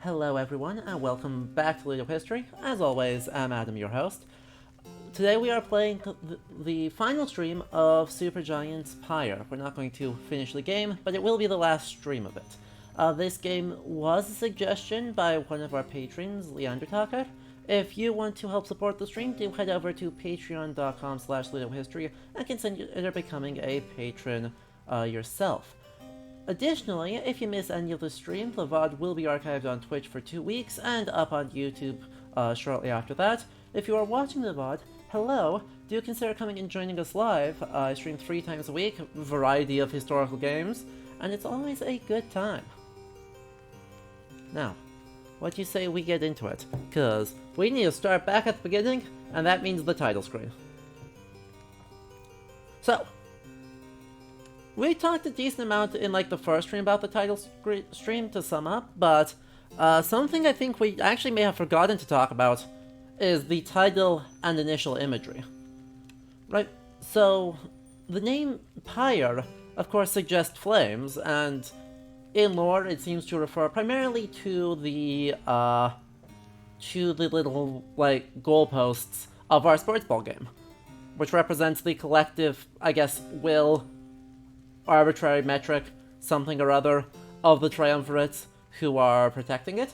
Hello everyone, and welcome back to Untitled History. As always, I'm Adam, your host. Today we are playing the final stream of Supergiant's Pyre. We're not going to finish the game, but it will be the last stream of it. This game was a suggestion by one of our patrons, Leandertalker. If you want to help support the stream, do head over to patreon.com/LudoHistory and consider becoming a patron yourself. Additionally, if you miss any of the stream, the VOD will be archived on Twitch for 2 weeks and up on YouTube shortly after that. If you are watching the VOD, hello, do consider coming and joining us live. I stream 3 times a week, a variety of historical games, and it's always a good time. Now, what do you say we get into it? Because we need to start back at the beginning, and that means the title screen. So, we talked a decent amount in the first stream about the title stream to sum up, but something I think we actually may have forgotten to talk about is the title and initial imagery. Right, so the name Pyre, of course, suggests flames, and in lore it seems to refer primarily to the little, goalposts of our sports ball game, which represents the collective, I guess, will, arbitrary metric, something or other, of the triumvirates who are protecting it.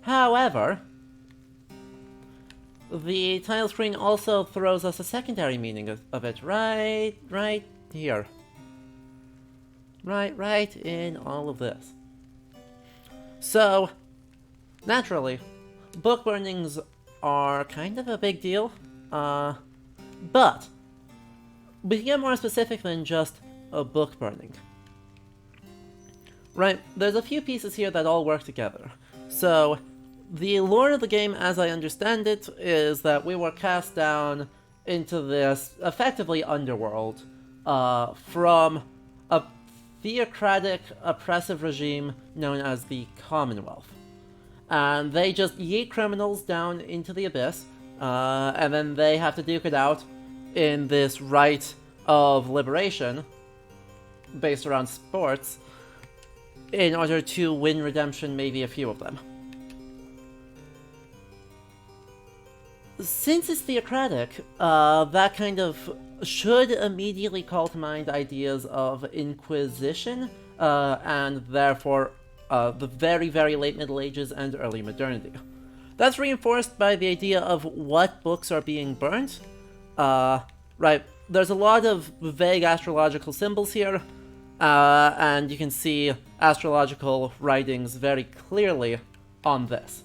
However, the title screen also throws us a secondary meaning of it right here. Right in all of this. So, naturally, book burnings are kind of a big deal, but we can get more specific than just a book burning. Right, there's a few pieces here that all work together. So, the lore of the game, as I understand it, is that we were cast down into this, effectively, underworld, from a theocratic, oppressive regime known as the Commonwealth. And they just yeet criminals down into the abyss, and then they have to duke it out in this rite of liberation, based around sports, in order to win redemption, maybe a few of them. Since it's theocratic, that kind of should immediately call to mind ideas of Inquisition, and therefore the very, very late Middle Ages and early modernity. That's reinforced by the idea of what books are being burnt. Right, there's a lot of vague astrological symbols here, and you can see astrological writings very clearly on this.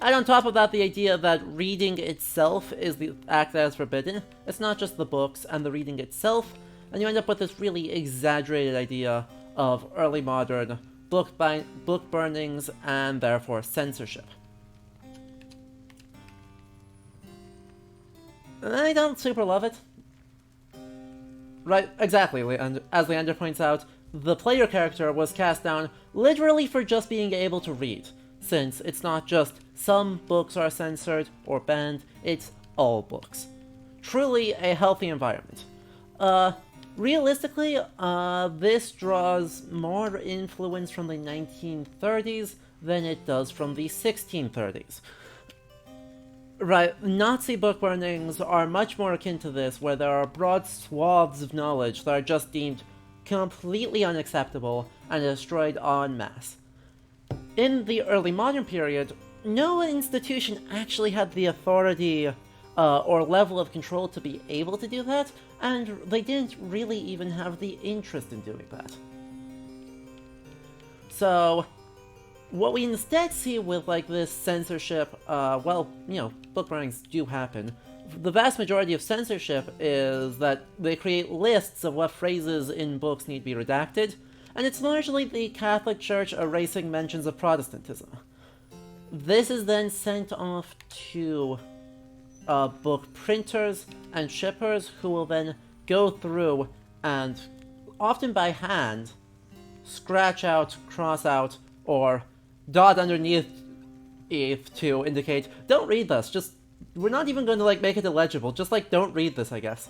And on top of that, the idea that reading itself is the act that is forbidden. It's not just the books and the reading itself, and you end up with this really exaggerated idea of early modern book burnings and therefore censorship. I don't super love it. Right, exactly, as Leander points out, the player character was cast down literally for just being able to read, since it's not just some books are censored or banned, it's all books. Truly a healthy environment. Realistically, this draws more influence from the 1930s than it does from the 1630s. Right, Nazi book burnings are much more akin to this, where there are broad swaths of knowledge that are just deemed completely unacceptable and destroyed en masse. In the early modern period, no institution actually had the authority or level of control to be able to do that, and they didn't really even have the interest in doing that. So, what we instead see with, this censorship, book burnings do happen. The vast majority of censorship is that they create lists of what phrases in books need to be redacted, and it's largely the Catholic Church erasing mentions of Protestantism. This is then sent off to book printers and shippers, who will then go through and, often by hand, scratch out, cross out, or dot underneath to indicate, don't read this, we're not even going to make it illegible, just don't read this, I guess.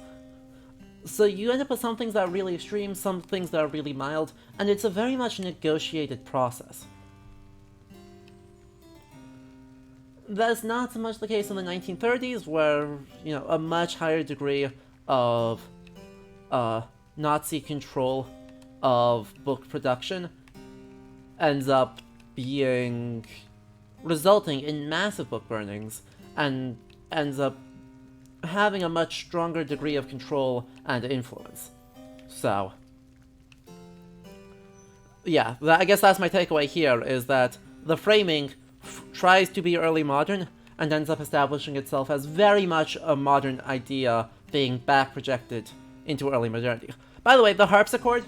So you end up with some things that are really extreme, some things that are really mild, and it's a very much negotiated process. That's not so much the case in the 1930s, where, you know, a much higher degree of Nazi control of book production ends up resulting in massive book burnings, and ends up having a much stronger degree of control and influence. So, yeah, I guess that's my takeaway here, is that the framing tries to be early modern, and ends up establishing itself as very much a modern idea being back projected into early modernity. By the way, the harpsichord,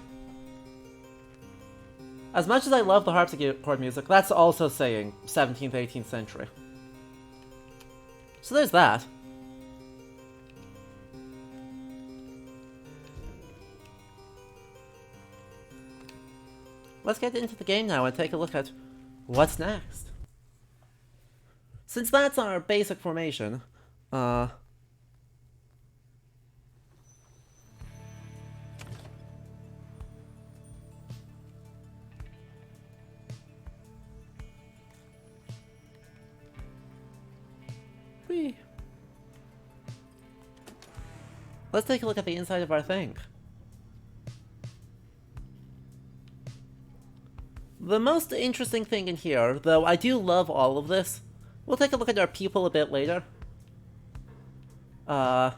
as much as I love the harpsichord music, that's also saying 17th, 18th century. So there's that. Let's get into the game now and take a look at what's next. Since that's our basic formation, let's take a look at the inside of our thing. The most interesting thing in here, though I do love all of this, we'll take a look at our people a bit later. But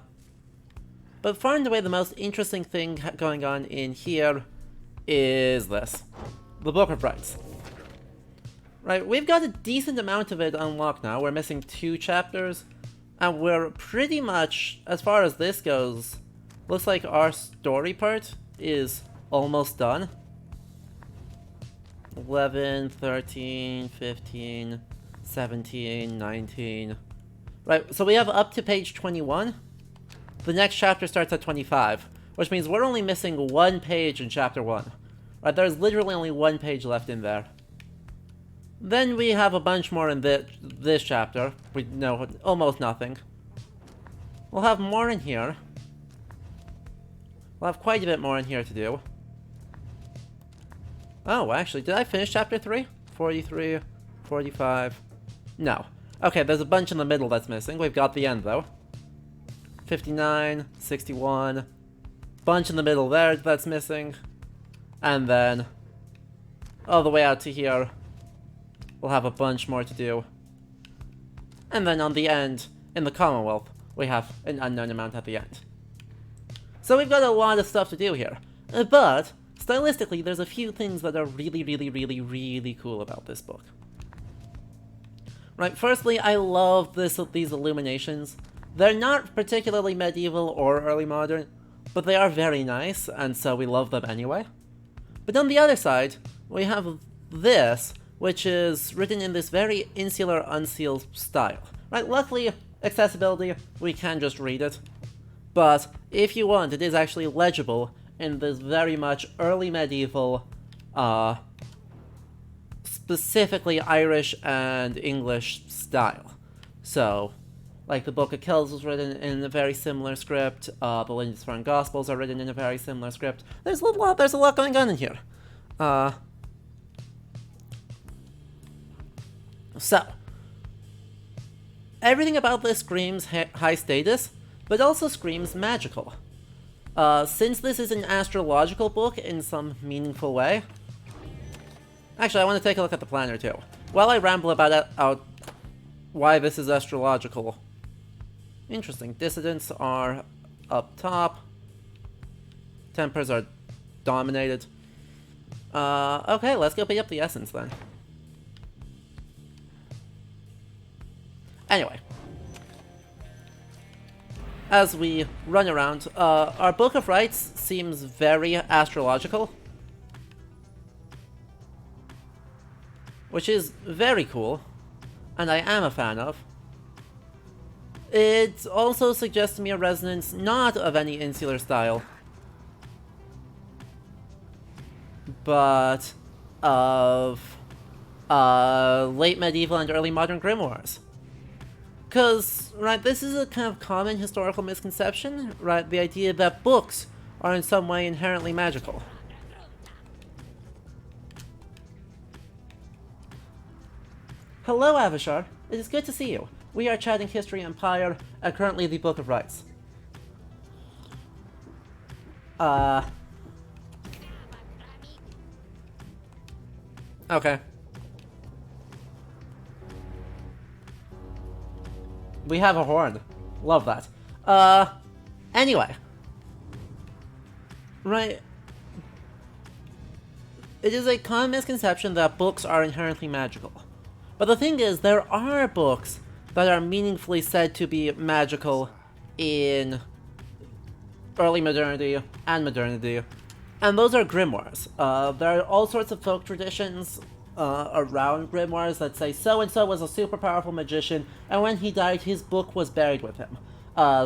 far and away the most interesting thing going on in here is this. The Book of Rights. Right, we've got a decent amount of it unlocked now. We're missing 2 chapters, and we're pretty much, as far as this goes, looks like our story part is almost done. 11, 13, 15, 17, 19... Right, so we have up to page 21. The next chapter starts at 25, which means we're only missing 1 page in chapter 1. Right, there's literally only 1 page left in there. Then we have a bunch more in this chapter. We know almost nothing. We'll have more in here. We'll have quite a bit more in here to do. Oh, actually, did I finish chapter 3? 43, 45... No. Okay, there's a bunch in the middle that's missing. We've got the end, though. 59, 61... Bunch in the middle there that's missing. And then... all the way out to here... we'll have a bunch more to do. And then on the end, in the Commonwealth, we have an unknown amount at the end. So we've got a lot of stuff to do here. But, stylistically, there's a few things that are really, really, really, really cool about this book. Right, firstly, I love these illuminations. They're not particularly medieval or early modern, but they are very nice, and so we love them anyway. But on the other side, we have this, which is written in this very insular, unsealed style. Right, luckily, accessibility, we can just read it. But if you want, it is actually legible in this very much early medieval, specifically Irish and English style. So, like the Book of Kells was written in a very similar script, the Lindisfarne Gospels are written in a very similar script. There's a lot going on in here. So, everything about this screams high status, but also screams magical. Since this is an astrological book in some meaningful way... Actually, I want to take a look at the planner too. While I ramble about why this is astrological. Interesting. Dissidents are up top. Tempers are dominated. Okay, let's go pick up the essence then. Anyway. As we run around, our Book of Rights seems very astrological. Which is very cool, and I am a fan of. It also suggests to me a resonance not of any insular style, but of late medieval and early modern grimoires. Because, right, this is a kind of common historical misconception, right? The idea that books are in some way inherently magical. Hello, Avishar. It is good to see you. We are chatting history and Pyre, and currently the Book of Rites. Okay. We have a horn. Love that. Anyway. Right. It is a common misconception that books are inherently magical. But the thing is, there are books that are meaningfully said to be magical in early modernity and modernity, and those are grimoires. There are all sorts of folk traditions around grimoires that say so-and-so was a super powerful magician, and when he died, his book was buried with him.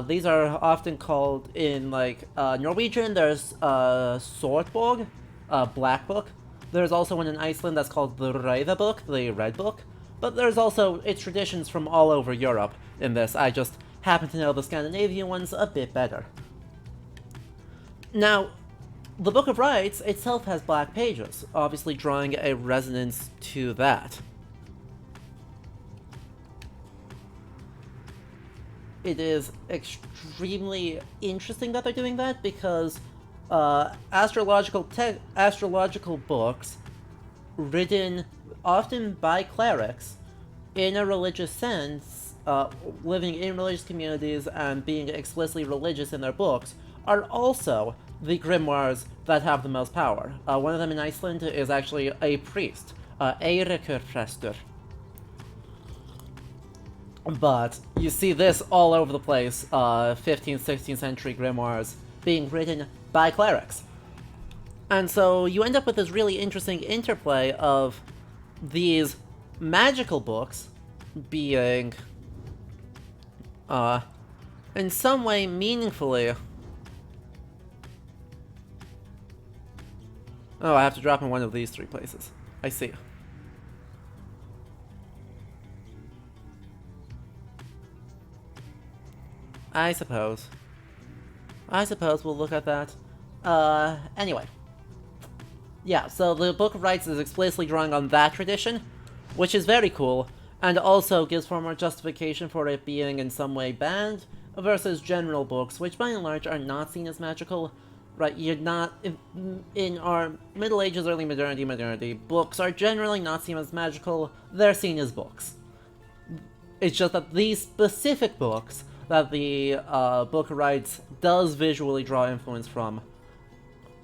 These are often called, in Norwegian, there's Sortbog, Black Book. There's also one in Iceland that's called the Røde Book, the Red Book. But there's also its traditions from all over Europe in this. I just happen to know the Scandinavian ones a bit better. Now, the Book of Rites itself has black pages, obviously drawing a resonance to that. It is extremely interesting that they're doing that because astrological books written often by clerics in a religious sense, living in religious communities and being explicitly religious in their books, are also the grimoires that have the most power. One of them in Iceland is actually a priest, Eiríkur Prestur. But you see this all over the place, 15th, 16th century grimoires being written by clerics. And so you end up with this really interesting interplay of these magical books being, in some way meaningfully... Oh, I have to drop in one of these three places. I see. I suppose we'll look at that. Anyway. Yeah, so the Book of Rites is explicitly drawing on that tradition, which is very cool, and also gives far more justification for it being in some way banned, versus general books, which by and large are not seen as magical. Right, you're not... In our Middle Ages, early modernity, books are generally not seen as magical, they're seen as books. It's just that these specific books that the Book of Rites does visually draw influence from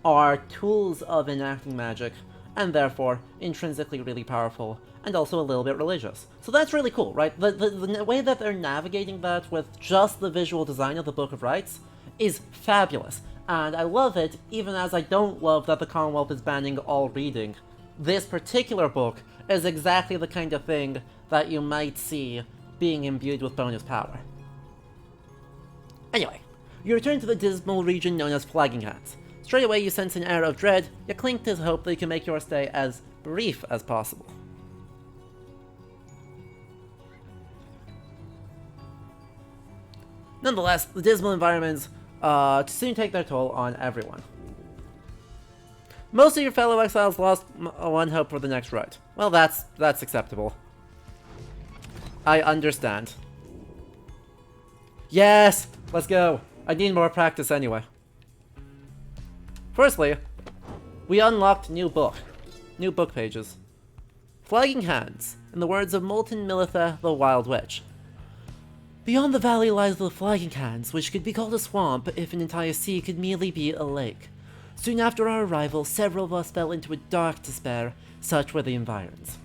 are tools of enacting magic, and therefore intrinsically really powerful, and also a little bit religious. So that's really cool, right? The way that they're navigating that with just the visual design of the Book of Rites is fabulous, and I love it, even as I don't love that the Commonwealth is banning all reading. This particular book is exactly the kind of thing that you might see being imbued with bonus power. Anyway, you return to the dismal region known as Flagging Hands. Straight away you sense an air of dread, you cling to hope that you can make your stay as brief as possible. Nonetheless, the dismal environments soon take their toll on everyone. Most of your fellow exiles lost one hope for the next rite. Well, that's acceptable. I understand. Yes! Let's go! I need more practice anyway. Firstly, we unlocked new book pages. Flagging Hands, in the words of Molten Militha, the Wild Witch. Beyond the valley lies the Flagging Hands, which could be called a swamp if an entire sea could merely be a lake. Soon after our arrival, several of us fell into a dark despair, such were the environs.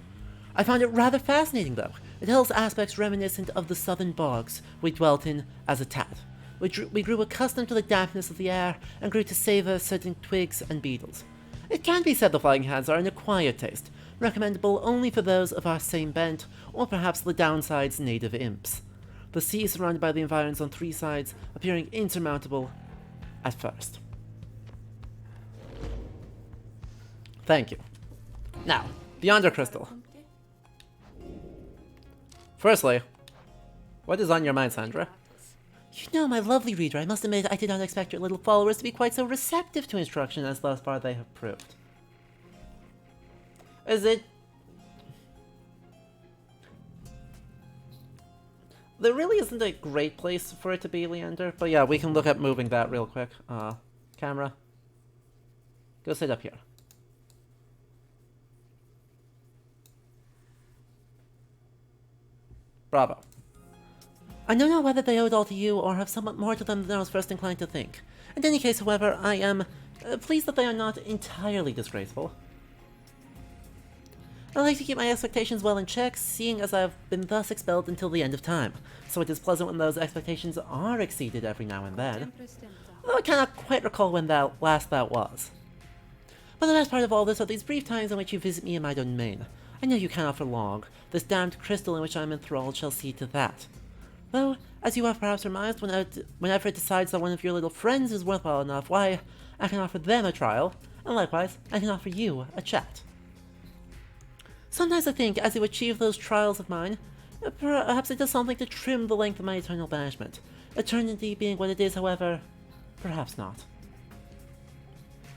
I found it rather fascinating though. It holds aspects reminiscent of the southern bogs we dwelt in as a tad. We grew accustomed to the dampness of the air and grew to savor certain twigs and beetles. It can be said the Flagging Hands are an acquired taste, recommendable only for those of our same bent, or perhaps the downside's native imps. The sea is surrounded by the environs on three sides, appearing insurmountable at first. Thank you. Now, beyond our crystal. Firstly, what is on your mind, Sandra? You know, my lovely reader, I must admit I did not expect your little followers to be quite so receptive to instruction as thus far they have proved. Is it... There really isn't a great place for it to be, Leander, but yeah, we can look at moving that real quick. Camera. Go sit up here. Bravo. I don't know whether they owe it all to you or have somewhat more to them than I was first inclined to think. In any case, however, I am pleased that they are not entirely disgraceful. I like to keep my expectations well in check, seeing as I have been thus expelled until the end of time, so it is pleasant when those expectations are exceeded every now and then, though I cannot quite recall when that was. But the best part of all this are these brief times in which you visit me in my domain. I know you cannot for long. This damned crystal in which I am enthralled shall see to that. Though, as you have perhaps surmised, whenever it decides that one of your little friends is worthwhile enough, why, I can offer them a trial, and likewise, I can offer you a chat. Sometimes I think, as you achieve those trials of mine, perhaps it does something to trim the length of my eternal banishment. Eternity being what it is, however, perhaps not.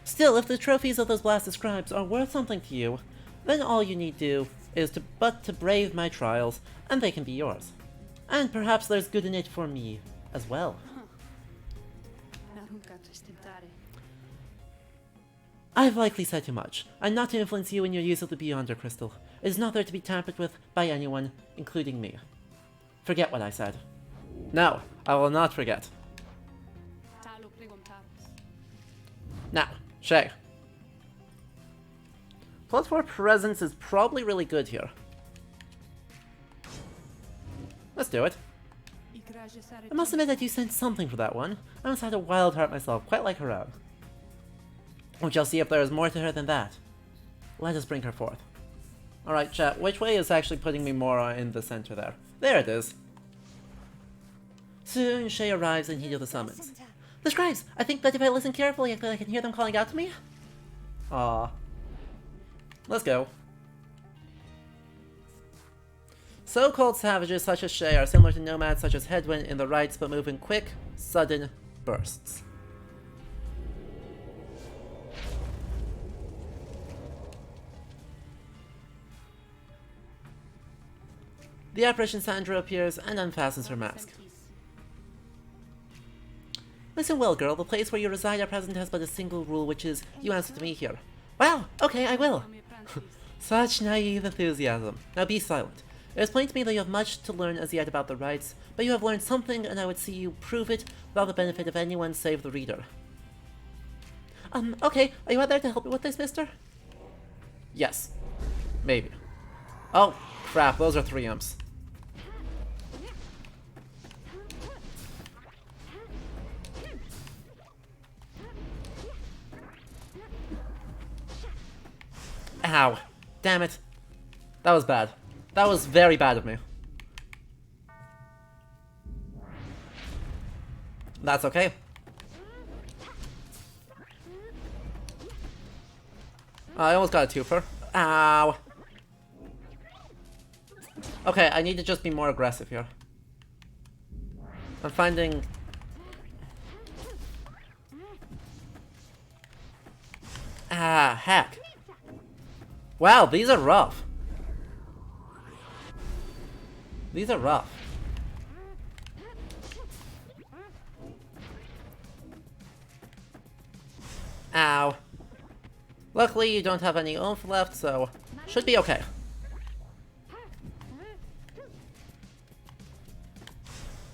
Still, if the trophies of those blasted scribes are worth something to you, then all you need do is to brave my trials, and they can be yours. And perhaps there's good in it for me, as well. I've likely said too much. I'm not to influence you in your use of the Beyonder Crystal. It is not there to be tampered with by anyone, including me. Forget what I said. No, I will not forget. Now, Shay. +4 presence is probably really good here. Let's do it. I must admit that you sent something for that one. I must have had a wild heart myself, quite like her own. We shall see if there is more to her than that. Let us bring her forth. Alright, chat, which way is actually putting me more in the center there? There it is. Soon Shay arrives in heed of the summons. The scribes! I think that if I listen carefully, I can hear them calling out to me. Aww. Let's go. So-called savages such as Shay are similar to nomads such as Headwind in the rites, but move in quick, sudden bursts. The apparition Sandra appears and unfastens her mask. Listen well, girl. The place where you reside at present has but a single rule, which is you answer to me here. Well, okay, I will. Such naive enthusiasm. Now be silent. It is plain to me that you have much to learn as yet about the rites, but you have learned something, and I would see you prove it without the benefit of anyone save the reader. Okay, are you out there to help me with this, mister? Yes. Maybe. Oh, crap, those are 3 imps. Ow. Damn it. That was bad. That was very bad of me. That's okay. I almost got a twofer. Ow. Okay, I need to just be more aggressive here. I'm finding... Ah, heck. Wow, these are rough. These are rough. Ow. Luckily, you don't have any oomph left, so should be okay.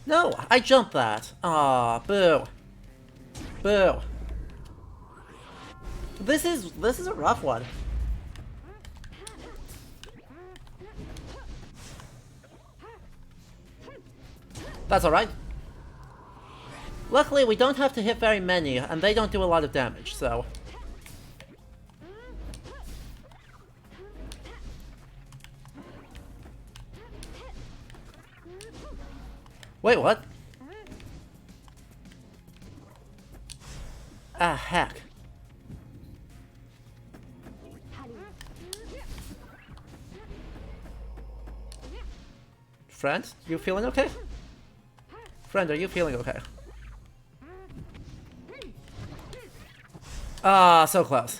No, I jumped that. Aw, boo. Boo. This is a rough one. That's alright. Luckily, we don't have to hit very many, and they don't do a lot of damage, so... Wait, what? Ah, heck. Friend, you feeling okay? Friend, are you feeling okay? Ah, so close.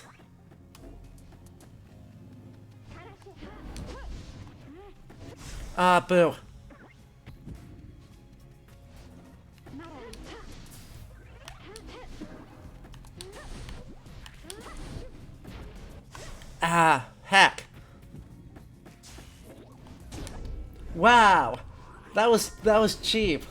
Ah, boo. Ah, heck. Wow. That was cheap.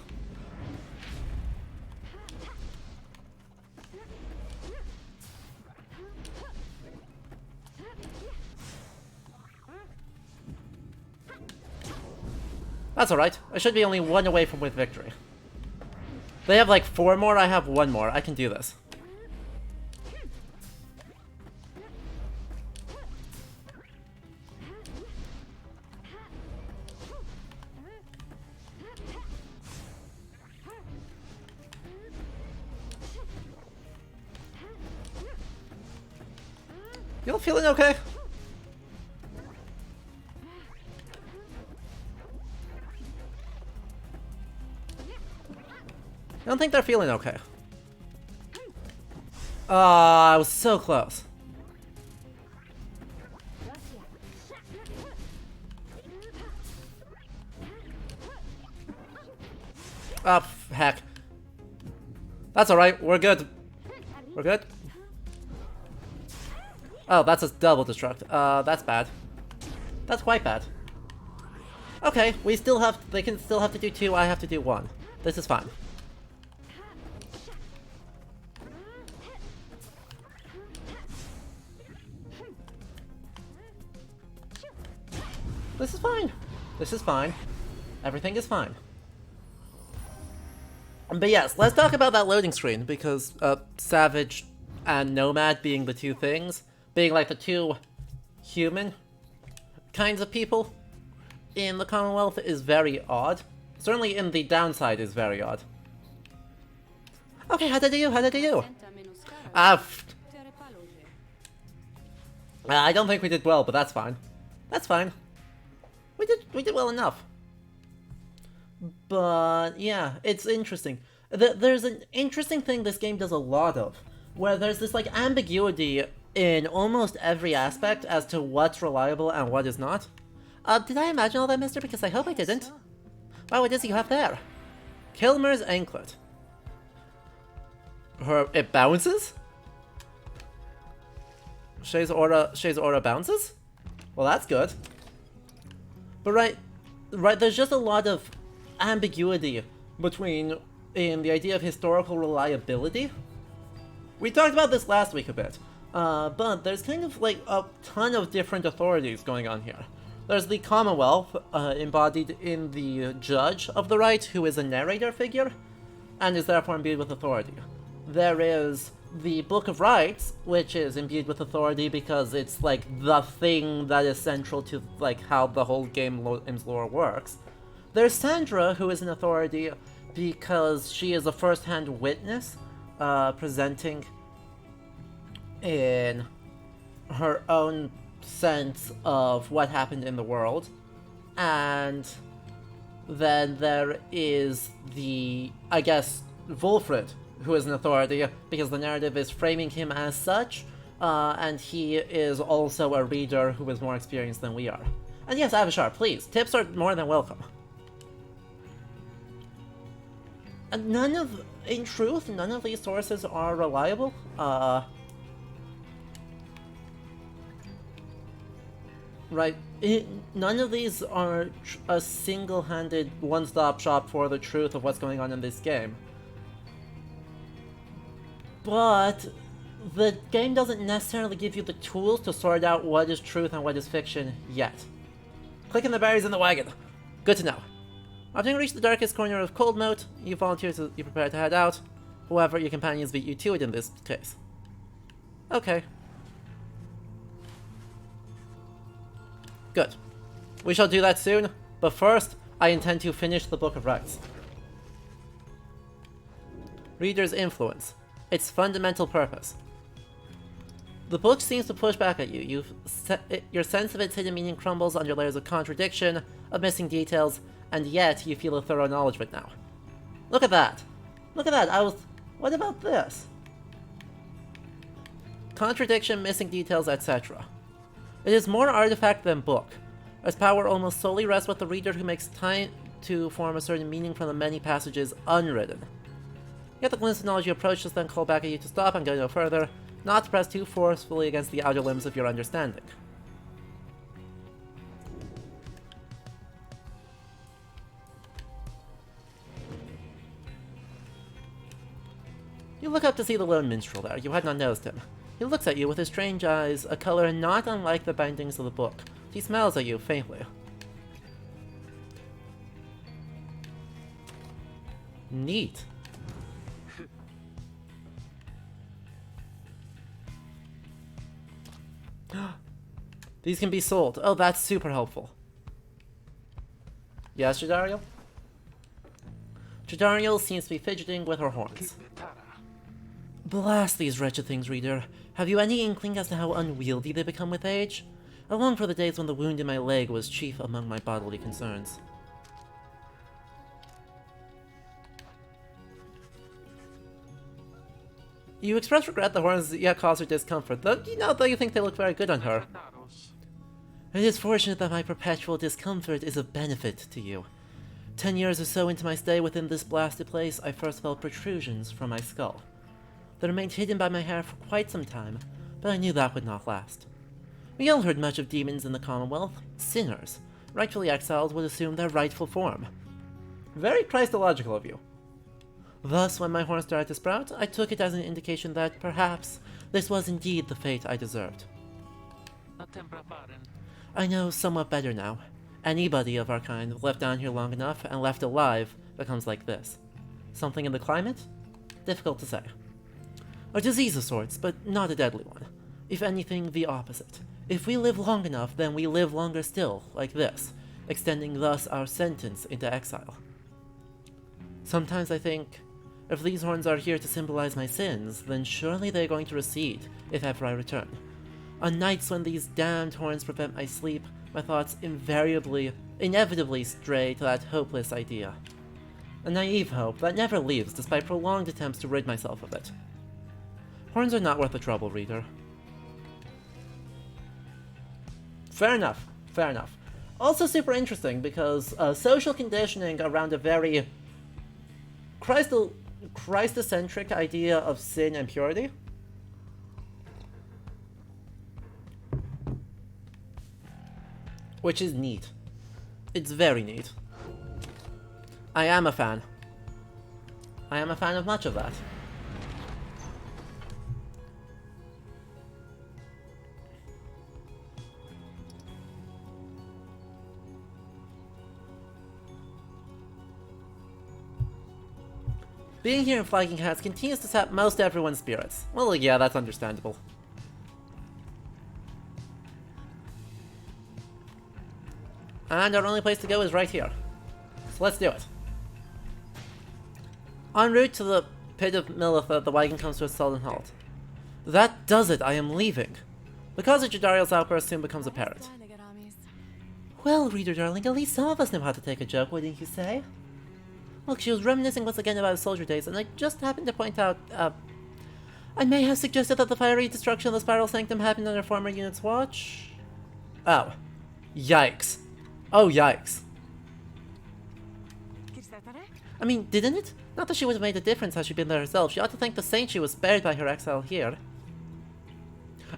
That's alright. I should be only one away from with victory. They have like 4 more, I have 1 more. I can do this. You all feeling okay? I don't think they're feeling okay. I was so close. Oh, heck. That's alright, we're good. We're good? Oh, that's a double destruct. That's bad. That's quite bad. Okay, they can still have to do 2, I have to do 1. This is fine. This is fine. This is fine. Everything is fine. But yes, let's talk about that loading screen, because Savage and Nomad being the 2 things, being like the 2 human kinds of people in the Commonwealth is very odd. Certainly in the downside is very odd. Okay, how did I do? How did I do? I don't think we did well, but that's fine. That's fine. We did well enough. But yeah, it's interesting. There's an interesting thing this game does a lot of, where there's this like ambiguity in almost every aspect as to what's reliable and what is not. Did I imagine all that, mister? Because I hope I didn't. Wow, what does he have there? Kilmer's anklet. It bounces? Shay's aura bounces? Well, that's good. But right, there's just a lot of ambiguity in the idea of historical reliability. We talked about this last week a bit, but there's kind of like a ton of different authorities going on here. There's the Commonwealth, embodied in the Judge of the Right, who is a narrator figure, and is therefore imbued with authority. There is the Book of Rights, which is imbued with authority because it's like the thing that is central to like how the whole game's lore works. There's Sandra, who is an authority because she is a first-hand witness, presenting in her own sense of what happened in the world. And then there is the, I guess, Wolfred, who is an authority because the narrative is framing him as such, and he is also a reader who is more experienced than we are. And yes, Avishar, please, tips are more than welcome. And in truth, none of these sources are reliable. Right, none of these are a single-handed one-stop shop for the truth of what's going on in this game. But the game doesn't necessarily give you the tools to sort out what is truth and what is fiction yet. Clicking the berries in the wagon. Good to know. After you reach the darkest corner of Cold Moat, you volunteer to you prepare to head out. However, your companions beat you to it in this case. Okay. Good. We shall do that soon, but first, I intend to finish the Book of Rights. Reader's influence. Its fundamental purpose. The book seems to push back at you. Your sense of its hidden meaning crumbles under layers of contradiction, of missing details, and yet you feel a thorough knowledge of it now. Look at that! Look at that! What about this? Contradiction, missing details, etc. It is more artifact than book. Its power almost solely rests with the reader who makes time to form a certain meaning from the many passages unwritten. Yet the glimpse of knowledge you approach just then call back at you to stop and go no further, not to press too forcefully against the outer limbs of your understanding. You look up to see the lone minstrel there. You had not noticed him. He looks at you with his strange eyes, a color not unlike the bindings of the book. He smiles at you faintly. Neat. These can be sold. Oh, that's super helpful. Yes, Jadariel? Jadariel seems to be fidgeting with her horns. Blast these wretched things, reader. Have you any inkling as to how unwieldy they become with age? I long for the days when the wound in my leg was chief among my bodily concerns. You express regret the horns yet cause her discomfort, though you think they look very good on her. It is fortunate that my perpetual discomfort is of benefit to you. 10 years or so into my stay within this blasted place, I first felt protrusions from my skull. They remained hidden by my hair for quite some time, but I knew that would not last. We all heard much of demons in the Commonwealth. Sinners, rightfully exiled, would assume their rightful form. Very Christological of you. Thus, when my horn started to sprout, I took it as an indication that, perhaps, this was indeed the fate I deserved. I know somewhat better now. Anybody of our kind left down here long enough and left alive becomes like this. Something in the climate? Difficult to say. A disease of sorts, but not a deadly one. If anything, the opposite. If we live long enough, then we live longer still, like this, extending thus our sentence into exile. Sometimes I think, if these horns are here to symbolize my sins, then surely they're going to recede if ever I return. On nights when these damned horns prevent my sleep, my thoughts inevitably stray to that hopeless idea. A naive hope that never leaves despite prolonged attempts to rid myself of it. Horns are not worth the trouble, reader. Fair enough, fair enough. Also super interesting because social conditioning around a very Christocentric idea of sin and purity. Which is neat. It's very neat. I am a fan. I am a fan of much of that. Being here in Flagging Hats continues to sap most everyone's spirits. Well, yeah, that's understandable. And our only place to go is right here. So let's do it. En route to the pit of Millitha, the wagon comes to a sudden halt. That does it, I am leaving. The cause of Jadariel's outburst soon becomes apparent. Well, reader darling, at least some of us know how to take a joke, wouldn't you say? Look, she was reminiscing once again about his soldier days, and I just happened to point out, I may have suggested that the fiery destruction of the Spiral Sanctum happened on her former unit's watch? Oh. Yikes. Oh, yikes. I mean, didn't it? Not that she would have made a difference had she been there herself. She ought to thank the saint she was spared by her exile here.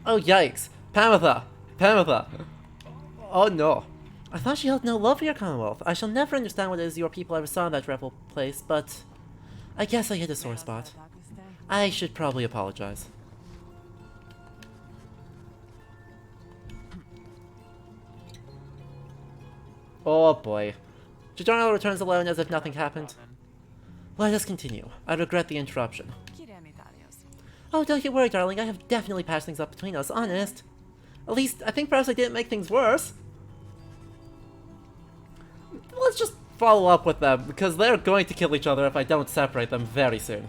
Oh, yikes. Pamitha! Pamitha! Oh, no. I thought she held no love for your Commonwealth. I shall never understand what it is your people ever saw in that rebel place, but I guess I hit a sore spot. I should probably apologize. Oh boy. Jadariel returns alone as if nothing happened. Let us continue. I regret the interruption. Oh, don't you worry, darling. I have definitely patched things up between us, honest. At least, I think perhaps I didn't make things worse. Let's just follow up with them, because they're going to kill each other if I don't separate them very soon.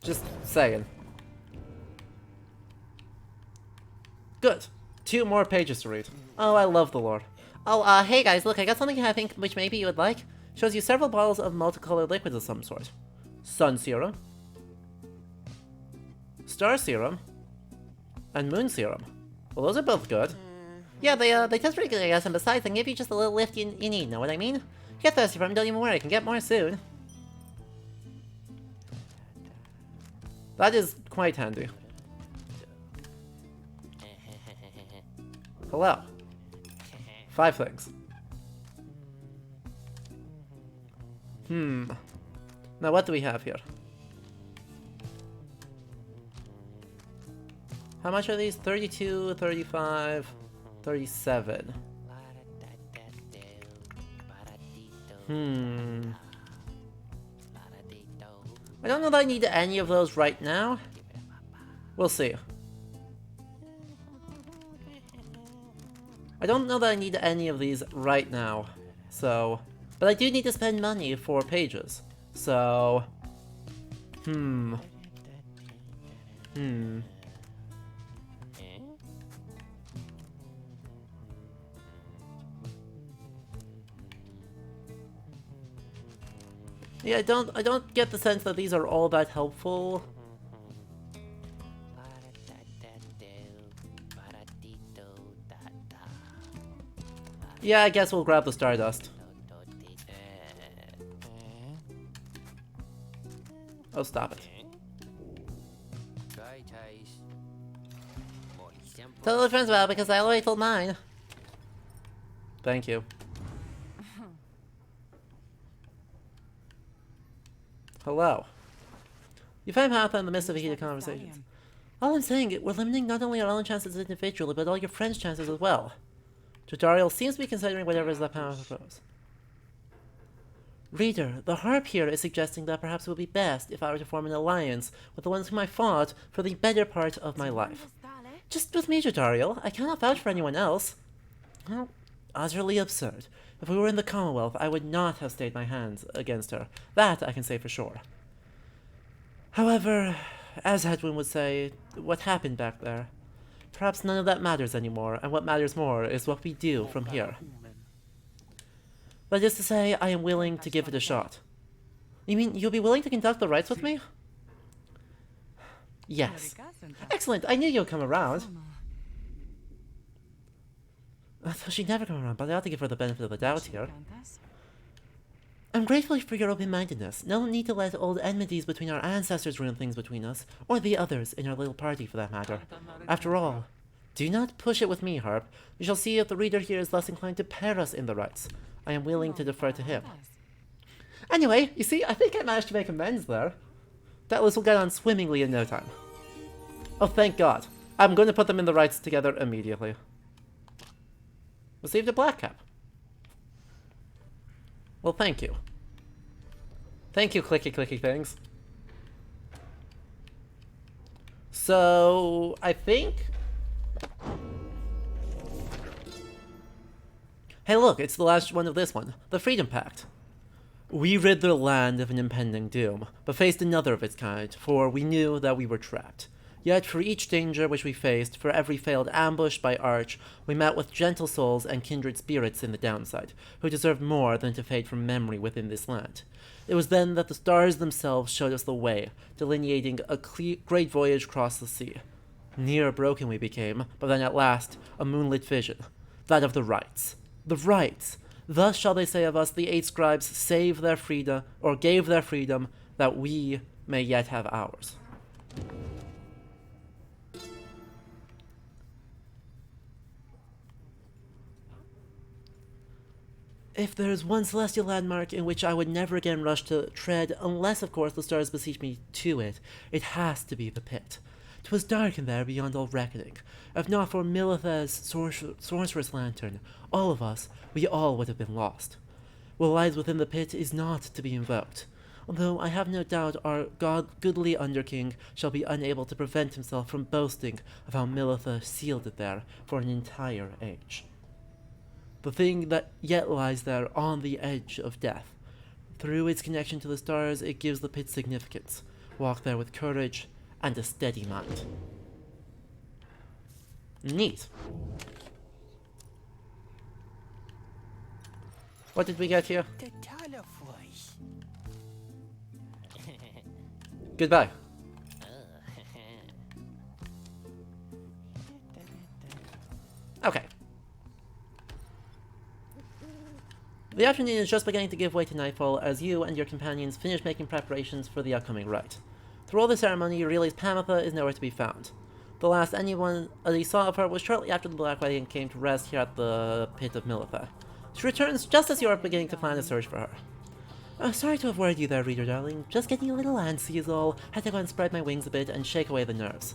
Just saying. Good. 2 more pages to read. Oh, I love the lore. Oh, hey guys, look, I got something I think which maybe you would like. Shows you several bottles of multicolored liquids of some sort. Sun Serum. Star Serum. And Moon Serum. Well, those are both good. Yeah, they taste pretty good, I guess, and besides, they give you just a little lift you need, know what I mean? Get thirsty from them, don't even worry, I can get more soon. That is quite handy. Hello. 5 things. Now what do we have here? How much are these? 32, 35, 37. I don't know that I need any of those right now. We'll see. I don't know that I need any of these right now. So, but I do need to spend money for pages. So, yeah, I don't get the sense that these are all that helpful. Yeah, I guess we'll grab the Stardust. Oh, stop it. Tell the friends about it because I already told mine. Thank you. Hello. You find Martha in the midst of a heated conversations. All I'm saying is we're limiting not only our own chances individually, but all your friends' chances as well. Tutorial seems to be considering whatever is left power to propose. Reader, the harp here is suggesting that perhaps it would be best if I were to form an alliance with the ones whom I fought for the better part of my life. Just with me, Tutorial. I cannot vouch for anyone else. Well, utterly absurd. If we were in the Commonwealth, I would not have stayed my hands against her. That I can say for sure. However, as Hedwin would say, what happened back there? Perhaps none of that matters anymore, and what matters more is what we do from here. That is to say, I am willing to give it a shot. You mean you'll be willing to conduct the rites with me? Yes. Excellent, I knew you'd come around. She'd never come around, but I ought to give her the benefit of the doubt here. I'm grateful for your open-mindedness. No need to let old enmities between our ancestors ruin things between us, or the others in our little party for that matter. After all, do not push it with me, Harp. We shall see if the reader here is less inclined to pair us in the rites. I am willing to defer to him. Anyway, you see, I think I managed to make amends there. That list will get on swimmingly in no time. Oh, thank God. I'm going to put them in the rites together immediately. Received a black cap. Well, thank you. Thank you, clicky clicky things. So, I think... Hey look, it's the last one of this one. The Freedom Pact. We rid the land of an impending doom, but faced another of its kind, for we knew that we were trapped. Yet for each danger which we faced, for every failed ambush by Arch, we met with gentle souls and kindred spirits in the downside, who deserved more than to fade from memory within this land. It was then that the stars themselves showed us the way, delineating a great voyage across the sea. Near broken we became, but then at last, a moonlit vision. That of the rites. The rites! Thus shall they say of us, the 8 scribes save their freedom, or gave their freedom, that we may yet have ours. If there is one celestial landmark in which I would never again rush to tread, unless, of course, the stars beseech me to it, it has to be the pit. 'Twas dark in there beyond all reckoning. If not for Milith's sorceress lantern, all of us, we all would have been lost. What lies within the pit is not to be invoked, although I have no doubt our goodly underking shall be unable to prevent himself from boasting of how Militha sealed it there for an entire age. The thing that yet lies there on the edge of death. Through its connection to the stars, it gives the pit significance. Walk there with courage and a steady mind. Neat. What did we get here? Goodbye. Okay. The afternoon is just beginning to give way to nightfall as you and your companions finish making preparations for the upcoming rite. Through all the ceremony, you realize Pamitha is nowhere to be found. The last anyone saw of her was shortly after the Black Wedding came to rest here at the pit of Militha. She returns just as you are beginning to plan a search for her. Sorry to have worried you there, reader darling. Just getting a little antsy is all. Had to go and spread my wings a bit and shake away the nerves.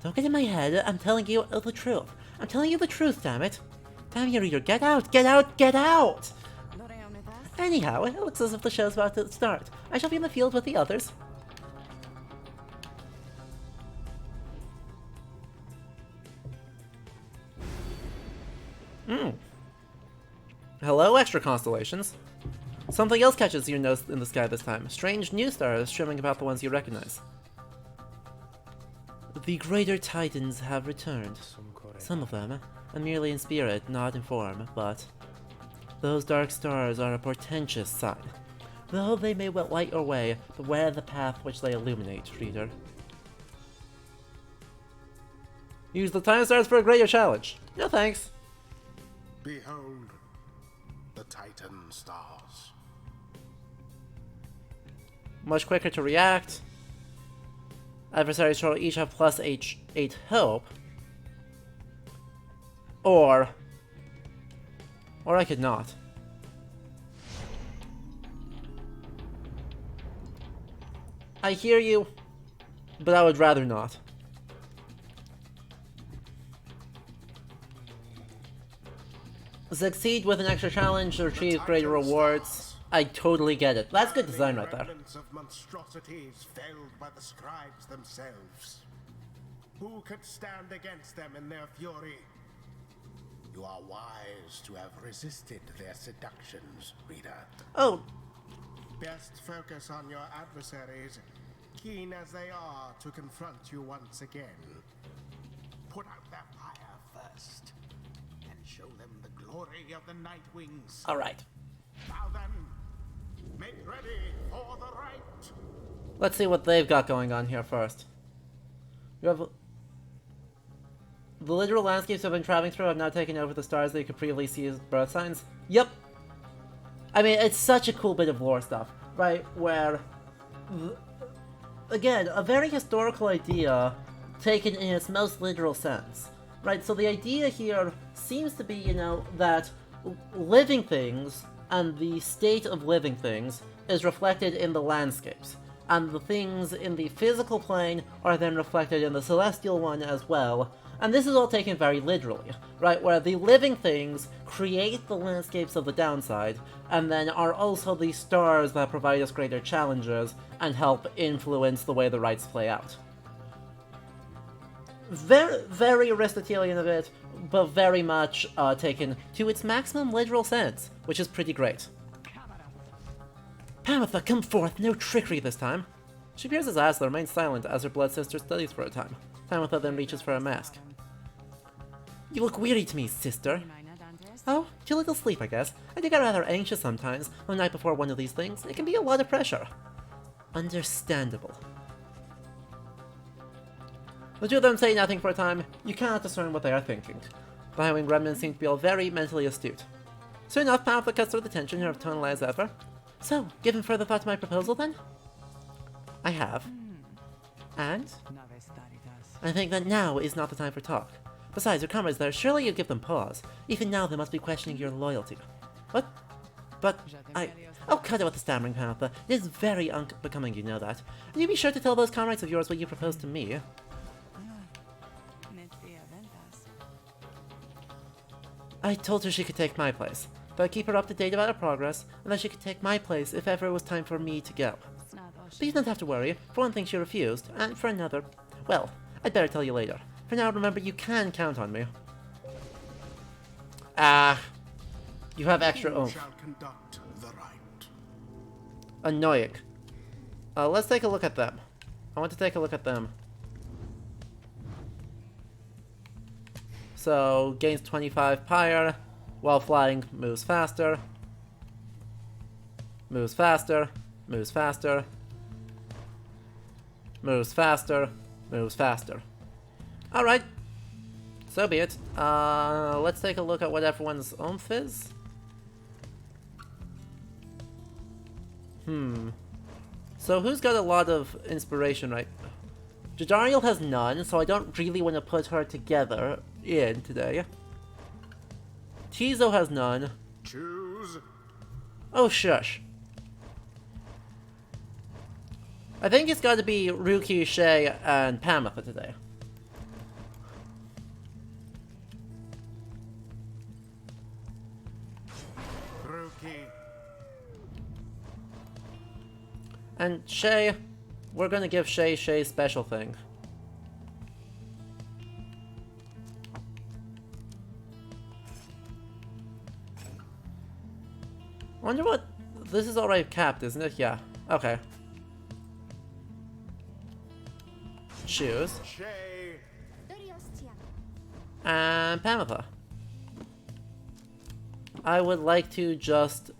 Don't get in my head. I'm telling you the truth. I'm telling you the truth, damn it. Damn you, reader. Get out! Get out! Get out! Anyhow, it looks as if the show's about to start. I shall be in the field with the others. Hello, extra constellations. Something else catches your nose in the sky this time. Strange new stars shimmering about the ones you recognize. The greater titans have returned. Some of them, and merely in spirit, not in form, but those dark stars are a portentous sign. Though they may well light your way, beware the path which they illuminate, reader. Use the time stars for a greater challenge. No thanks. Behold the Titan stars. Much quicker to react. Adversaries shall each have plus 8 hope. Or I could not. I hear you, but I would rather not. Succeed with an extra challenge to achieve greater rewards. I totally get it. That's good design right there. Remnants of monstrosities felled by the scribes themselves. Who could stand against them in their fury? You are wise to have resisted their seductions, reader. Oh. Best focus on your adversaries, keen as they are to confront you once again. Put out their fire first, and show them the glory of the Night Wings. Alright. Now then, make ready for the right. Let's see what they've got going on here first. You have... The literal landscapes I've been traveling through have now taken over the stars that you could previously see as birth signs. Yep. I mean, it's such a cool bit of lore stuff, right? Where, again, a very historical idea taken in its most literal sense, right? So the idea here seems to be, you know, that living things and the state of living things is reflected in the landscapes. And the things in the physical plane are then reflected in the celestial one as well. And this is all taken very literally, right? Where the living things create the landscapes of the downside, and then are also the stars that provide us greater challenges and help influence the way the rites play out. Very, very Aristotelian of it, but very much taken to its maximum literal sense, which is pretty great. Pamitha, come forth, no trickery this time. She appears as Asla remains silent as her blood sister studies for a time. Pamitha then reaches for a mask. You look weary to me, sister. Oh, too little sleep, I guess. I do get rather anxious sometimes. The night before one of these things, it can be a lot of pressure. Understandable. The two of them say nothing for a time. You cannot discern what they are thinking. The High-Wing remnants seem to be all very mentally astute. Soon enough, Pamitha cuts through the tension, her tone as ever. So, given further thought to my proposal, then? I have. And? I think that now is not the time for talk. Besides, your comrades there, surely you'd give them pause. Even now they must be questioning your loyalty. What? But, Oh, cut it with the stammering, Pamitha. It is very unbecoming, you know that. And you be sure to tell those comrades of yours what you proposed to me. I told her she could take my place, but I'd keep her up to date about her progress, and that she could take my place if ever it was time for me to go. But you don't have to worry. For one thing, she refused, and for another, well, I'd better tell you later. For now, remember, you can count on me. You have extra oomph. Shall conduct the right. Annoying. Let's take a look at them. I want to take a look at them. So, gains 25 Pyre, while flying, moves faster. Moves faster, moves faster. Moves faster, moves faster. Alright. So be it. Let's take a look at what everyone's oomph is. So who's got a lot of inspiration, right? Jadariel has none, so I don't really want to put her together in today. Tizo has none. Choose. Oh, shush. I think it's got to be Ruki, Shay, and Pamitha today. Rookie. And Shay, we're gonna give Shay Shay's special thing. Wonder what... This is already capped, isn't it? Yeah. Okay. Shoes. Shay. And Pamitha. I would like to just...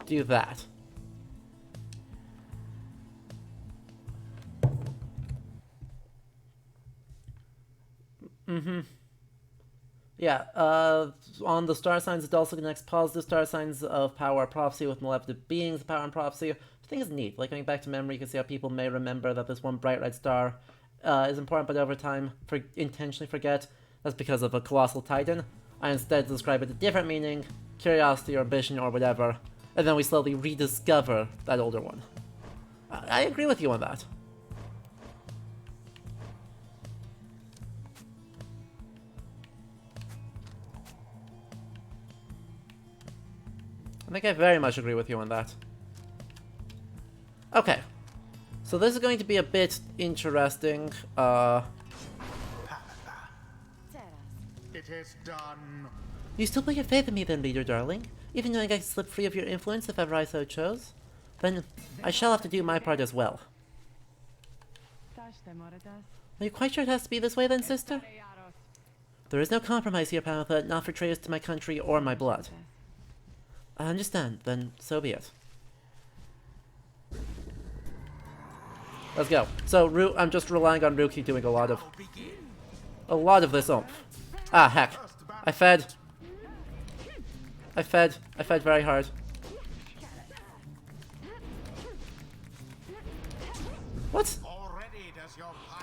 do that. Yeah, on the star signs, it also connects positive star signs of power or prophecy with malevolent beings, power and prophecy. I think it's neat. Like, going back to memory, you can see how people may remember that this one bright red star is important, but over time intentionally forget. That's because of a colossal titan. I instead describe it a different meaning, curiosity or ambition or whatever, and then we slowly rediscover that older one. I agree with you on that. I think I very much agree with you on that. Okay. So this is going to be a bit interesting. It is done. You still put your faith in me then, leader darling? Even knowing I can slip free of your influence if ever I so chose? Then I shall have to do my part as well. Are you quite sure it has to be this way then, sister? There is no compromise here, Pamitha, not for traitors to my country or my blood. I understand, then so be it. Let's go. So, I'm just relying on Ruki doing a lot of this oomph. Ah, heck. I fed very hard. What?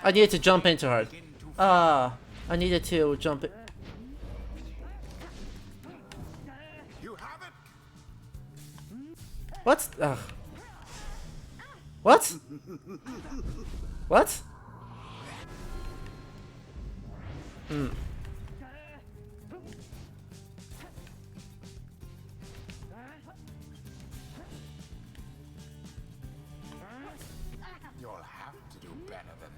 I needed to jump into her. Ah, I needed to jump it. What? Ugh. What? What? You'll have to do better than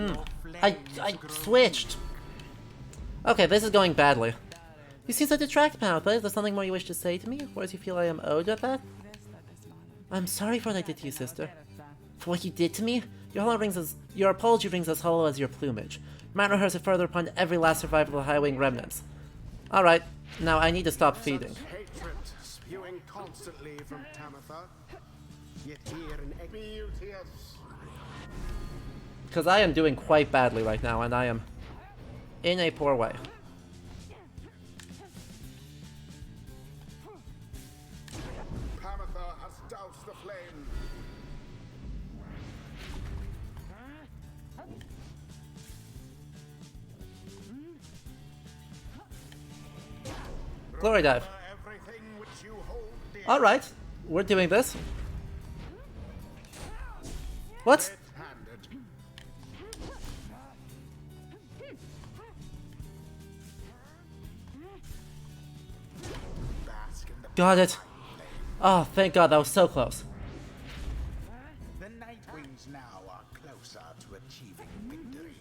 that. I switched. Okay, this is going badly. You seem so detracted, Pamitha. Is there something more you wish to say to me? Or do you feel I am owed at that? I'm sorry for what I did to you, sister. For what you did to me? Your apology rings as hollow as your plumage. Might rehearse it further upon every last survivor of the High-Wing remnants. Alright, now I need to stop feeding. Hatred spewing constantly from Tamitha. Yet here in beauteous. Because I am doing quite badly right now, and I am in a poor way. Tamitha has doused the flame. Glory dive. Everything which you hold dear. Alright, we're doing this. What? Handed. Bask in the Got it. Oh, thank God, that was so close. The Nightwings now are closer to achieving victory.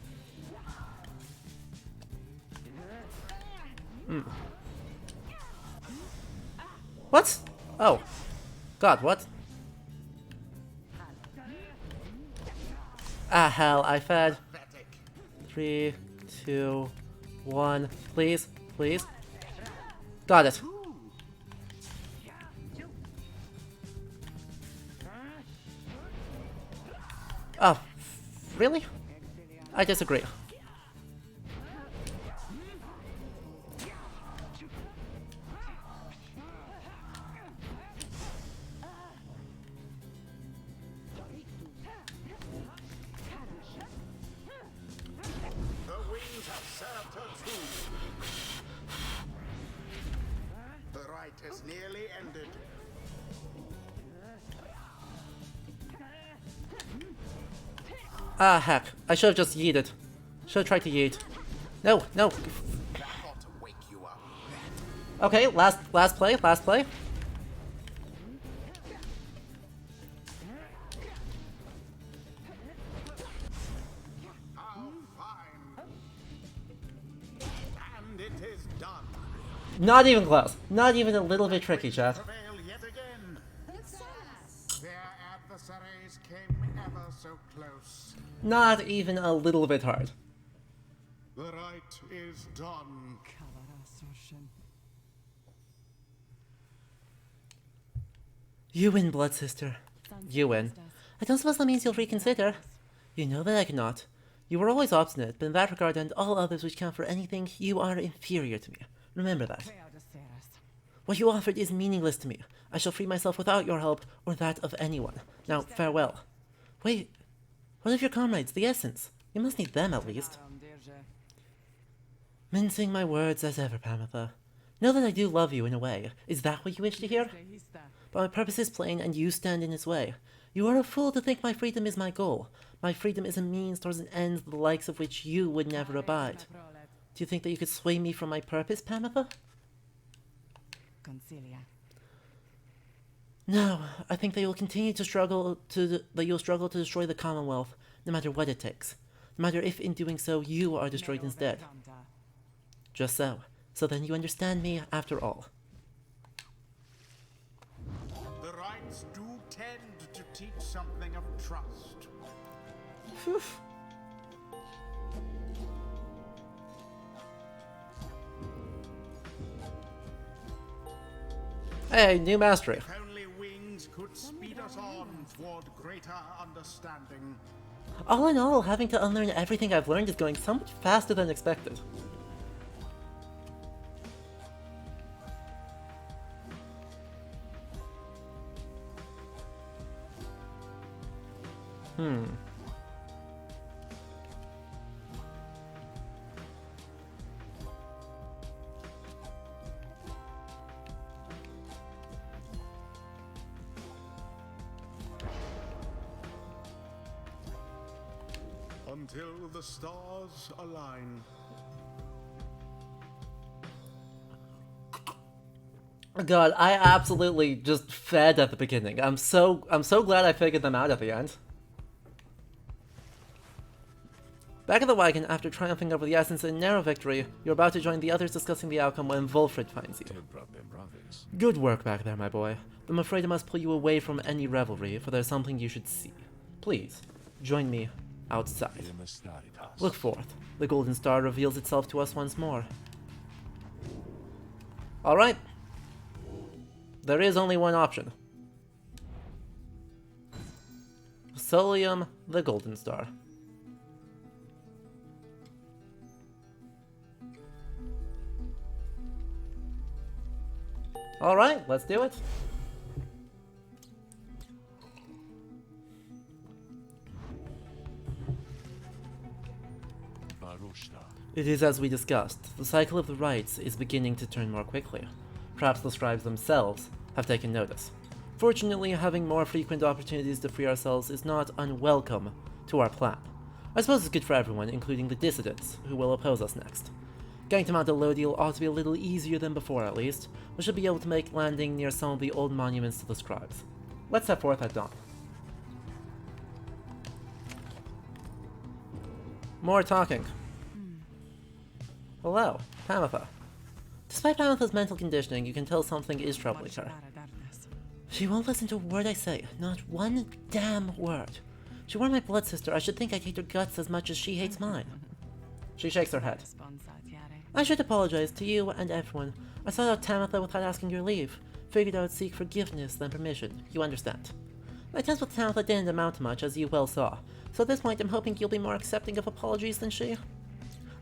What? Oh. God, what? Ah, hell, I fed. Pathetic. 3, 2, 1. Please, please. Got it. Oh, really? I disagree. Ah, heck. I should have just yeeted. Should have tried to yeet. No, no. That ought to wake you up. Okay, last play, last play. How fine. And it is done. Not even close. Not even a little bit tricky, chat. Prevail yet again. Their adversaries came ever so close. Not even a little bit hard. The right is done. You win, blood sister. You win. I don't suppose that means you'll reconsider. You know that I cannot. You were always obstinate, but in that regard and all others which count for anything, you are inferior to me. Remember that. What you offered is meaningless to me. I shall free myself without your help, or that of anyone. Now, farewell. Wait, what of your comrades, the Essence? You must need them, at least. Mincing my words as ever, Pamitha. Know that I do love you in a way. Is that what you wish to hear? But my purpose is plain, and you stand in its way. You are a fool to think my freedom is my goal. My freedom is a means towards an end the likes of which you would never abide. Do you think that you could sway me from my purpose, Pamitha? No, I think that you'll continue to struggle to destroy the Commonwealth, no matter what it takes. No matter if in doing so you are destroyed instead. Just so. So then you understand me after all. The rights do tend to teach something of trust. Phew. Hey, new mastery. If only wings could speed us on toward greater understanding. All in all, having to unlearn everything I've learned is going so much faster than expected. Until the stars align. God, I absolutely just fed at the beginning. I'm so glad I figured them out at the end. Back at the wagon, after triumphing over the Essence in a narrow victory, you're about to join the others discussing the outcome when Wolfred finds you. Good work back there, my boy. But I'm afraid I must pull you away from any revelry, for there's something you should see. Please, join me outside. Look forth. The Golden Star reveals itself to us once more. Alright. There is only one option. Solium, the Golden Star. Alright, let's do it. It is as we discussed. The cycle of the rites is beginning to turn more quickly. Perhaps the scribes themselves have taken notice. Fortunately, having more frequent opportunities to free ourselves is not unwelcome to our plan. I suppose it's good for everyone, including the dissidents, who will oppose us next. Getting to Mount Elodial ought to be a little easier than before, at least. We should be able to make landing near some of the old monuments to the scribes. Let's set forth at dawn. More talking. Hello, Pamitha. Despite Pamitha's mental conditioning, you can tell something is troubling her. She won't listen to a word I say, not one damn word. She were my blood sister, I should think I'd hate her guts as much as she hates mine. She shakes her head. I should apologize to you and everyone. I sought out Tamitha without asking your leave. Figured I would seek forgiveness than permission. You understand. My attempts with Tamitha didn't amount to much, as you well saw. So at this point, I'm hoping you'll be more accepting of apologies than she.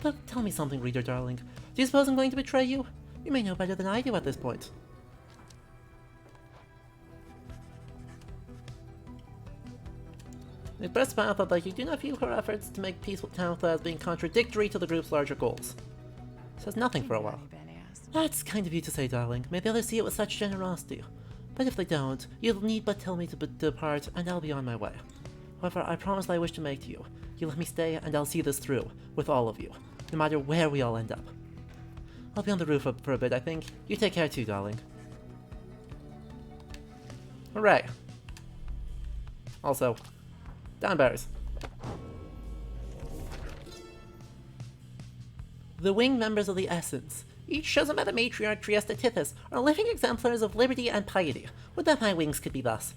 Look, tell me something, reader darling. Do you suppose I'm going to betray you? You may know better than I do at this point. Express Tamitha that you do not view her efforts to make peace with Tamitha as being contradictory to the group's larger goals. Says nothing for a while. That's kind of you to say, darling. May the others see it with such generosity. But if they don't, you'll need but tell me to depart, and I'll be on my way. However, I promise that I wish to make to you. You let me stay, and I'll see this through, with all of you, no matter where we all end up. I'll be on the roof for a bit, I think. You take care too, darling. Hooray. Also, down bears. The winged members of the Essence, each chosen by the matriarch Trieste Tithys, are living exemplars of liberty and piety. Would that my wings could be thus.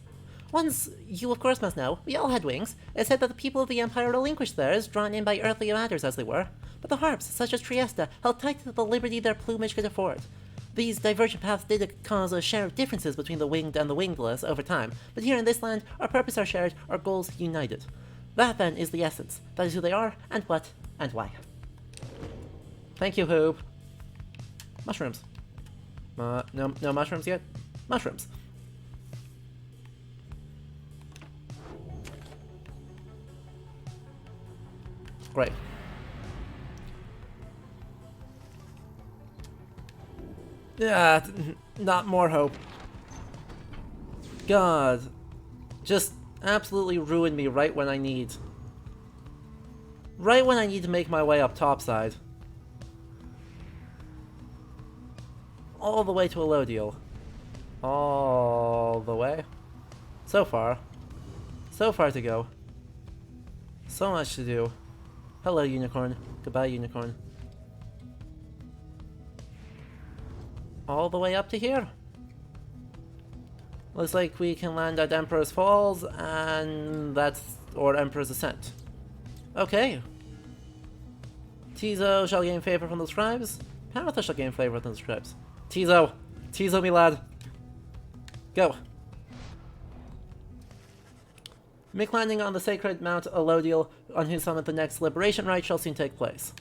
Once, you of course must know, we all had wings. It is said that the people of the Empire relinquished theirs, drawn in by earthly matters as they were. But the harps, such as Trieste, held tight to the liberty their plumage could afford. These divergent paths did cause a share of differences between the winged and the wingless over time, but here in this land, our purposes are shared, our goals united. That, then, is the Essence. That is who they are, and what, and why. Thank you, Hoob. Mushrooms. No mushrooms yet? Mushrooms. Great. Yeah, not more hope. God. Just absolutely ruined me right when I need. Right when I need to make my way up topside. All the way to a low deal. All the way. So far. So far to go. So much to do. Hello, unicorn. Goodbye, unicorn. All the way up to here. Looks like we can land at Emperor's Falls, and that's... or Emperor's Ascent. Okay. Tizo shall gain favor from the scribes. Paratha shall gain favor from the scribes. Tizo! Tizo, me lad! Go! Mick landing on the sacred Mount Elodiel, on whose summit the next liberation rite shall soon take place.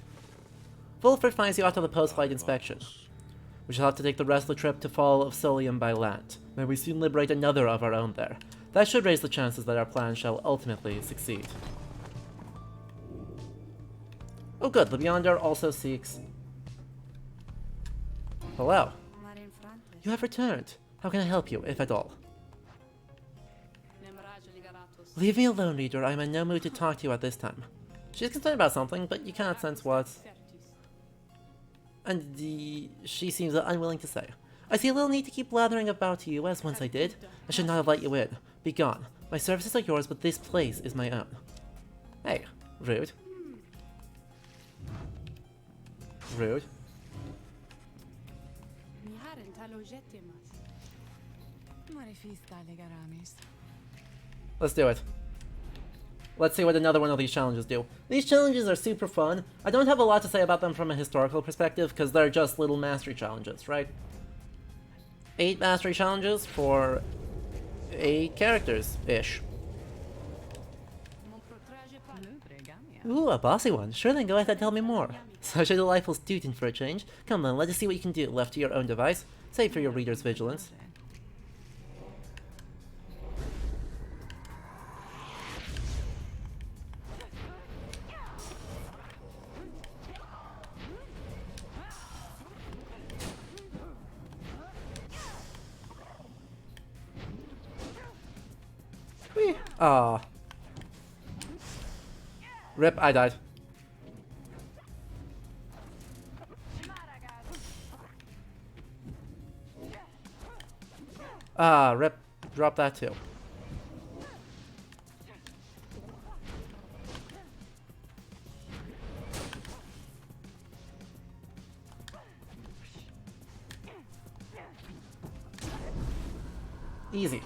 Wolfert finds you after the post-flight inspection. We shall have to take the rest of the trip to Fall of Solium by land. May we soon liberate another of our own there. That should raise the chances that our plan shall ultimately succeed. Oh good, the Beyonder also seeks... Hello. You have returned. How can I help you, if at all? Leave me alone, reader. I am in no mood to talk to you at this time. She's concerned about something, but you cannot sense what. And she seems unwilling to say. I see a little need to keep blathering about to you, as once I did. I should not have let you in. Be gone. My services are yours, but this place is my own. Hey, rude. Rude. Let's do it. Let's see what another one of these challenges do. These challenges are super fun. I don't have a lot to say about them from a historical perspective, because they're just little mastery challenges, right? 8 mastery challenges for 8 characters-ish. Ooh, a bossy one. Sure then, go ahead and tell me more. Such a delightful student for a change. Come then, let us see what you can do, left to your own device, save for your reader's vigilance. Ah. Rip, I died. Ah, rip. Drop that too. Easy.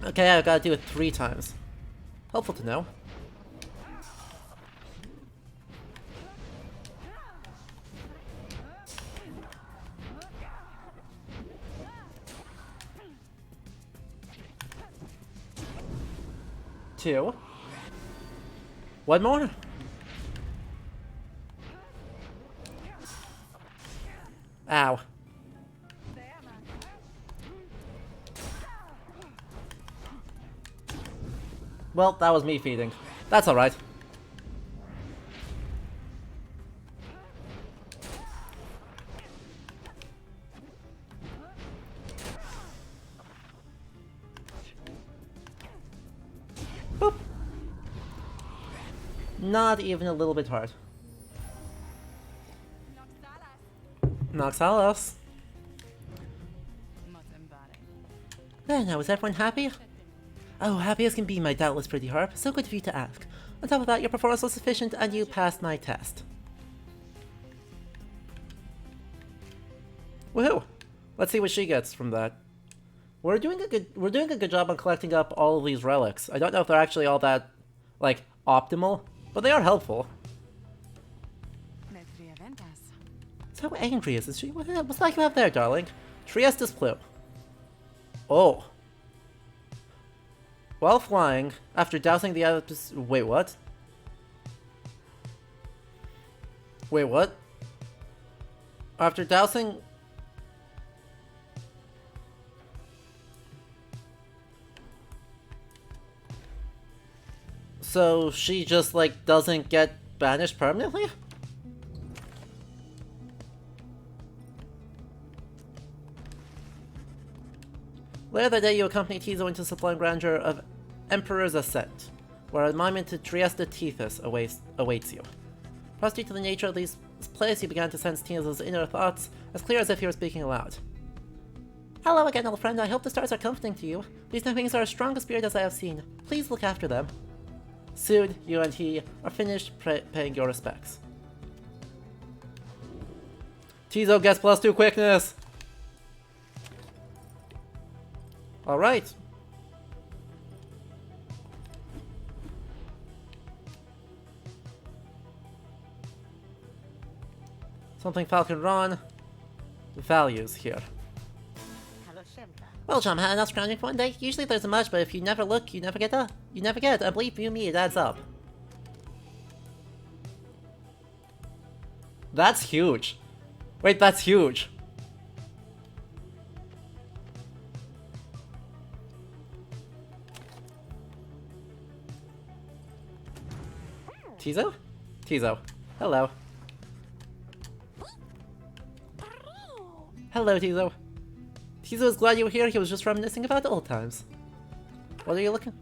Okay, I've got to do it 3 times. Helpful to know. Two. One more. Ow. Well, that was me feeding. That's alright. not even a little bit hard. Noxalos. There now, is everyone happy? Oh, happy as can be, my doubtless pretty harp. So good of you to ask. On top of that, your performance was sufficient and you passed my test. Woohoo! Let's see what she gets from that. We're doing a good job on collecting up all of these relics. I don't know if they're actually all that, like, optimal, but they are helpful. So angry is she? What's that you have there, darling? Trieste's plume. Oh. While flying, after dousing the wait, what? Wait, what? After dousing... So she just, like, doesn't get banished permanently? Later that day, you accompany Tizo into the sublime grandeur of Emperor's Ascent, where a monument to Trieste Tethys awaits you. Perhaps due to the nature of this place, you began to sense Tizo's inner thoughts, as clear as if he were speaking aloud. Hello again, old friend. I hope the stars are comforting to you. These things are as strong a spirit as I have seen. Please look after them. Soon, you and he are finished paying your respects. Tizo gets +2 quickness! Alright. Something Falcon Ron values here. Well, John, had enough scrounging for one day? Usually there's a much, but if you never look, you never get. And believe you me, it adds up. That's huge. Wait, that's huge. Tizo? Tizo. Hello. Hello, Tizo. Tizo is glad you were here. He was just reminiscing about the old times. What are you looking?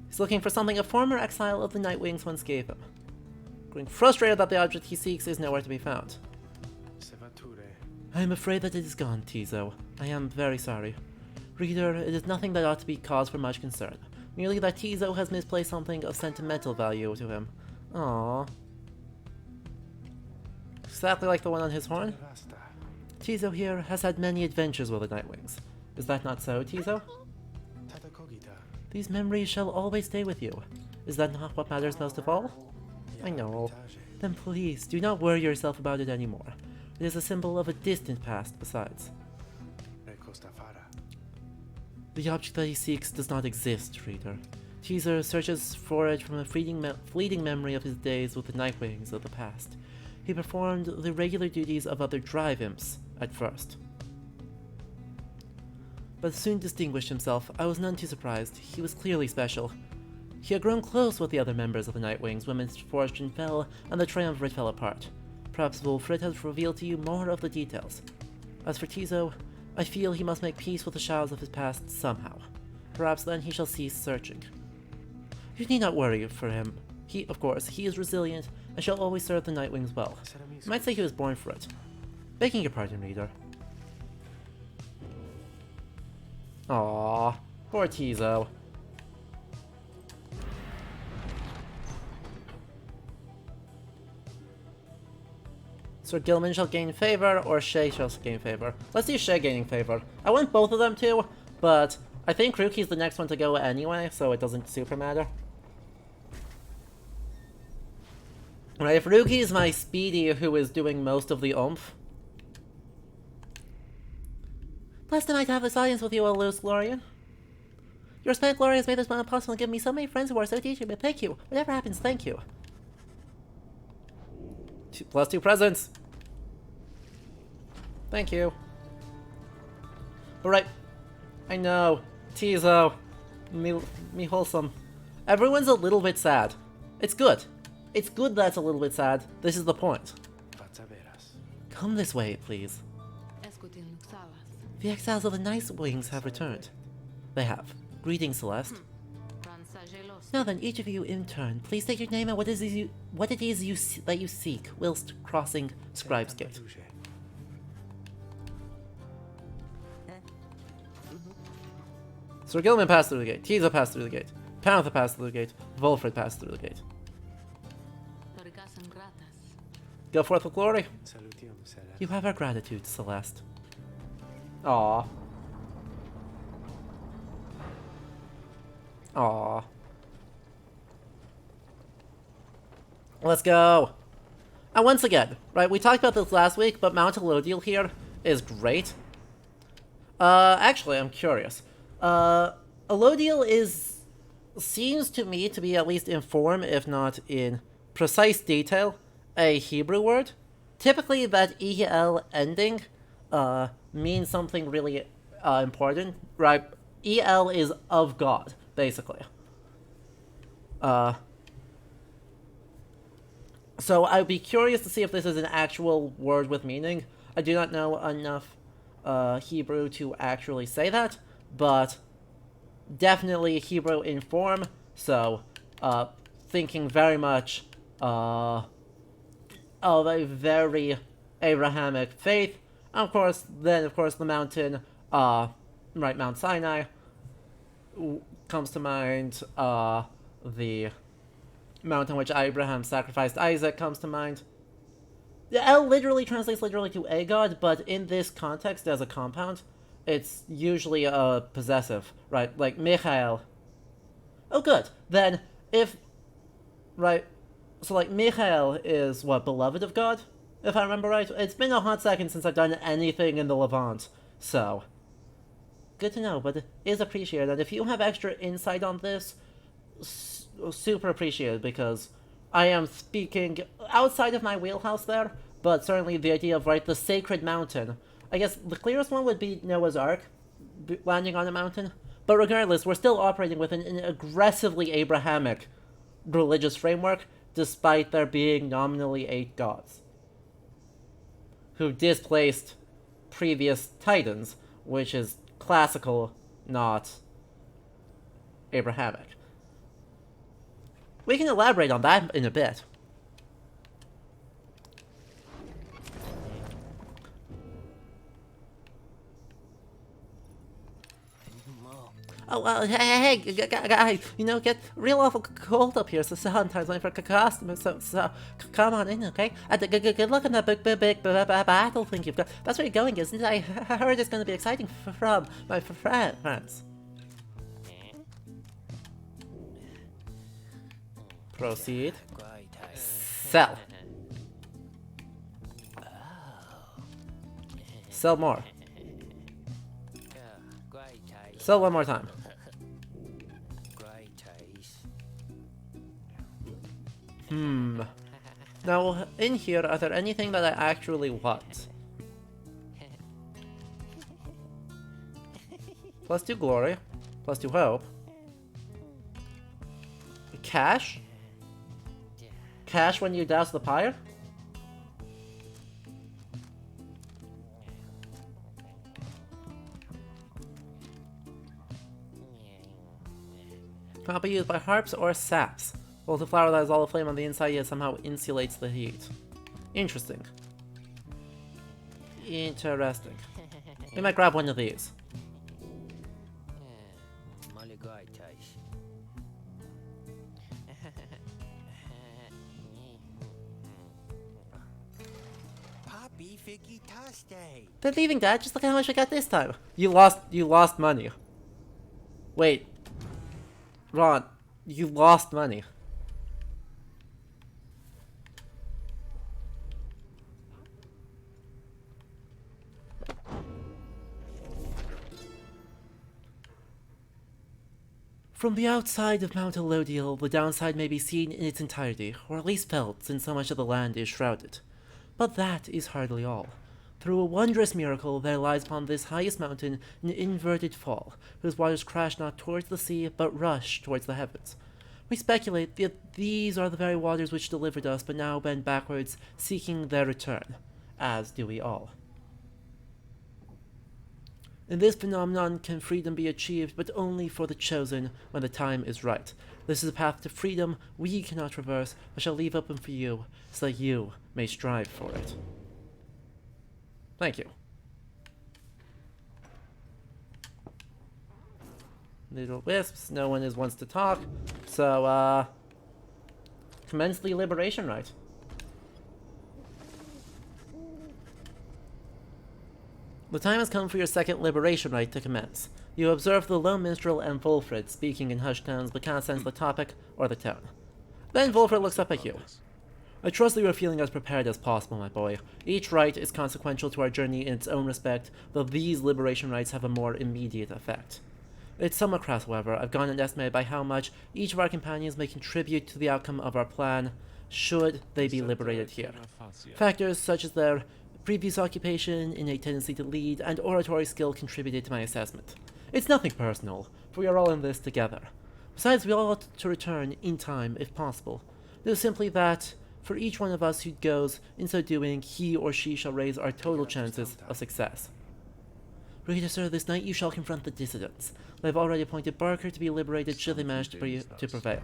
He's looking for something a former exile of the Nightwings once gave him. Growing frustrated that the object he seeks is nowhere to be found. I am afraid that it is gone, Tizo. I am very sorry. Reader, it is nothing that ought to be cause for much concern. Merely that Tizo has misplaced something of sentimental value to him. Aww. Exactly like the one on his horn. Tizo here has had many adventures with the Nightwings. Is that not so, Tizo? These memories shall always stay with you. Is that not what matters most of all? I know. Then please, do not worry yourself about it anymore. It is a symbol of a distant past, besides. The object that he seeks does not exist, reader. Tizo searches for it from a fleeting memory of his days with the Nightwings of the past. He performed the regular duties of other drive imps at first, but soon distinguished himself. I was none too surprised. He was clearly special. He had grown close with the other members of the Nightwings when misfortune fell and the triumvirate fell apart. Perhaps Wolfred has revealed to you more of the details. As for Tizo, I feel he must make peace with the shadows of his past somehow. Perhaps then he shall cease searching. You need not worry for him. Of course, he is resilient and shall always serve the Nightwings well. You might say he was born for it. Begging your pardon, reader. Aww, poor Tizo. Sir Gilman shall gain favor, or Shay shall gain favor. Let's do Shay gaining favor. I want both of them to, but I think Ruki's the next one to go anyway, so it doesn't super matter. Right, if Ruki is my Speedy who is doing most of the oomph. Blessed am I to have this audience with you, O Luz Glorian. Your spent glory has made this moment possible and given me so many friends who are so teaching me. Thank you. Whatever happens, thank you. +2 presents. Thank you. Alright. I know. Tizo. Me wholesome. Everyone's a little bit sad. It's good. It's good that it's a little bit sad. This is the point. Come this way, please. The exiles of the Nightwings have returned. They have. Greetings, Celeste. Now then, each of you in turn, please state your name and what it is that you seek whilst crossing Scribe's Gate. Sir Gilman passed through the gate, Tiza passed through the gate, Panther passed through the gate, Volfred passed through the gate. Go forth with glory. You have our gratitude, Celeste. Aww. Aww. Let's go. And once again, right, we talked about this last week, but Mount Elodiel here is great. Actually, I'm curious. Elodiel seems to me to be, at least in form, if not in precise detail, a Hebrew word. Typically, that EL ending means something really important, right? EL is of God, basically. So I'd be curious to see if this is an actual word with meaning. I do not know enough Hebrew to actually say that, but definitely Hebrew in form, so thinking very much of a very Abrahamic faith. Of course, the mountain, right, Mount Sinai comes to mind. The mountain which Abraham sacrificed Isaac comes to mind. The L literally translates literally to a god, but in this context as a compound, it's usually a possessive, right? Like Michael. Oh, good. Then if, right, so like Michael is what, beloved of God, if I remember right. It's been a hot second since I've done anything in the Levant, so good to know. But it is appreciated, and if you have extra insight on this, super appreciated, because I am speaking outside of my wheelhouse there, but certainly the idea of, right, the sacred mountain. I guess the clearest one would be Noah's Ark, landing on a mountain, but regardless, we're still operating within an aggressively Abrahamic religious framework, despite there being nominally 8 gods, who displaced previous titans, which is classical, not Abrahamic. We can elaborate on that in a bit. Oh, hey, guys, you know, get real awful cold up here, so sometimes I'm for customers, so come on in, okay? Good luck on that big battle thing you've got. That's where you're going, isn't it? I heard it's going to be exciting from my friends. Proceed. Sell. Sell more. Sell one more time. Now, in here, are there anything that I actually want? +2 glory. +2 hope. Cash? Cash when you douse the pyre? Cannot be used by harps or saps. Well, the flower that has all the flame on the inside yet somehow insulates the heat. Interesting. Interesting. We might grab one of these. They're leaving, Dad. Just look at how much we got this time. You lost money. Wait. Ron, you lost money. From the outside of Mount Elodiel, the downside may be seen in its entirety, or at least felt, since so much of the land is shrouded. But that is hardly all. Through a wondrous miracle, there lies upon this highest mountain an inverted fall, whose waters crash not towards the sea, but rush towards the heavens. We speculate that these are the very waters which delivered us, but now bend backwards, seeking their return, as do we all. In this phenomenon can freedom be achieved, but only for the chosen when the time is right. This is a path to freedom we cannot traverse, but shall leave open for you, so that you may strive for it. Thank you. Little wisps, no one wants to talk, so, commence the liberation rite. The time has come for your second liberation rite to commence. You observe the lone minstrel and Wolfred speaking in hushed tones but cannot sense the topic or the tone. Then Wolfred looks up at you. I trust that you are feeling as prepared as possible, my boy. Each rite is consequential to our journey in its own respect, though these liberation rites have a more immediate effect. It's somewhat crass, however. I've gone and estimated by how much each of our companions may contribute to the outcome of our plan, should they be liberated here. Factors such as their previous occupation, innate tendency to lead, and oratory skill contributed to my assessment. It's nothing personal, for we are all in this together. Besides, we all ought to return in time, if possible. It is simply that, for each one of us who goes, in so doing, he or she shall raise our total chances of success. Reader, sir, this night you shall confront the dissidents. I have already appointed Barker to be liberated should they manage to prevail.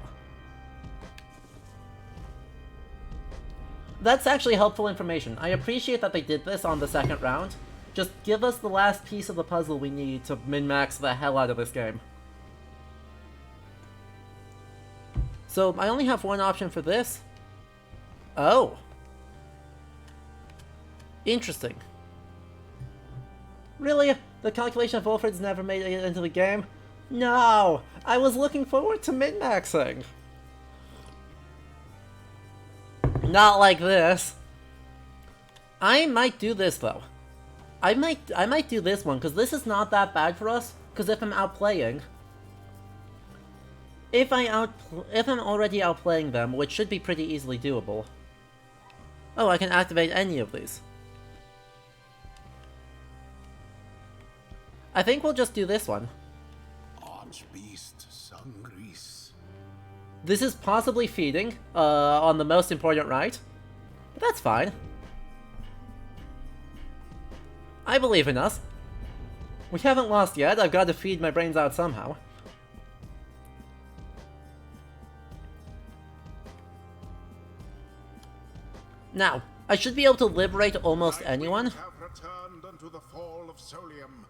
That's actually helpful information. I appreciate that they did this on the second round. Just give us the last piece of the puzzle we need to min-max the hell out of this game. So, I only have one option for this. Oh. Interesting. Really? The calculation of Wolfred's never made it into the game? No! I was looking forward to min-maxing. Not like this. I might do this though. I might do this one, because this is not that bad for us, because if I'm outplaying... If I'm already outplaying them, which should be pretty easily doable... Oh, I can activate any of these. I think we'll just do this one. Archbeast Sungris. This is possibly feeding, on the most important rite. But that's fine. I believe in us. We haven't lost yet, I've got to feed my brains out somehow. Now, I should be able to liberate almost anyone. Have returned unto the fall of Solium,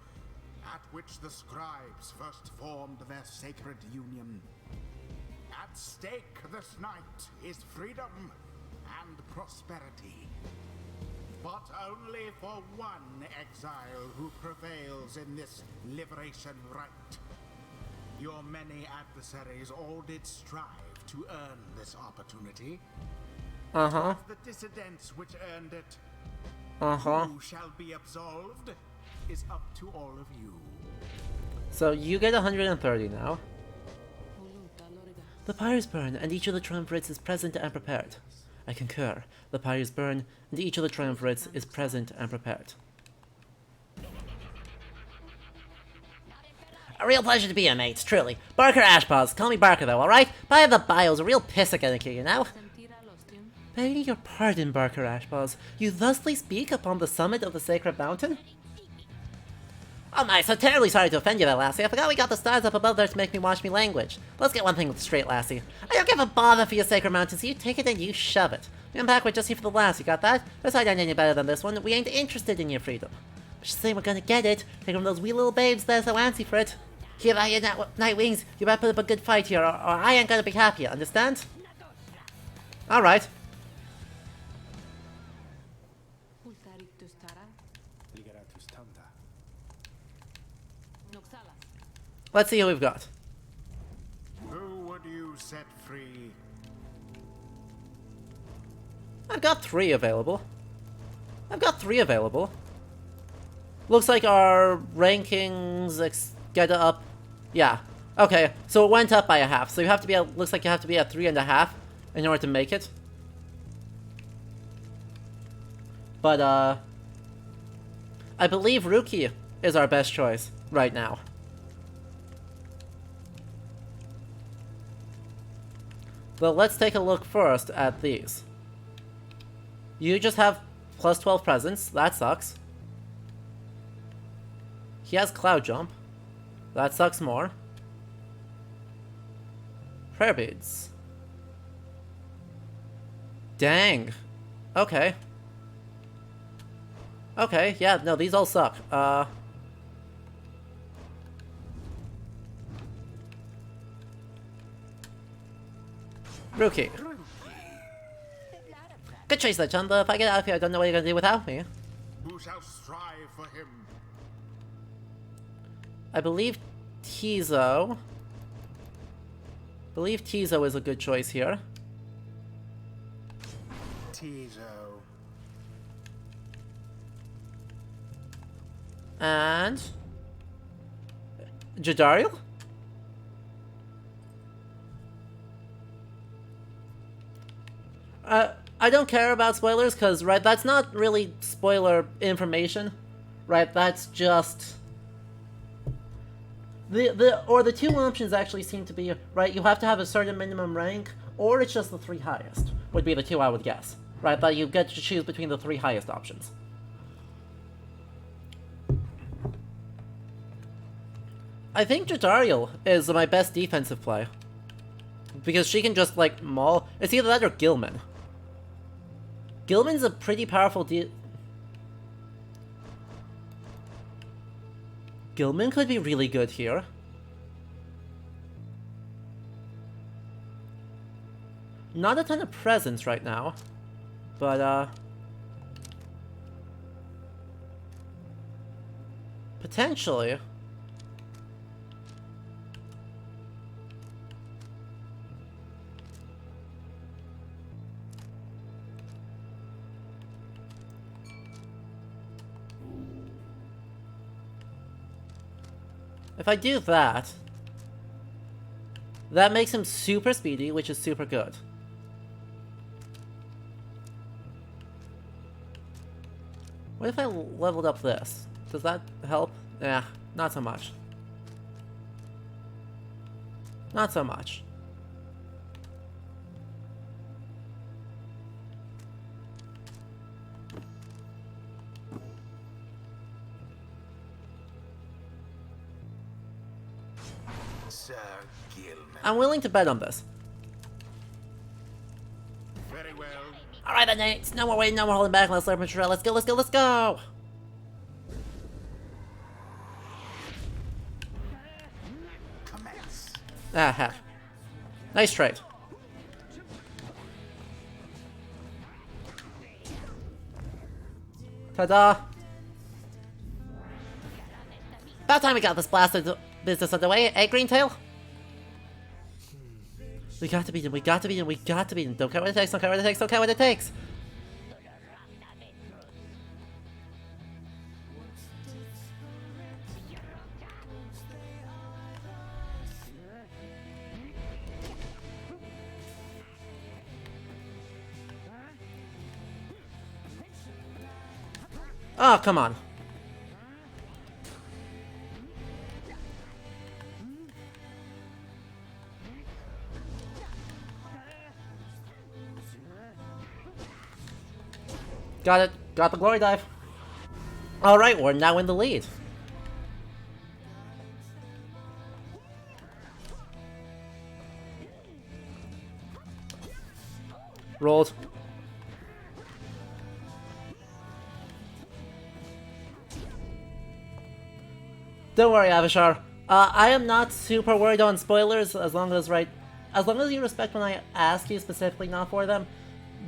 at which the scribes first formed their sacred union. At stake this night is freedom and prosperity. But only for one exile who prevails in this liberation rite. Your many adversaries all did strive to earn this opportunity. Uh-huh. The dissidents which earned it, Uh-huh. who shall be absolved, is up to all of you. So you get 130 now. The pyres burn, and each of the triumvirates is present and prepared. I concur. The pyres burn, and each of the triumvirates is present and prepared. A real pleasure to be here, mates, truly. Barker Ashpaws. Call me Barker, though, alright? By the bio's a real pissagenic, you know? Begging your pardon, Barker Ashpaws. You thusly speak upon the summit of the sacred mountain? Oh my, so terribly sorry to offend you there, lassie. I forgot we got the stars up above there to make me watch me language. Let's get one thing straight, lassie. I don't give a bother for your sacred mountain, so you take it and you shove it. I'm back, we're just here for the last, you got that? This side ain't any better than this one. We ain't interested in your freedom. But just say we're gonna get it. Take from those wee little babes there so antsy for it. Here by your night wings, you better put up a good fight here, or I ain't gonna be happy, understand? Alright. Let's see who we've got. Who would you set free? I've got 3 available. Looks like our rankings get up. Yeah. Okay, so it went up by a half. So you have to be at, looks like you have to be at 3.5 in order to make it. But, I believe Ruki is our best choice right now. But let's take a look first at these. You just have plus 12 presence. That sucks. He has Cloud Jump. That sucks more. Prayer Beads. Dang. Okay. Okay, yeah, no, these all suck. Rookie. Good choice, Legend. If I get out of here, I don't know what you're gonna do without me. Who shall strive for him? I believe Tizo. Tizo is a good choice here. Tizo. And Jadariel? I don't care about spoilers, because, right, that's not really spoiler information, right, that's just... The two options actually seem to be, right, you have to have a certain minimum rank, or it's just the 3 highest, would be the two I would guess, right, that you get to choose between the 3 highest options. I think Jadariel is my best defensive play, because she can just, like, maul. It's either that or Gilman. Gilman's a pretty powerful Gilman could be really good here. Not a ton of presence right now, but, potentially. If I do that, that makes him super speedy, which is super good. What if I leveled up this? Does that help? Yeah, not so much. Not so much. Sir Gilman. I'm willing to bet on this. Very well. Alright then, Nate. No more waiting, no more holding back. Let's learn Portray. Let's go, let's go, let's go! Commence. Ah, heck. Nice trade. Ta-da! About time we got this blasted business underway, eh, Greentail? We got to beat him, we got to beat him, we got to beat him. Don't care what it takes, don't care what it takes, don't care what it takes! Oh, come on. Got it. Got the glory dive. Alright, we're now in the lead. Rolled. Don't worry, Avishar. I am not super worried on spoilers as long as you respect when I ask you specifically not for them.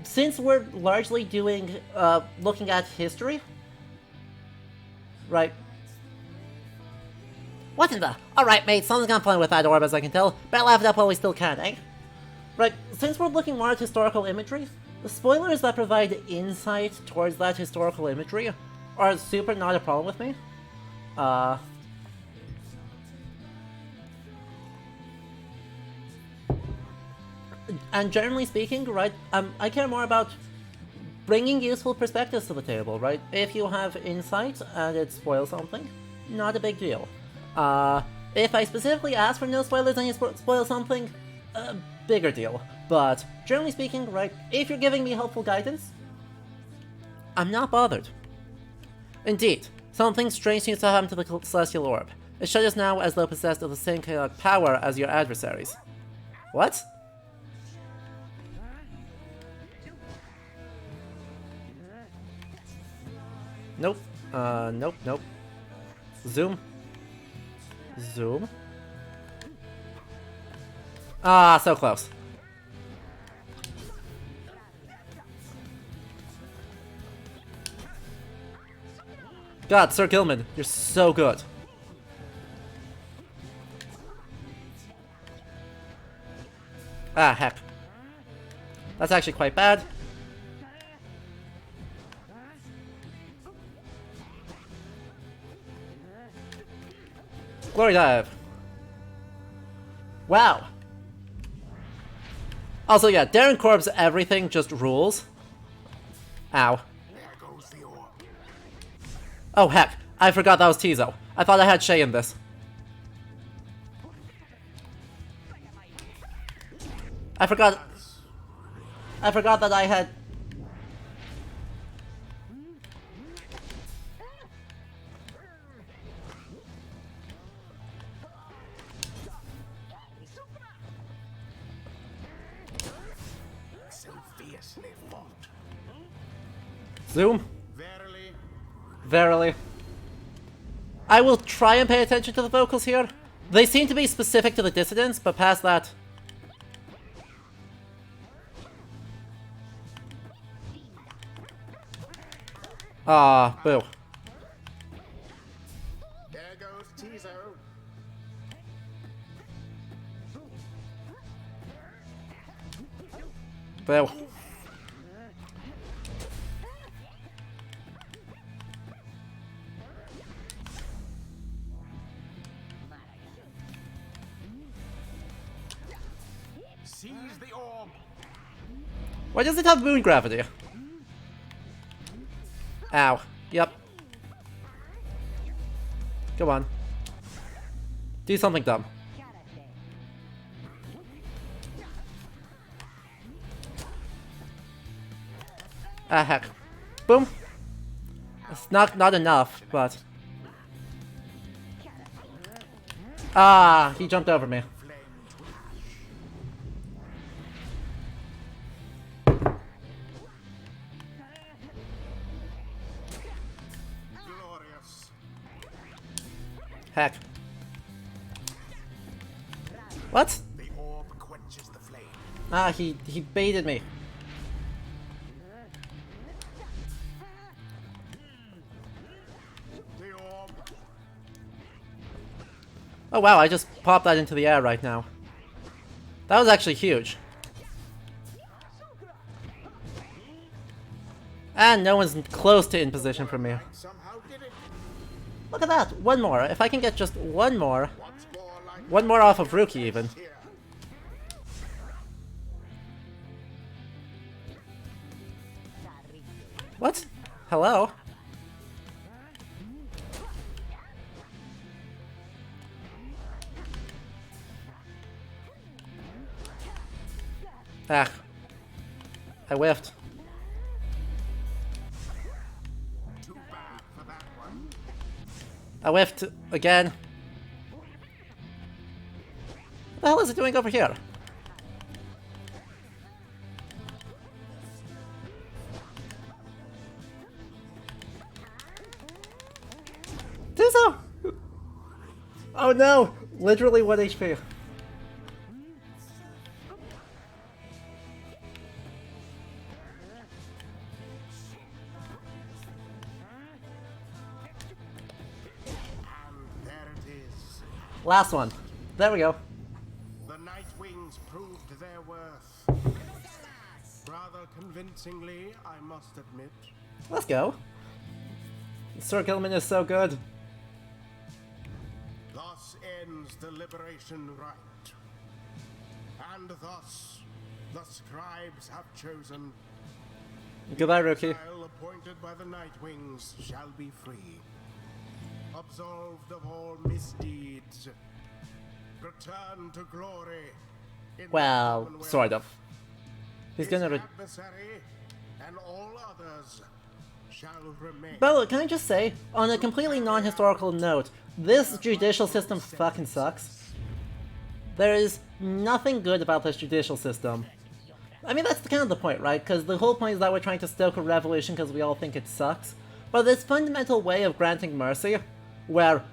Since we're largely doing, looking at history, right? What in the? Alright, mate, someone's gonna play with that orb as I can tell. Better laugh it up while we still can, eh? Right, since we're looking more at historical imagery, the spoilers that provide insight towards that historical imagery are super not a problem with me. And generally speaking, right, I care more about bringing useful perspectives to the table, right? If you have insight and it spoils something, not a big deal. If I specifically ask for no spoilers and you spoil something, bigger deal. But generally speaking, right, if you're giving me helpful guidance, I'm not bothered. Indeed, Something strange seems to have happened to the celestial orb. It shudders now as though possessed of the same chaotic power as your adversaries. What? Nope. Nope. Zoom. Zoom. Ah, so close. God, Sir Gilman, you're so good. Ah, heck. That's actually quite bad. Glory dive. Wow. Also, yeah, Darren Corb's everything just rules. Ow. Oh, heck. I forgot that was Tizo. I thought I had Shay in this. I forgot that I had... Zoom? Verily. I will try and pay attention to the vocals here. They seem to be specific to the dissidents, but past that... Ah, boo. There goes Tizo. Boo. Seize the orb. Why does it have moon gravity? Ow. Yep. Come on. Do something dumb. Ah, heck. Boom. It's not enough, but... Ah, he jumped over me. Glorious. Heck. What? The orb quenches the flame. Ah, he baited me. The orb. Oh wow, I just popped that into the air right now. That was actually huge. And no one's close to in position for me. Somehow did it. Look at that! One more. If I can get just one more. What's more like One more off of Rookie even. here? What? Hello? Ah. I whiffed. Too bad for that one. I whiffed again. What the hell is it doing over here? Tizo! Oh no! Literally 1 HP. And there it is. Last one. There we go. The Night Wings proved their worth. Rather convincingly, I must admit. Let's go. Sir Gilman is so good. Thus ends the liberation rite. And thus, the scribes have chosen. Goodbye, Rookie. Exile appointed by the Night Wings shall be free. Absolved of all misdeeds. Return to glory. In the Well, Commonwealth. sort of. He's His gonna... adversary and all others shall remain. But look, can I just say, on a completely non-historical note, this judicial system fucking sucks. There is nothing good about this judicial system. I mean, that's kind of the point, right? Because the whole point is that we're trying to stoke a revolution because we all think it sucks. But this fundamental way of granting mercy, where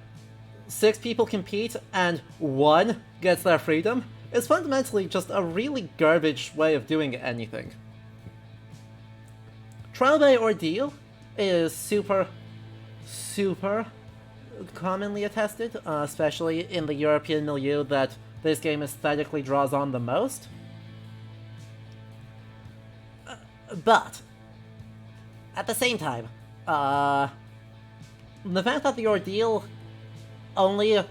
6 people compete and 1 gets their freedom, is fundamentally just a really garbage way of doing anything. Trial by ordeal is super commonly attested, especially in the European milieu that this game aesthetically draws on the most. But, at the same time, the fact that the ordeal only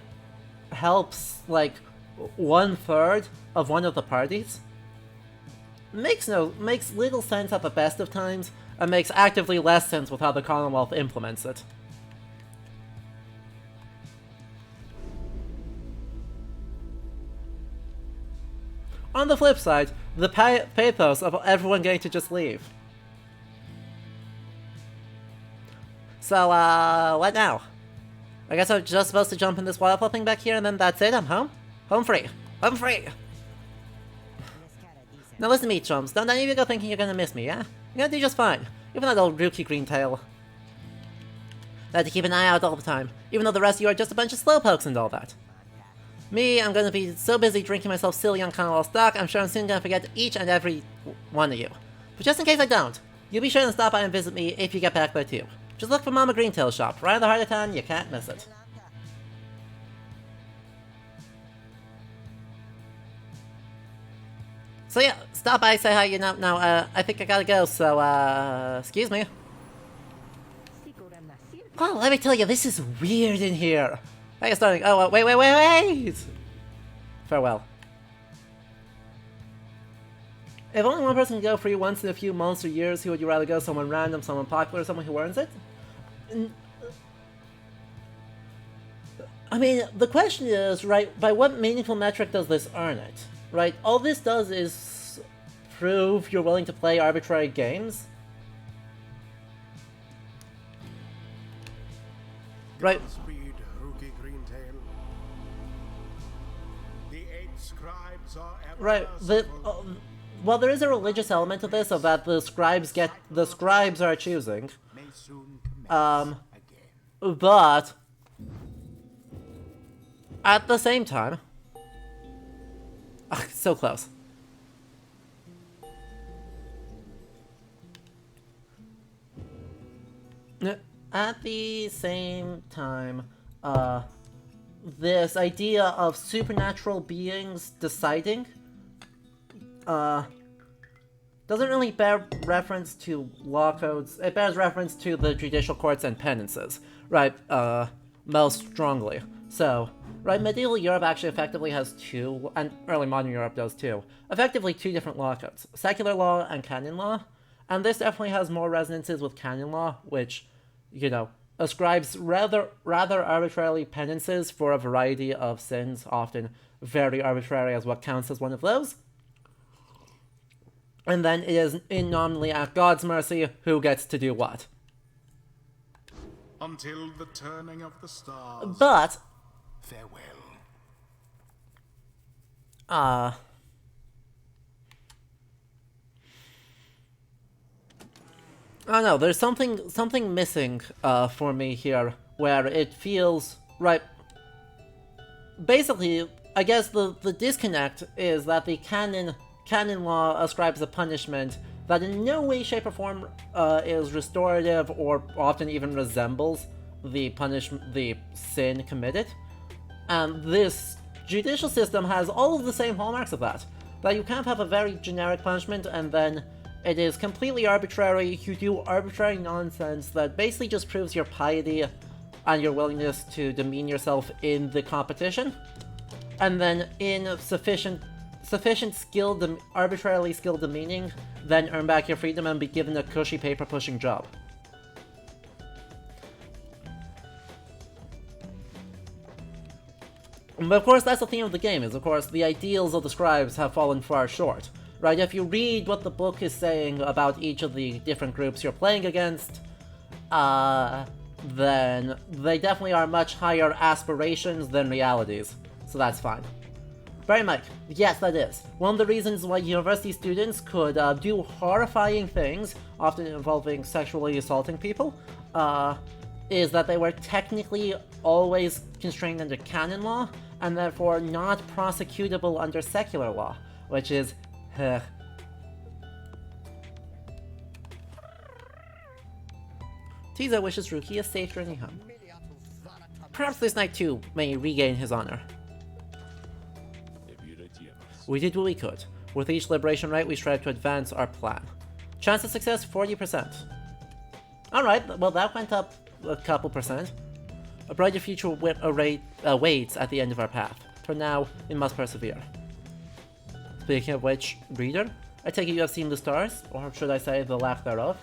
helps, like, 1/3 of one of the parties makes little sense at the best of times, and makes actively less sense with how the Commonwealth implements it. On the flip side, the pathos of everyone getting to just leave. So, what now? I guess I'm just supposed to jump in this waterfall thing back here and then that's it, I'm home? Home free. Home free! Now listen to me, chums, don't any of you go thinking you're gonna miss me, yeah? You're gonna do just fine. Even that old rookie Greentail. I have to keep an eye out all the time, even though the rest of you are just a bunch of slowpokes and all that. Me, I'm gonna be so busy drinking myself silly on Commonwealth stock, I'm sure I'm soon gonna forget each and every one of you. But just in case I don't, you be sure to stop by and visit me if you get back there too. Just look for Mama Greentail's shop, right in the heart of town, you can't miss it. So yeah, stop by, say hi, I think I gotta go, so, excuse me. Oh, let me tell you, this is weird in here. Hey, you're starting, oh, wait! Farewell. If only one person can go free once in a few months or years, who would you rather go? Someone random, someone popular, someone who earns it? I mean, the question is, right, by what meaningful metric does this earn it? Right, all this does is prove you're willing to play arbitrary games. Right. Godspeed, rookie Greentail. The 8 scribes are ever Right. Well, there is a religious element to this, of that the scribes are choosing. may soon commence again. But at the same time, so close. At the same time, this idea of supernatural beings deciding, doesn't really bear reference to law codes. It bears reference to the judicial courts and penances, right, most strongly. So, right, medieval Europe actually effectively has 2, and early modern Europe does too, effectively 2 different law codes, secular law and canon law, and this definitely has more resonances with canon law, which, you know, ascribes rather arbitrarily penances for a variety of sins, often very arbitrary as what counts as one of those. And then it is nominally at God's mercy who gets to do what. Until the turning of the stars. But Farewell. I don't know, there's something missing for me here, where it feels, right, basically, I guess the disconnect is that the canon law ascribes a punishment that in no way, shape, or form is restorative or often even resembles the sin committed. And this judicial system has all of the same hallmarks of that. That you can't have a very generic punishment and then it is completely arbitrary, you do arbitrary nonsense that basically just proves your piety and your willingness to demean yourself in the competition. And then in sufficient skill, arbitrarily skill demeaning, then earn back your freedom and be given a cushy paper-pushing job. But of course, that's the theme of the game, is of course the ideals of the scribes have fallen far short. Right, if you read what the book is saying about each of the different groups you're playing against, then they definitely are much higher aspirations than realities. So that's fine. Barry Mike, yes, that is. One of the reasons why university students could do horrifying things, often involving sexually assaulting people, is that they were technically always constrained under canon law, and therefore not prosecutable under secular law, which is... Tiza wishes Ruki a safe journey home. Perhaps this night too may regain his honor. We did what we could. With each liberation rite, we strive to advance our plan. Chance of success, 40%. Alright, well that went up a couple percent. A brighter future waits at the end of our path. For now, we must persevere. Speaking of which, reader, I take it you have seen the stars, or should I say the lack thereof?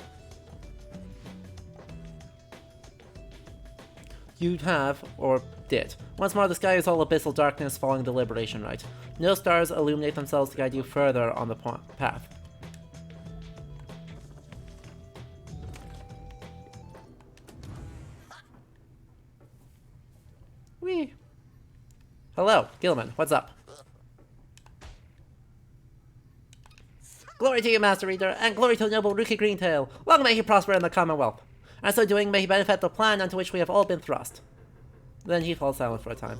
You have, or did. Once more, the sky is all abyssal darkness following the liberation rite. No stars illuminate themselves to guide you further on the path. Whee! Hello, Gilman, what's up? Glory to you, Master Reader, and glory to the noble Rookie Greentail! Long may he prosper in the Commonwealth! And so doing, may he benefit the plan unto which we have all been thrust. Then he falls silent for a time.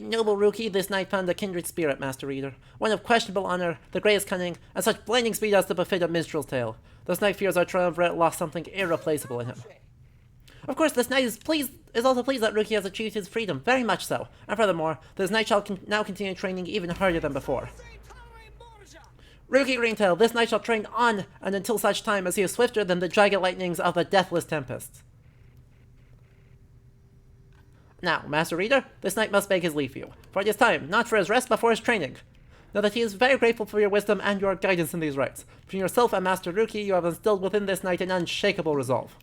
Noble Rookie, this night found a kindred spirit, Master Reader. One of questionable honor, the greatest cunning, and such blinding speed as to befit a minstrel's tale. This knight fears our triumvirate lost something irreplaceable in him. Of course, this knight is also pleased that Rookie has achieved his freedom, very much so. And furthermore, this knight shall now continue training even harder than before. Rookie Greentail, this knight shall train on and until such time as he is swifter than the jagged lightnings of the deathless tempests. Now, Master Reader, this knight must beg his leave for you, for it is time, not for his rest, but for his training. Know that he is very grateful for your wisdom and your guidance in these rites. Between yourself and Master Rookie, you have instilled within this knight an unshakable resolve.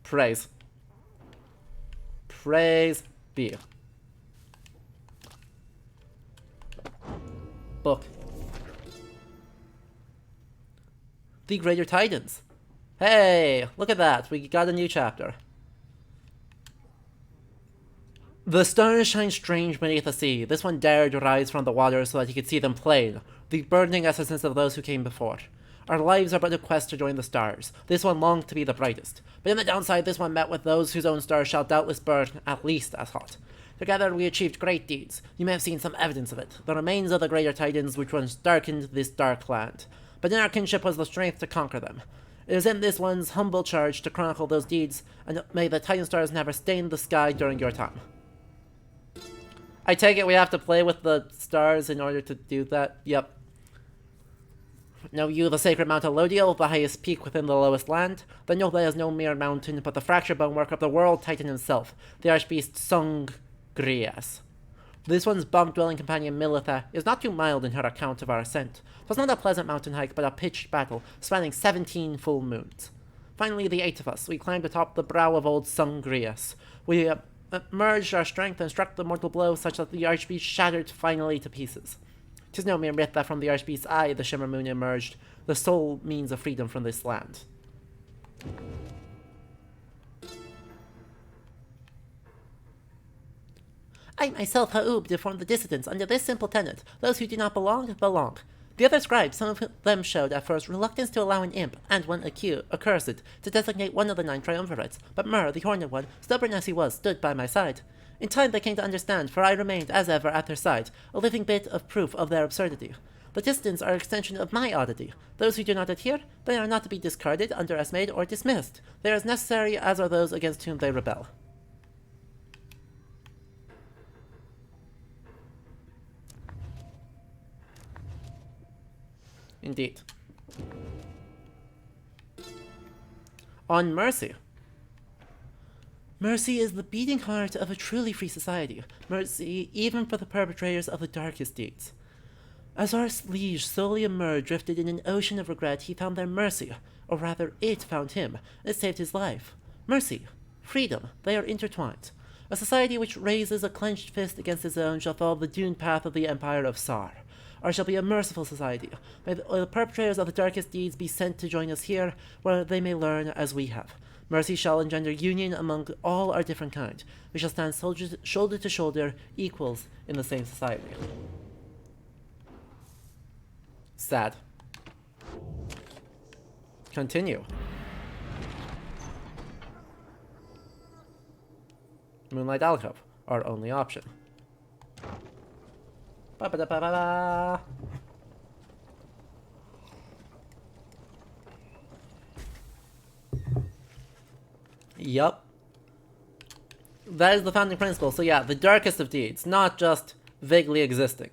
Praise. Praise be. Book. The Greater Titans. Hey, look at that, we got a new chapter. The stars shine strange beneath the sea. This one dared rise from the water so that he could see them plain, the burning essence of those who came before. Our lives are but a quest to join the stars. This one longed to be the brightest. But in the downside, this one met with those whose own stars shall doubtless burn at least as hot. Together we achieved great deeds. You may have seen some evidence of it. The remains of the Greater Titans which once darkened this dark land. But in our kinship was the strength to conquer them. It is in this one's humble charge to chronicle those deeds, and may the Titan stars never stain the sky during your time. I take it we have to play with the stars in order to do that? Yep. Know you the sacred Mount Elodiel, the highest peak within the lowest land? Then know that is no mere mountain, but the fractured bonework of the world titan himself, the Archbeast Sungrias. This one's bog-dwelling companion Militha is not too mild in her account of our ascent. It was not a pleasant mountain hike, but a pitched battle, spanning 17 full moons. Finally, the 8 of us, we climbed atop the brow of old Sungrias. We merged our strength and struck the mortal blow such that the Archbeast shattered finally to pieces. 'Tis no mere myth that from the Archbeast's eye the Shimmer Moon emerged, the sole means of freedom from this land. I myself, Ha'ub, formed the dissidents under this simple tenet: those who do not belong, belong. The other scribes, some of them showed at first reluctance to allow an imp, and one accursed, to designate one of the 9 triumvirates, but Mur, the Horned One, stubborn as he was, stood by my side. In time they came to understand, for I remained, as ever, at their side, a living bit of proof of their absurdity. The dissidents are an extension of my oddity. Those who do not adhere, they are not to be discarded, underestimated, or dismissed. They are as necessary as are those against whom they rebel. Indeed. On mercy. Mercy is the beating heart of a truly free society. Mercy even for the perpetrators of the darkest deeds. As our liege slowly emerged, drifted in an ocean of regret, he found their mercy, or rather it found him, and it saved his life. Mercy, freedom, they are intertwined. A society which raises a clenched fist against its own shall follow the doomed path of the Empire of Sar. Ours shall be a merciful society. May the perpetrators of the darkest deeds be sent to join us here, where they may learn as we have. Mercy shall engender union among all our different kind. We shall stand shoulder to shoulder, equals in the same society. Sad. Continue. Moonlight Alcove, our only option. Ba-ba-da-ba-ba-ba. Yup. That is the founding principle. So yeah, the darkest of deeds, not just vaguely existing.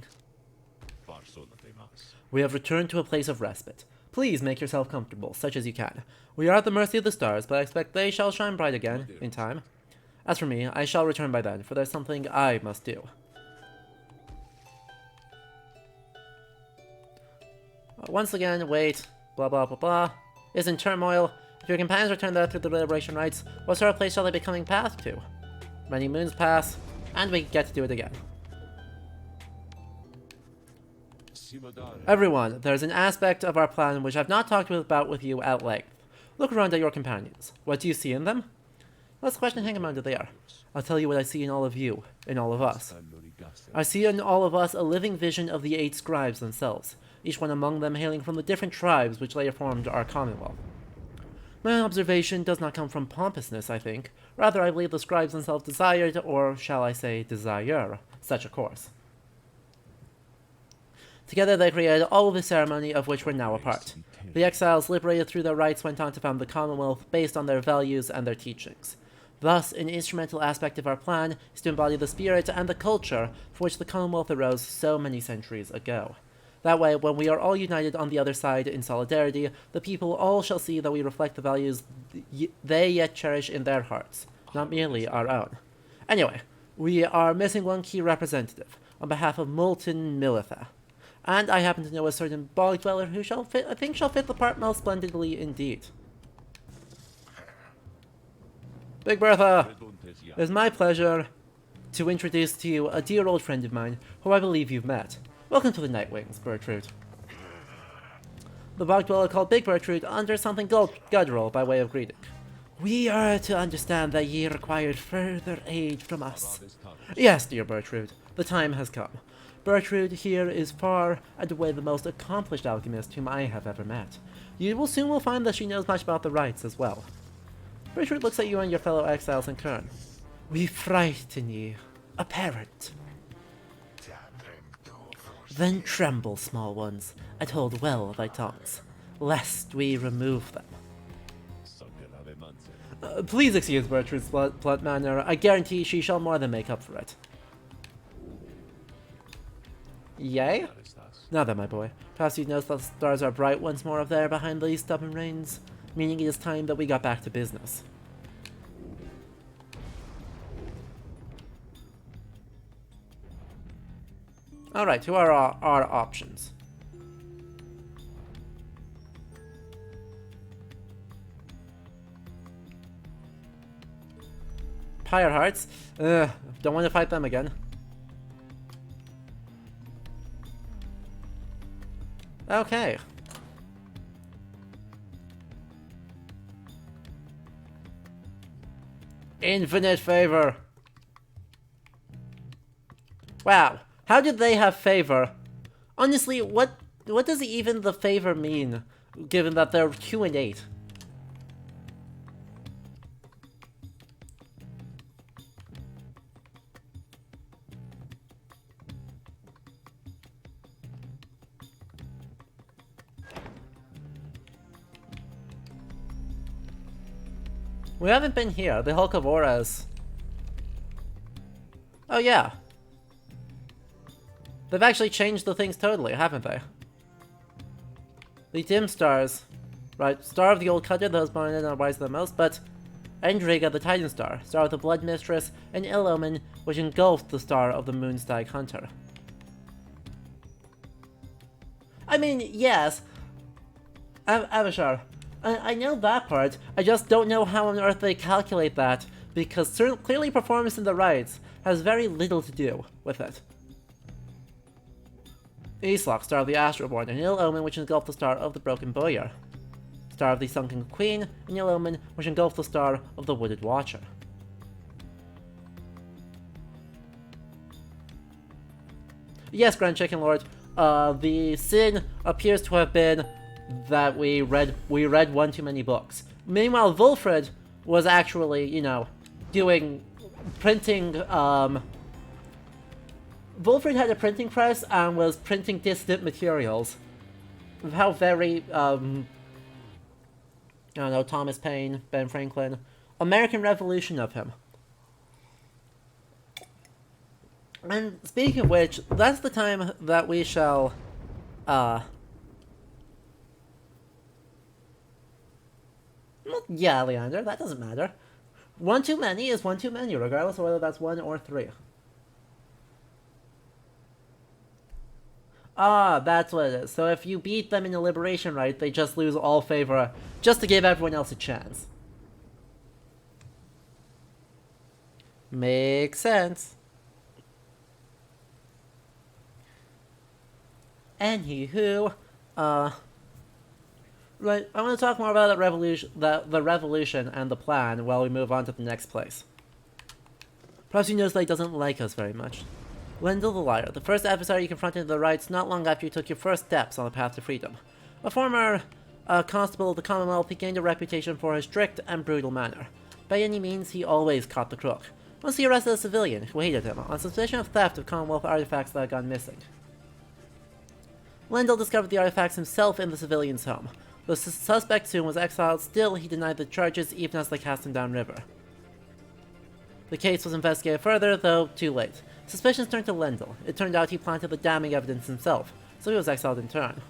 We have returned to a place of respite. Please make yourself comfortable, such as you can. We are at the mercy of the stars, but I expect they shall shine bright again, in time. As for me, I shall return by then, for there's something I must do. Once again, wait, blah blah blah blah, is in turmoil. If your companions return there through the liberation rites, what sort of place shall they be coming path to? Many moons pass, and we get to do it again. Everyone, there's an aspect of our plan which I've not talked about with you at length. Look around at your companions. What do you see in them? Let's question hang around there. I'll tell you what I see in all of you, in all of us. I see in all of us a living vision of the 8 scribes themselves, each one among them hailing from the different tribes which later formed our commonwealth. My observation does not come from pompousness, I think. Rather, I believe the scribes themselves desired, or shall I say desire, such a course. Together they created all of the ceremony of which we're now a part. The exiles liberated through their rites went on to found the Commonwealth based on their values and their teachings. Thus, an instrumental aspect of our plan is to embody the spirit and the culture for which the Commonwealth arose so many centuries ago. That way, when we are all united on the other side in solidarity, the people all shall see that we reflect the values they yet cherish in their hearts, not merely our own. Anyway, we are missing one key representative, on behalf of Molten Militha. And I happen to know a certain bog dweller who shall fit the part most splendidly indeed. Big Bertha! It is my pleasure to introduce to you a dear old friend of mine, who I believe you've met. Welcome to the Nightwings, Bertrude. The bog dweller called Big Bertrude under something guttural by way of greeting. We are to understand that ye required further aid from us. Yes, dear Bertrude, the time has come. Bertrude here is far and away the most accomplished alchemist whom I have ever met. You will soon find that she knows much about the rites as well. Bertrude looks at you and your fellow exiles in turn. We frighten ye, apparent. Then tremble, small ones, and hold well thy tongues, lest we remove them. Please excuse Bertrude's blunt manner. I guarantee she shall more than make up for it. Yay? Now then, my boy, perhaps you notice that the stars are bright once more up there behind these stubborn rains, meaning it is time that we got back to business. Alright, who are our options? Pyre Hearts? Don't want to fight them again. Okay. Infinite favor. Wow. How did they have favor? Honestly, what does even the favor mean, given that they're 2 and 8? We haven't been here. The Hulk of Auras. Oh yeah. They've actually changed the things totally, haven't they? The dim stars. Right, star of the old cutter, those born in are wiser than most, but Endriga, the Titan star, star of the Blood Mistress, and Ill Omen, which engulfed the star of the Moonstag Hunter. I mean, yes. Avishar. I know that part, I just don't know how on earth they calculate that, because clearly performance in the rites has very little to do with it. Eastlock, star of the Astroborn, an ill omen which engulfed the star of the Broken Bowyer. Star of the Sunken Queen, an ill omen which engulfed the star of the Wooded Watcher. Yes, Grand Chicken Lord, the sin appears to have been that we read one too many books. Meanwhile, Wulfred was actually, printing, Wulfred had a printing press and was printing dissident materials. How very, I don't know, Thomas Paine, Ben Franklin, American Revolution of him. And speaking of which, that's the time that we shall, yeah, Leander, that doesn't matter. One too many is one too many, regardless of whether that's 1 or 3. Ah, that's what it is. So if you beat them in a liberation rite, they just lose all favor, just to give everyone else a chance. Makes sense. Anywho, right, I want to talk more about the revolution and the plan while we move on to the next place. Perhaps you notice that he doesn't like us very much. Lendl the Liar, the first adversary you confronted in the rights not long after you took your first steps on the path to freedom. A former constable of the Commonwealth, he gained a reputation for his strict and brutal manner. By any means, he always caught the crook. Once he arrested a civilian who hated him on suspicion of theft of Commonwealth artifacts that had gone missing. Lendl discovered the artifacts himself in the civilian's home. The suspect soon was exiled, still he denied the charges even as they cast him downriver. The case was investigated further, though too late. Suspicions turned to Lendl. It turned out he planted the damning evidence himself, so he was exiled in turn.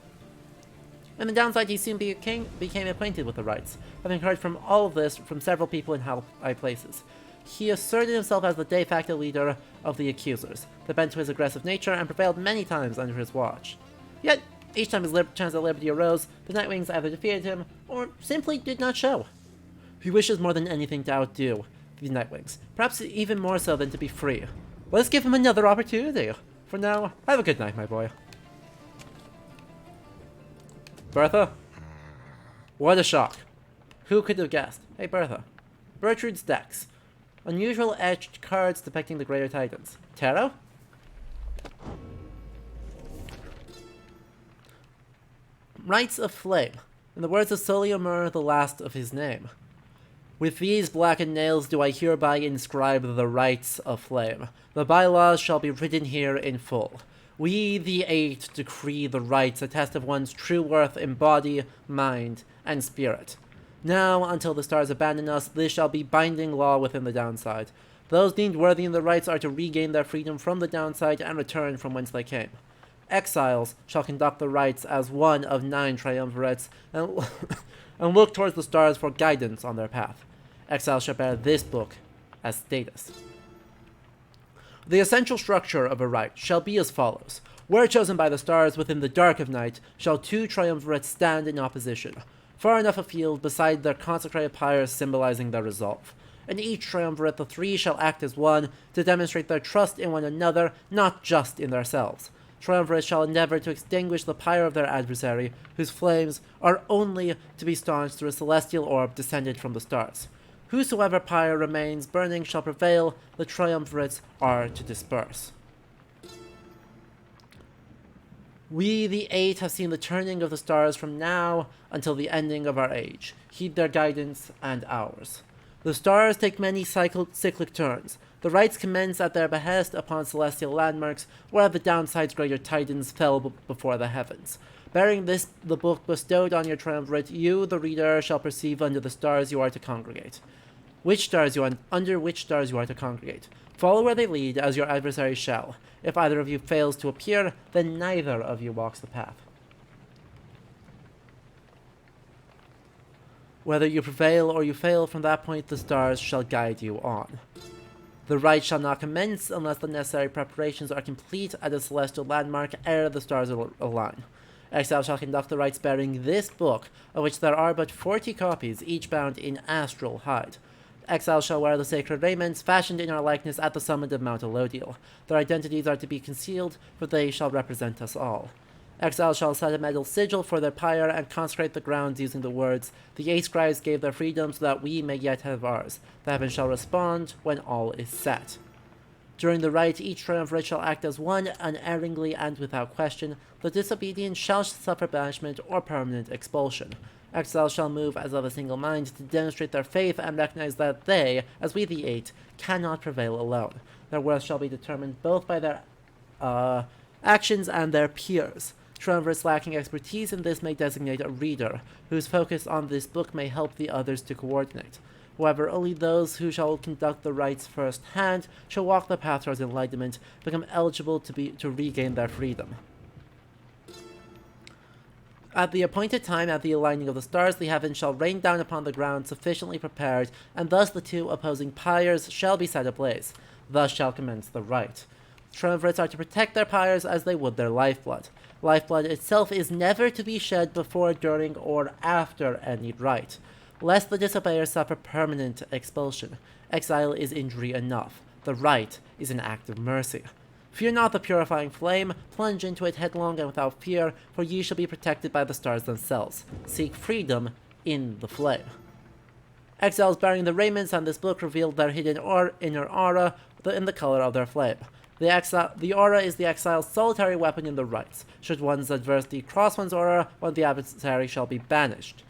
On the downside, he soon became acquainted with the rights, having heard from all of this from several people in high places. He asserted himself as the de facto leader of the accusers, that bent to his aggressive nature and prevailed many times under his watch. Yet, each time his chance at liberty arose, the Nightwings either defeated him, or simply did not show. He wishes more than anything to outdo the Nightwings, perhaps even more so than to be free. Let's give him another opportunity. For now, have a good night, my boy. Bertha? What a shock. Who could have guessed? Hey, Bertha. Bertrude's decks. Unusual etched cards depicting the Greater Titans. Tarot? Rights of Flame. In the words of Soliomur, the last of his name. With these blackened nails do I hereby inscribe the rights of flame. The bylaws shall be written here in full. We, the Eight, decree the rights, a test of one's true worth in body, mind, and spirit. Now, until the stars abandon us, this shall be binding law within the downside. Those deemed worthy in the rights are to regain their freedom from the downside and return from whence they came. Exiles shall conduct the rights as one of 9 triumvirates and look towards the stars for guidance on their path. Exiles shall bear this book as status. The essential structure of a rite shall be as follows. Where chosen by the stars within the dark of night, shall 2 triumvirates stand in opposition, far enough afield beside their consecrated pyres symbolizing their resolve. In each triumvirate the 3 shall act as one, to demonstrate their trust in one another, not just in themselves. Triumvirates shall endeavor to extinguish the pyre of their adversary, whose flames are only to be staunched through a celestial orb descended from the stars. Whosoever pyre remains burning shall prevail, the triumvirates are to disperse. We, the 8, have seen the turning of the stars from now until the ending of our age. Heed their guidance and ours. The stars take many cyclic turns. The rites commence at their behest upon celestial landmarks, where the downside's greater titans fell before the heavens. Bearing this, the book bestowed on your triumvirate, you, the reader, shall perceive under the stars you are to congregate. Under which stars you are to congregate. Follow where they lead, as your adversary shall. If either of you fails to appear, then neither of you walks the path. Whether you prevail or you fail, from that point the stars shall guide you on. The rite shall not commence unless the necessary preparations are complete at a celestial landmark ere the stars align. Exile shall conduct the rites bearing this book, of which there are but 40 copies, each bound in astral hide. exiles shall wear the sacred raiments fashioned in our likeness at the summit of Mount Elodiel. Their identities are to be concealed, for they shall represent us all. Exiles shall set a metal sigil for their pyre and consecrate the grounds using the words, "The 8 scribes gave their freedom so that we may yet have ours. The heaven shall respond when all is set." During the rite, each triumvirate shall act as one, unerringly and without question. The disobedient shall suffer banishment or permanent expulsion. Exiles shall move as of a single mind to demonstrate their faith and recognize that they, as we the 8, cannot prevail alone. Their worth shall be determined both by their actions and their peers. Triumvirates lacking expertise in this may designate a reader, whose focus on this book may help the others to coordinate. However, only those who shall conduct the rites first hand shall walk the path towards enlightenment, become eligible to regain their freedom. At the appointed time, at the aligning of the stars, the heavens shall rain down upon the ground sufficiently prepared, and thus the 2 opposing pyres shall be set ablaze. Thus shall commence the rite. Triumvirates are to protect their pyres as they would their lifeblood. Lifeblood itself is never to be shed before, during, or after any rite, lest the disobeyer suffer permanent expulsion. Exile is injury enough. The rite is an act of mercy. Fear not the purifying flame, plunge into it headlong and without fear, for ye shall be protected by the stars themselves. Seek freedom in the flame. Exiles bearing the raiments on this book reveal their hidden inner aura in the color of their flame. The aura is the exile's solitary weapon in the rites. Should one's adversity cross one's aura, one of the adversary shall be banished.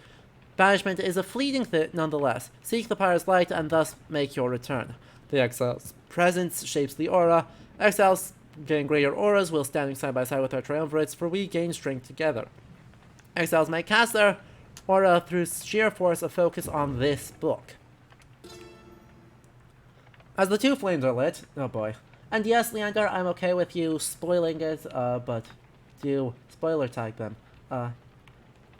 Banishment is a fleeting thing nonetheless. Seek the pyre's light and thus make your return. The exile's presence shapes the aura. Exiles gain greater auras while standing side by side with their triumvirates, for we gain strength together. Exiles may cast their aura through sheer force of focus on this book. As the 2 flames are lit, oh boy. And yes, Leander, I'm okay with you spoiling it, but do spoiler tag them.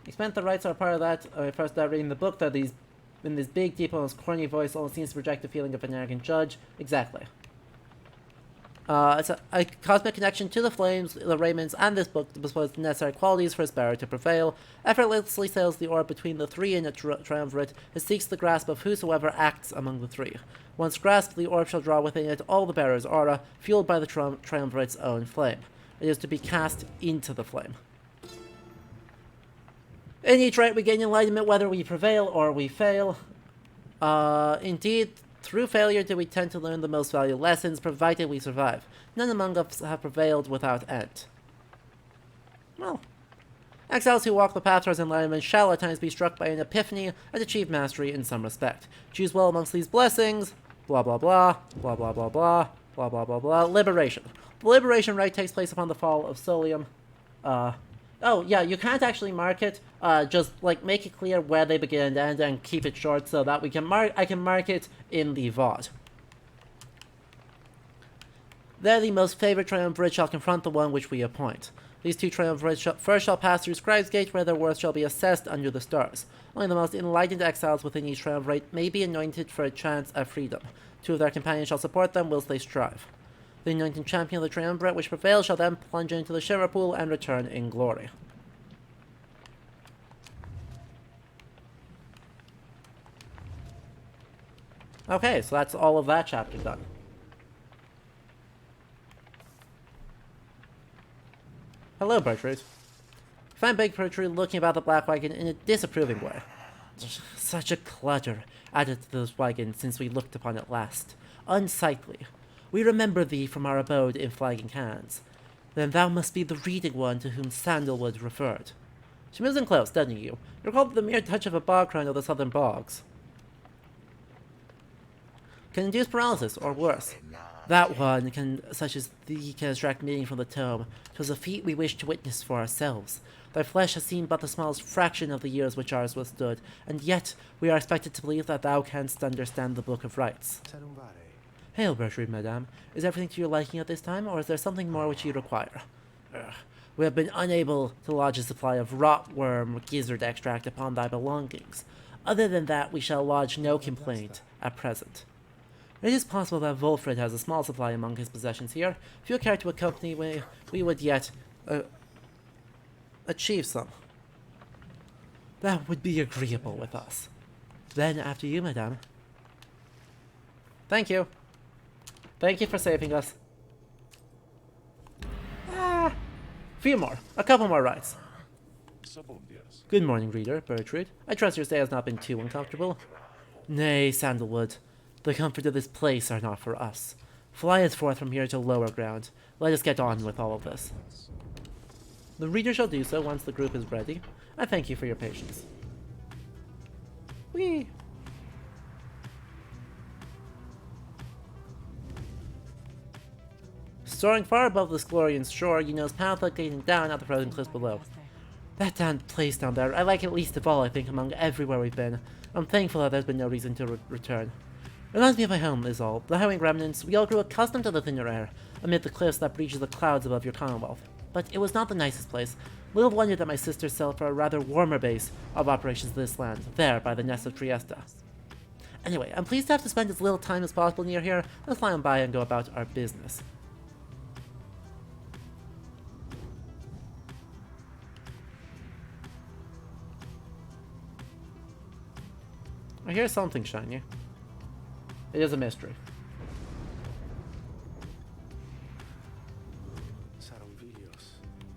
Explain the rights are part of that. First, reading the book, that in this big, deep, almost corny voice, almost seems to project the feeling of an arrogant judge. Exactly. It's a cosmic connection to the flames, the raiments, and this book displays the necessary qualities for its bearer to prevail. Effortlessly sails the orb between the 3 in a triumvirate. It seeks the grasp of whosoever acts among the 3. Once grasped, the orb shall draw within it all the bearer's aura, fueled by the triumvirate's own flame. It is to be cast into the flame. In each rite we gain enlightenment whether we prevail or we fail. Indeed, through failure do we tend to learn the most valuable lessons, provided we survive. None among us have prevailed without end. Well, exiles who walk the path towards enlightenment shall at times be struck by an epiphany and achieve mastery in some respect. Choose well amongst these blessings. Blah blah blah. Blah blah blah blah. Blah blah blah blah. Liberation. The liberation rite takes place upon the fall of Solium. Oh, yeah, you can't actually mark it. Just, like, make it clear where they begin and end and keep it short so that I can mark it in the VOD. There the most favored triumvirate shall confront the one which we appoint. These 2 triumvirates first shall pass through Scribe's Gate, where their worth shall be assessed under the stars. Only the most enlightened exiles within each triumvirate may be anointed for a chance at freedom. 2 of their companions shall support them whilst they strive. The anointed champion of the triumvirate which prevails shall then plunge into the Shiver Pool and return in glory. Okay, so that's all of that chapter done. Hello, Portray. Find Big Portray looking about the black wagon in a disapproving way. Such a clutter added to those wagons since we looked upon it last. Unsightly. We remember thee from our abode in Flagging Hands. Then thou must be the reading one to whom Sandalwood referred. She moves in close, studying you. You're called the mere touch of a bog crone of the southern bogs. Can induce paralysis, or worse. That one, such as thee, can extract meaning from the tome. 'Twas a feat we wished to witness for ourselves. Thy flesh has seen but the smallest fraction of the years which ours withstood, and yet we are expected to believe that thou canst understand the Book of Rites. Hail, Bertrude, madame. Is everything to your liking at this time, or is there something more which you require? We have been unable to lodge a supply of rotworm gizzard extract upon thy belongings. Other than that, we shall lodge no complaint at present. It is possible that Wolfred has a small supply among his possessions here. If you care to accompany me, we would yet achieve some. That would be agreeable with us. Then, after you, madame. Thank you. Thank you for saving us. Few more. A couple more rides. Good morning, reader, Bertrude. I trust your stay has not been too uncomfortable. Nay, Sandalwood. The comfort of this place are not for us. Fly us forth from here to lower ground. Let us get on with all of this. The reader shall do so once the group is ready. I thank you for your patience. Whee! Soaring far above this glorious shore, you notice path leading down at the frozen cliffs below. That damn place down there, I like it least of all, I think, among everywhere we've been. I'm thankful that there's been no reason to return. Reminds me of my home, is all. The highway remnants, we all grew accustomed to the thinner air, amid the cliffs that breaches the clouds above your commonwealth. But it was not the nicest place. Little wonder that my sisters settled for a rather warmer base of operations in this land, there by the nest of Trieste. Anyway, I'm pleased to have to spend as little time as possible near here. Let's fly on by and go about our business. I hear something shiny. It is a mystery.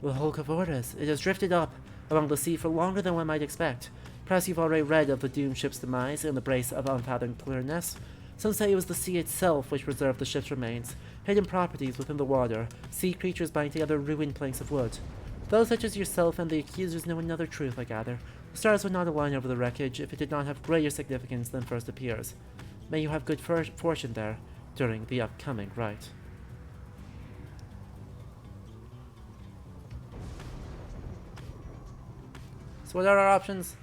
The hulk of Orders. It has drifted up along the sea for longer than one might expect. Perhaps you've already read of the doomed ship's demise in the brace of unfathomed clearness. Some say it was the sea itself which preserved the ship's remains, hidden properties within the water, sea creatures binding together ruined planks of wood. Those such as yourself and the accusers know another truth, I gather. The stars would not align over the wreckage if it did not have greater significance than first appears. May you have good fortune there during the upcoming rite. So what are our options?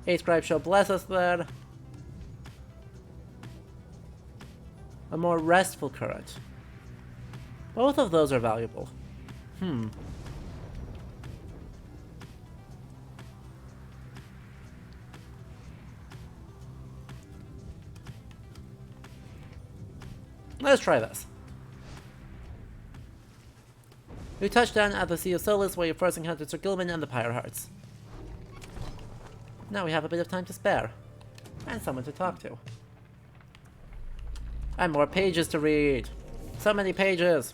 A scribe shall bless us there. A more restful current. Both of those are valuable. Let's try this. We touched down at the Sea of Solace where you first encountered Sir Gilman and the Pyre Hearts. Now we have a bit of time to spare. And someone to talk to. And more pages to read. So many pages.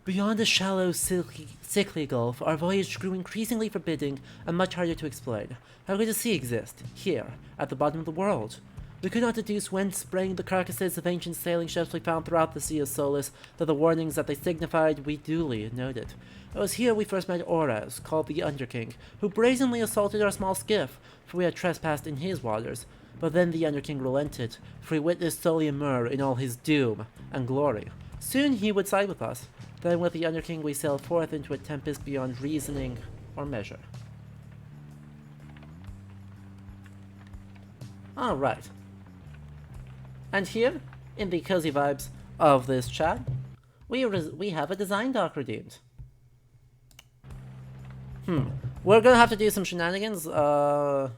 Beyond the shallow, sickly gulf, our voyage grew increasingly forbidding and much harder to explain. How could the sea exist, here, at the bottom of the world? We could not deduce whence sprang the carcasses of ancient sailing ships we found throughout the Sea of Solace, though the warnings that they signified we duly noted. It was here we first met Oraz, called the Underking, who brazenly assaulted our small skiff, for we had trespassed in his waters. But then the Underking relented, for he witnessed Soliamur in all his doom and glory. Soon he would side with us. Then with the Underking we sailed forth into a tempest beyond reasoning or measure. Alright. And here, in the cozy vibes of this chat, we have a design doc redeemed. We're gonna have to do some shenanigans. Let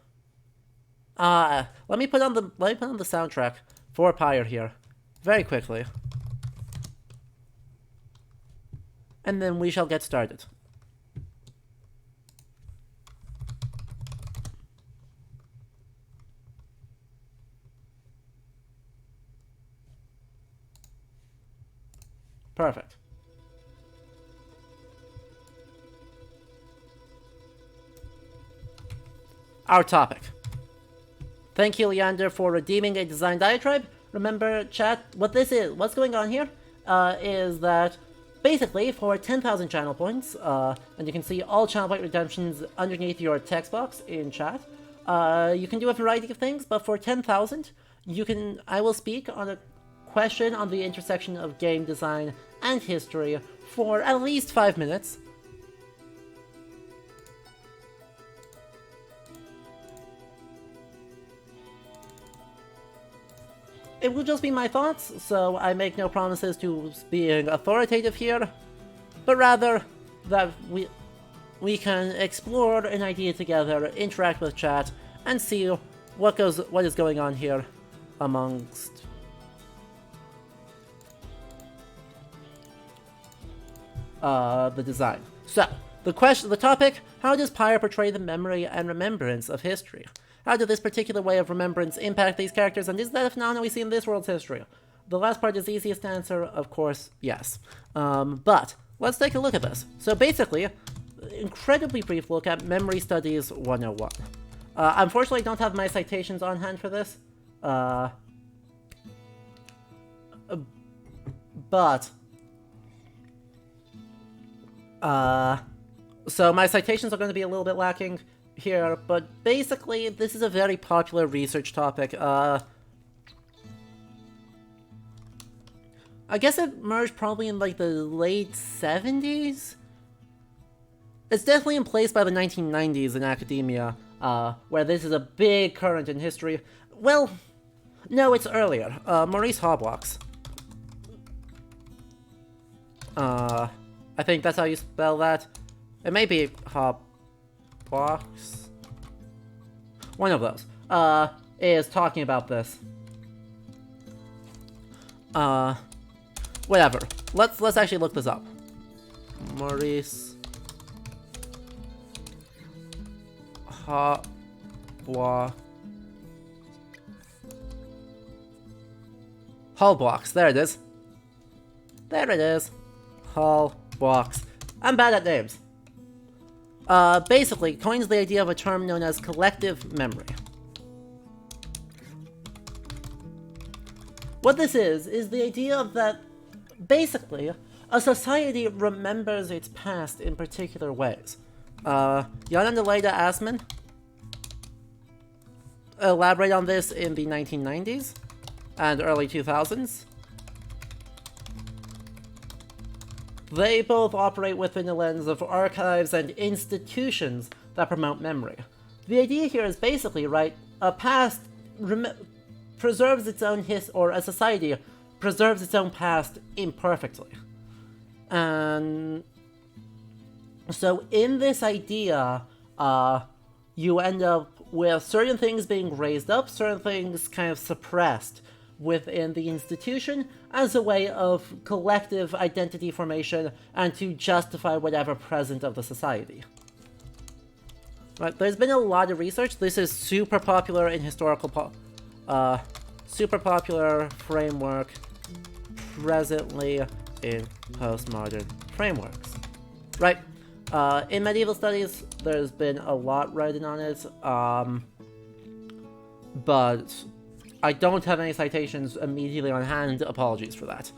me put on the soundtrack for Pyre here, very quickly, and then we shall get started. Perfect. Our topic. Thank you, Leander, for redeeming a design diatribe. Remember, chat, what this is, what's going on here, is that basically for 10,000 channel points, and you can see all channel point redemptions underneath your text box in chat, you can do a variety of things, but for 10,000, I will speak on a question on the intersection of game design and history for at least 5 minutes. It will just be my thoughts, so I make no promises to being authoritative here, but rather that we can explore an idea together, interact with chat, and see what is going on here amongst the design. So, the topic, how does Pyre portray the memory and remembrance of history? How did this particular way of remembrance impact these characters, and is that a phenomenon we see in this world's history? The last part is the easiest to answer, of course, yes. But let's take a look at this. So basically, incredibly brief look at Memory Studies 101. Unfortunately, I don't have my citations on hand for this. So my citations are going to be a little bit lacking here, but basically, this is a very popular research topic. I guess it emerged probably in like the late 70s? It's definitely in place by the 1990s in academia, where this is a big current in history. Well, no, it's earlier. Maurice Hoblox. I think that's how you spell that. It may be Hoblox. One of those. Is talking about this. Whatever. Let's actually look this up. Maurice Hoblox. Hallbox. There it is. There it is. Hallbox. I'm bad at names. Basically, coins the idea of a term known as collective memory. What this is the idea of that, basically, a society remembers its past in particular ways. Jan and Aleida Assmann elaborate on this in the 1990s and early 2000s. They both operate within a lens of archives and institutions that promote memory. The idea here is basically, right, a past preserves its own or a society preserves its own past imperfectly. And so in this idea, you end up with certain things being raised up, certain things kind of suppressed within the institution as a way of collective identity formation and to justify whatever present of the society. Right, there's been a lot of research. This is super popular in historical super popular framework presently in postmodern frameworks. Right, in medieval studies, there's been a lot written on it, but I don't have any citations immediately on hand, apologies for that.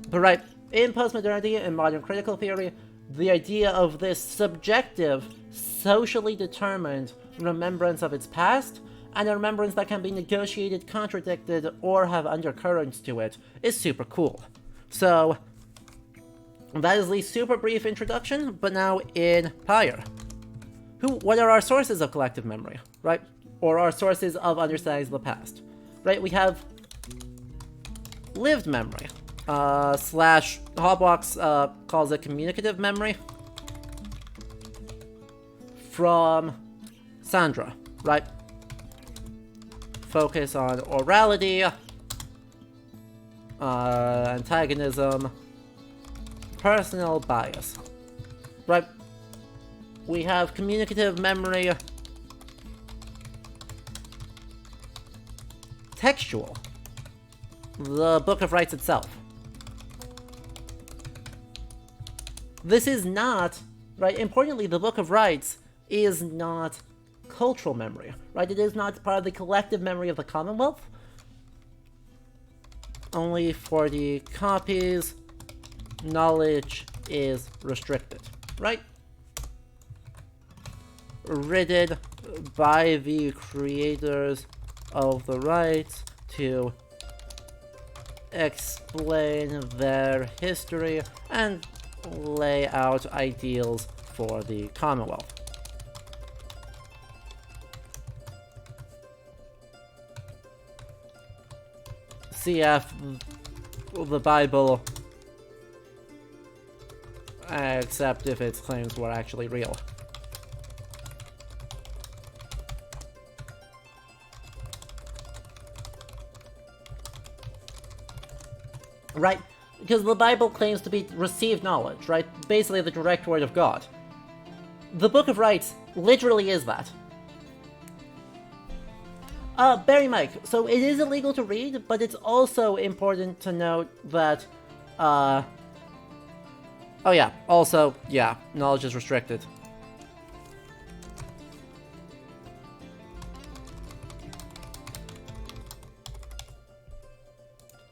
But right, in postmodernity and modern critical theory, the idea of this subjective, socially determined remembrance of its past, and a remembrance that can be negotiated, contradicted, or have undercurrents to it, is super cool. So, that is the super brief introduction, but now in Pyre. What are our sources of collective memory, right? Or our sources of understanding of the past, right? We have lived memory, slash Hoblox calls it communicative memory, from Sandra, right? Focus on orality, antagonism, personal bias, right? We have communicative memory, textual, the Book of Rites itself. This is not, right, importantly, the Book of Rites is not cultural memory, right? It is not part of the collective memory of the Commonwealth. Only 40 copies, knowledge is restricted, right? Written by the creators of the rites to explain their history and lay out ideals for the Commonwealth. CF, the Bible, except if its claims were actually real. Right? Because the Bible claims to be received knowledge, right? Basically the direct word of God. The Book of Rites literally is that. Barry Mike. So it is illegal to read, but it's also important to note that, oh yeah, also, yeah, knowledge is restricted.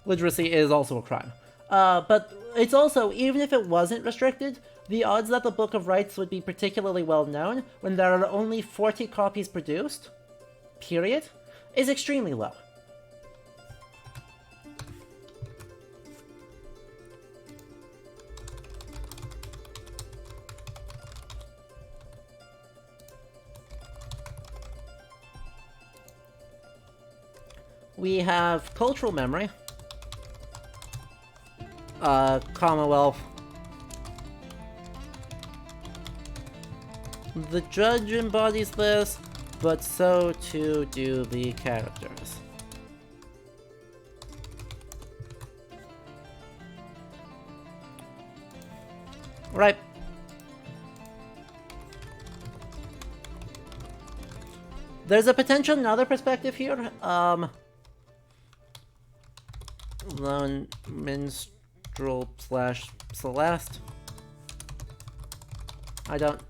Literacy is also a crime. But it's also, even if it wasn't restricted, the odds that the Book of Rites would be particularly well known when there are only 40 copies produced, period, is extremely low. We have cultural memory, Commonwealth. The judge embodies this, but so too do the characters. Right. There's a potential another perspective here. Lone Minstrel / Celeste. I don't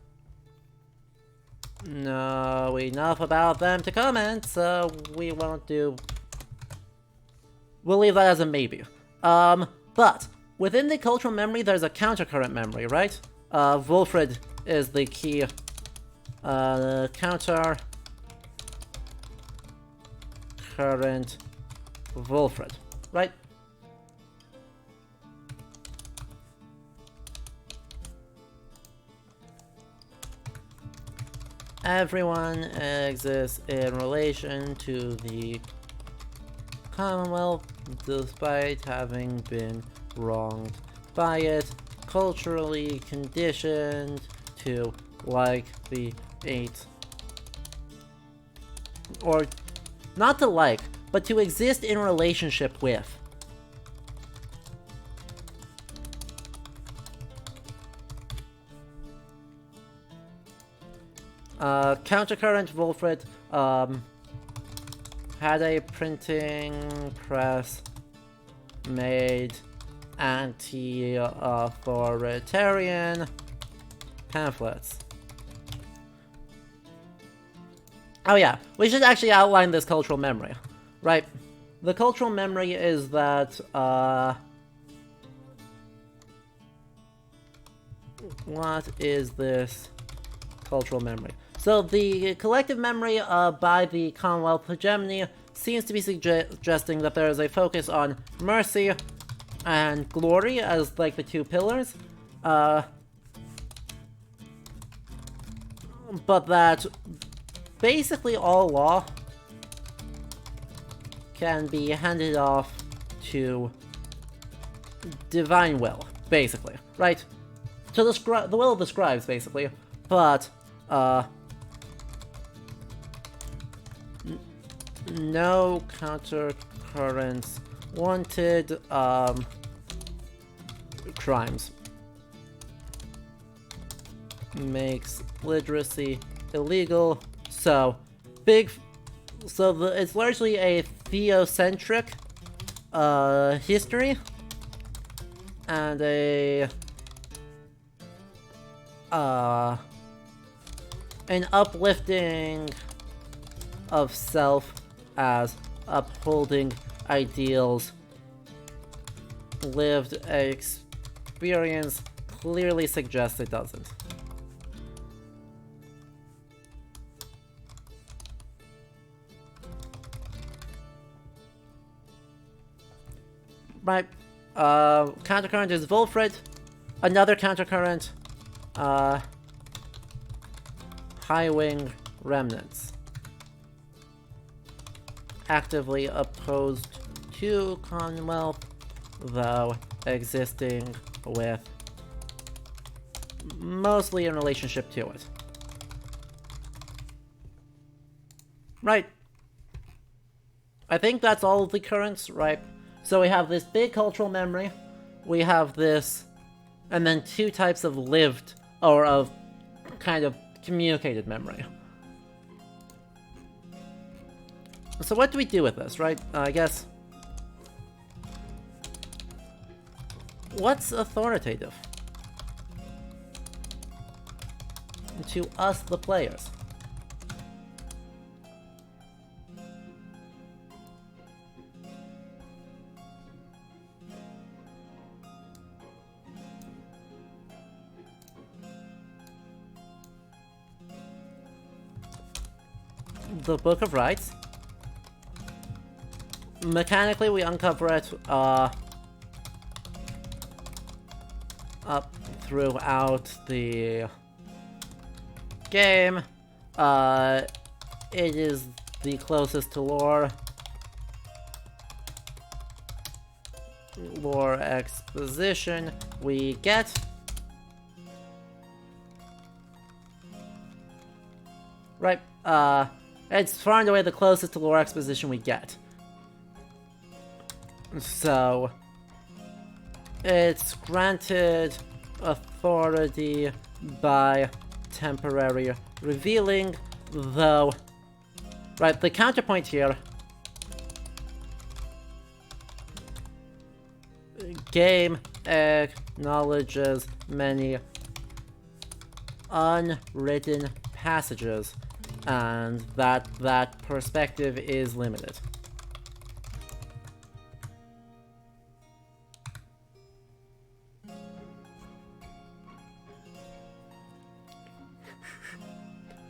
know enough about them to comment, so we won't do... We'll leave that as a maybe. But within the cultural memory, there's a countercurrent memory, right? Wolfred is the key counter current Wolfred, right? Everyone exists in relation to the Commonwealth despite having been wronged by it, culturally conditioned to like the eight. Or not to like, but to exist in relationship with. Countercurrent Wolfred had a printing press made anti-authoritarian pamphlets. Oh yeah, we should actually outline this cultural memory, right? The cultural memory is that, what is this cultural memory? So the collective memory by the Commonwealth hegemony seems to be suggesting that there is a focus on mercy and glory as like the two pillars, but that basically all law can be handed off to divine will, basically, right? To the will of the scribes, basically, but no countercurrents wanted, crimes. Makes literacy illegal, so it's largely a theocentric history and an uplifting of self as upholding ideals. Lived experience clearly suggests it doesn't. Right. Countercurrent is Wolfred. Another countercurrent, High Wing Remnants. Actively opposed to Commonwealth, though existing with mostly in relationship to it. Right. I think that's all of the currents, right? So we have this big cultural memory, we have this, and then two types of lived, or of kind of communicated memory. So what do we do with this, right? I guess... What's authoritative? To us, the players. The Book of Rights. Mechanically, we uncover it up throughout the game. It is the closest to lore exposition we get. Right, it's far and away the closest to lore exposition we get. So, it's granted authority by temporary revealing, though... Right, the counterpoint here... Game acknowledges many unwritten passages, and that perspective is limited.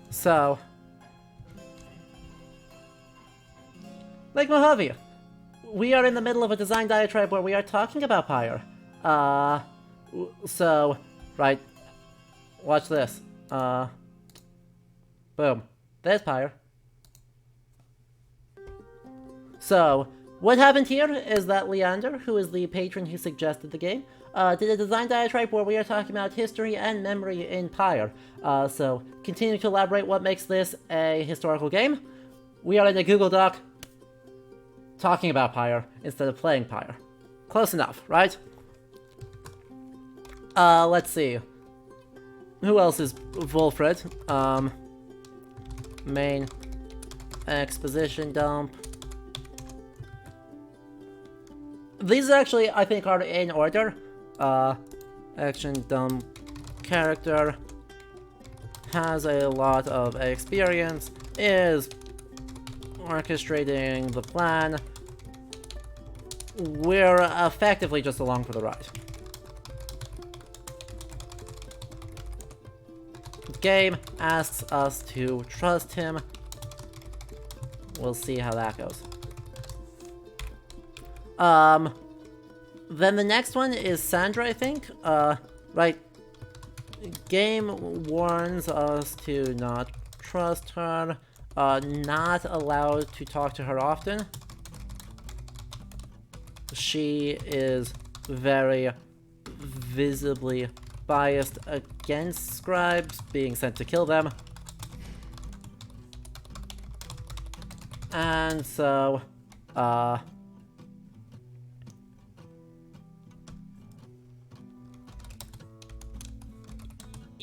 So, like Mojave, we are in the middle of a design diatribe where we are talking about Pyre. So, right, watch this. Boom. There's Pyre. So, what happened here is that Leander, who is the patron who suggested the game, did a design diatribe where we are talking about history and memory in Pyre. So, continue to elaborate what makes this a historical game. We are in a Google Doc talking about Pyre instead of playing Pyre. Close enough, right? Let's see. Who else is Wolfred? Main exposition dump. These actually, I think, are in order. Action dump character has a lot of experience, is orchestrating the plan. We're effectively just along for the ride. The game asks us to trust him. We'll see how that goes. Then the next one is Sandra, I think. Right. Game warns us to not trust her. Not allowed to talk to her often. She is very visibly biased against scribes, being sent to kill them. And so,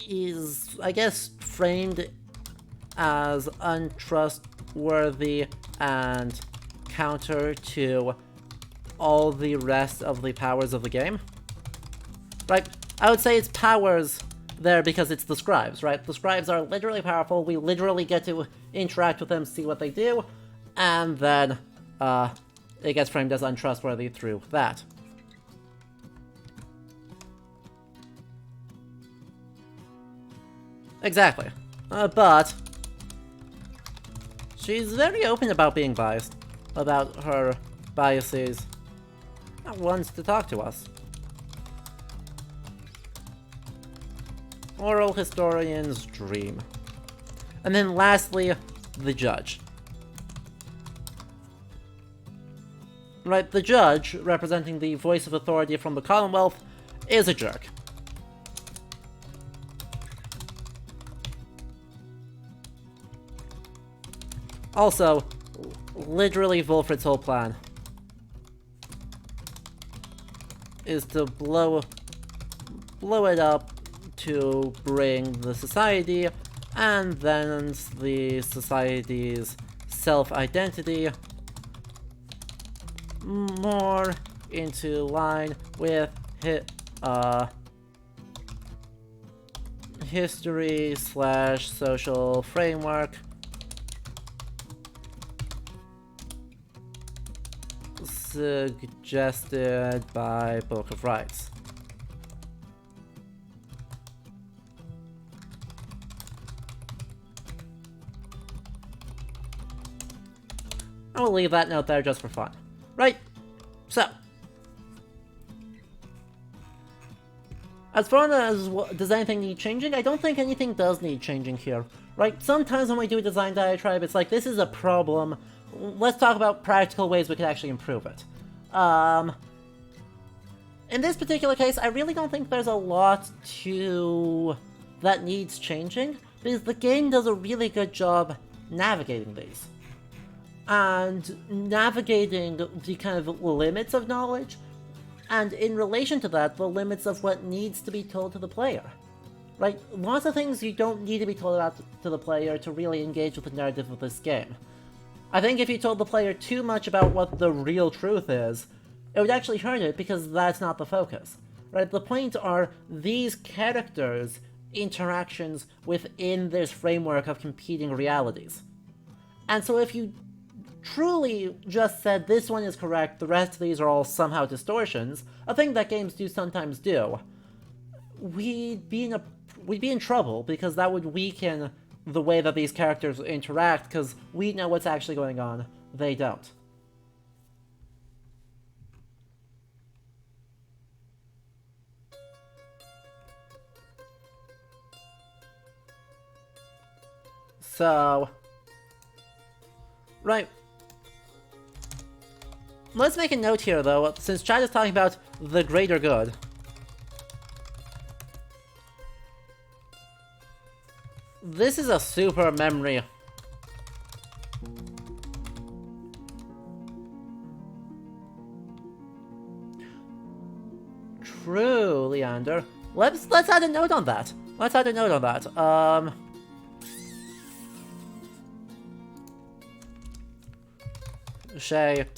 is, I guess, framed as untrustworthy and counter to all the rest of the powers of the game. Right? I would say it's powers there because it's the scribes, right? The scribes are literally powerful, we literally get to interact with them, see what they do, and then, it gets framed as untrustworthy through that. Exactly. But she's very open about being biased, about her biases, and wants to talk to us. Oral historian's dream. And then lastly, the judge. Right, the judge, representing the voice of authority from the Commonwealth, is a jerk. Also, literally Wolfred's whole plan is to blow it up to bring the society, and then the society's self-identity more into line with history / social framework suggested by Book of Rights. I will leave that note there just for fun. Right, so. As far as does anything need changing, I don't think anything does need changing here. Right, sometimes when we do a design diatribe, it's like, this is a problem, let's talk about practical ways we could actually improve it. In this particular case, I really don't think there's a lot that needs changing, because the game does a really good job navigating these. And navigating the kind of limits of knowledge, and in relation to that, the limits of what needs to be told to the player. Right? Lots of things you don't need to be told about to the player to really engage with the narrative of this game. I think if you told the player too much about what the real truth is, it would actually hurt it, because that's not the focus. Right? The point are these characters' interactions within this framework of competing realities. And so if you truly just said this one is correct, the rest of these are all somehow distortions, a thing that games do sometimes do, we'd be in trouble, because that would weaken the way that these characters interact, because we know what's actually going on, they don't. So, right. Let's make a note here, though, since chat is talking about the greater good. This is a super memory. True, Leander. Let's add a note on that. Let's add a note on that. Shay /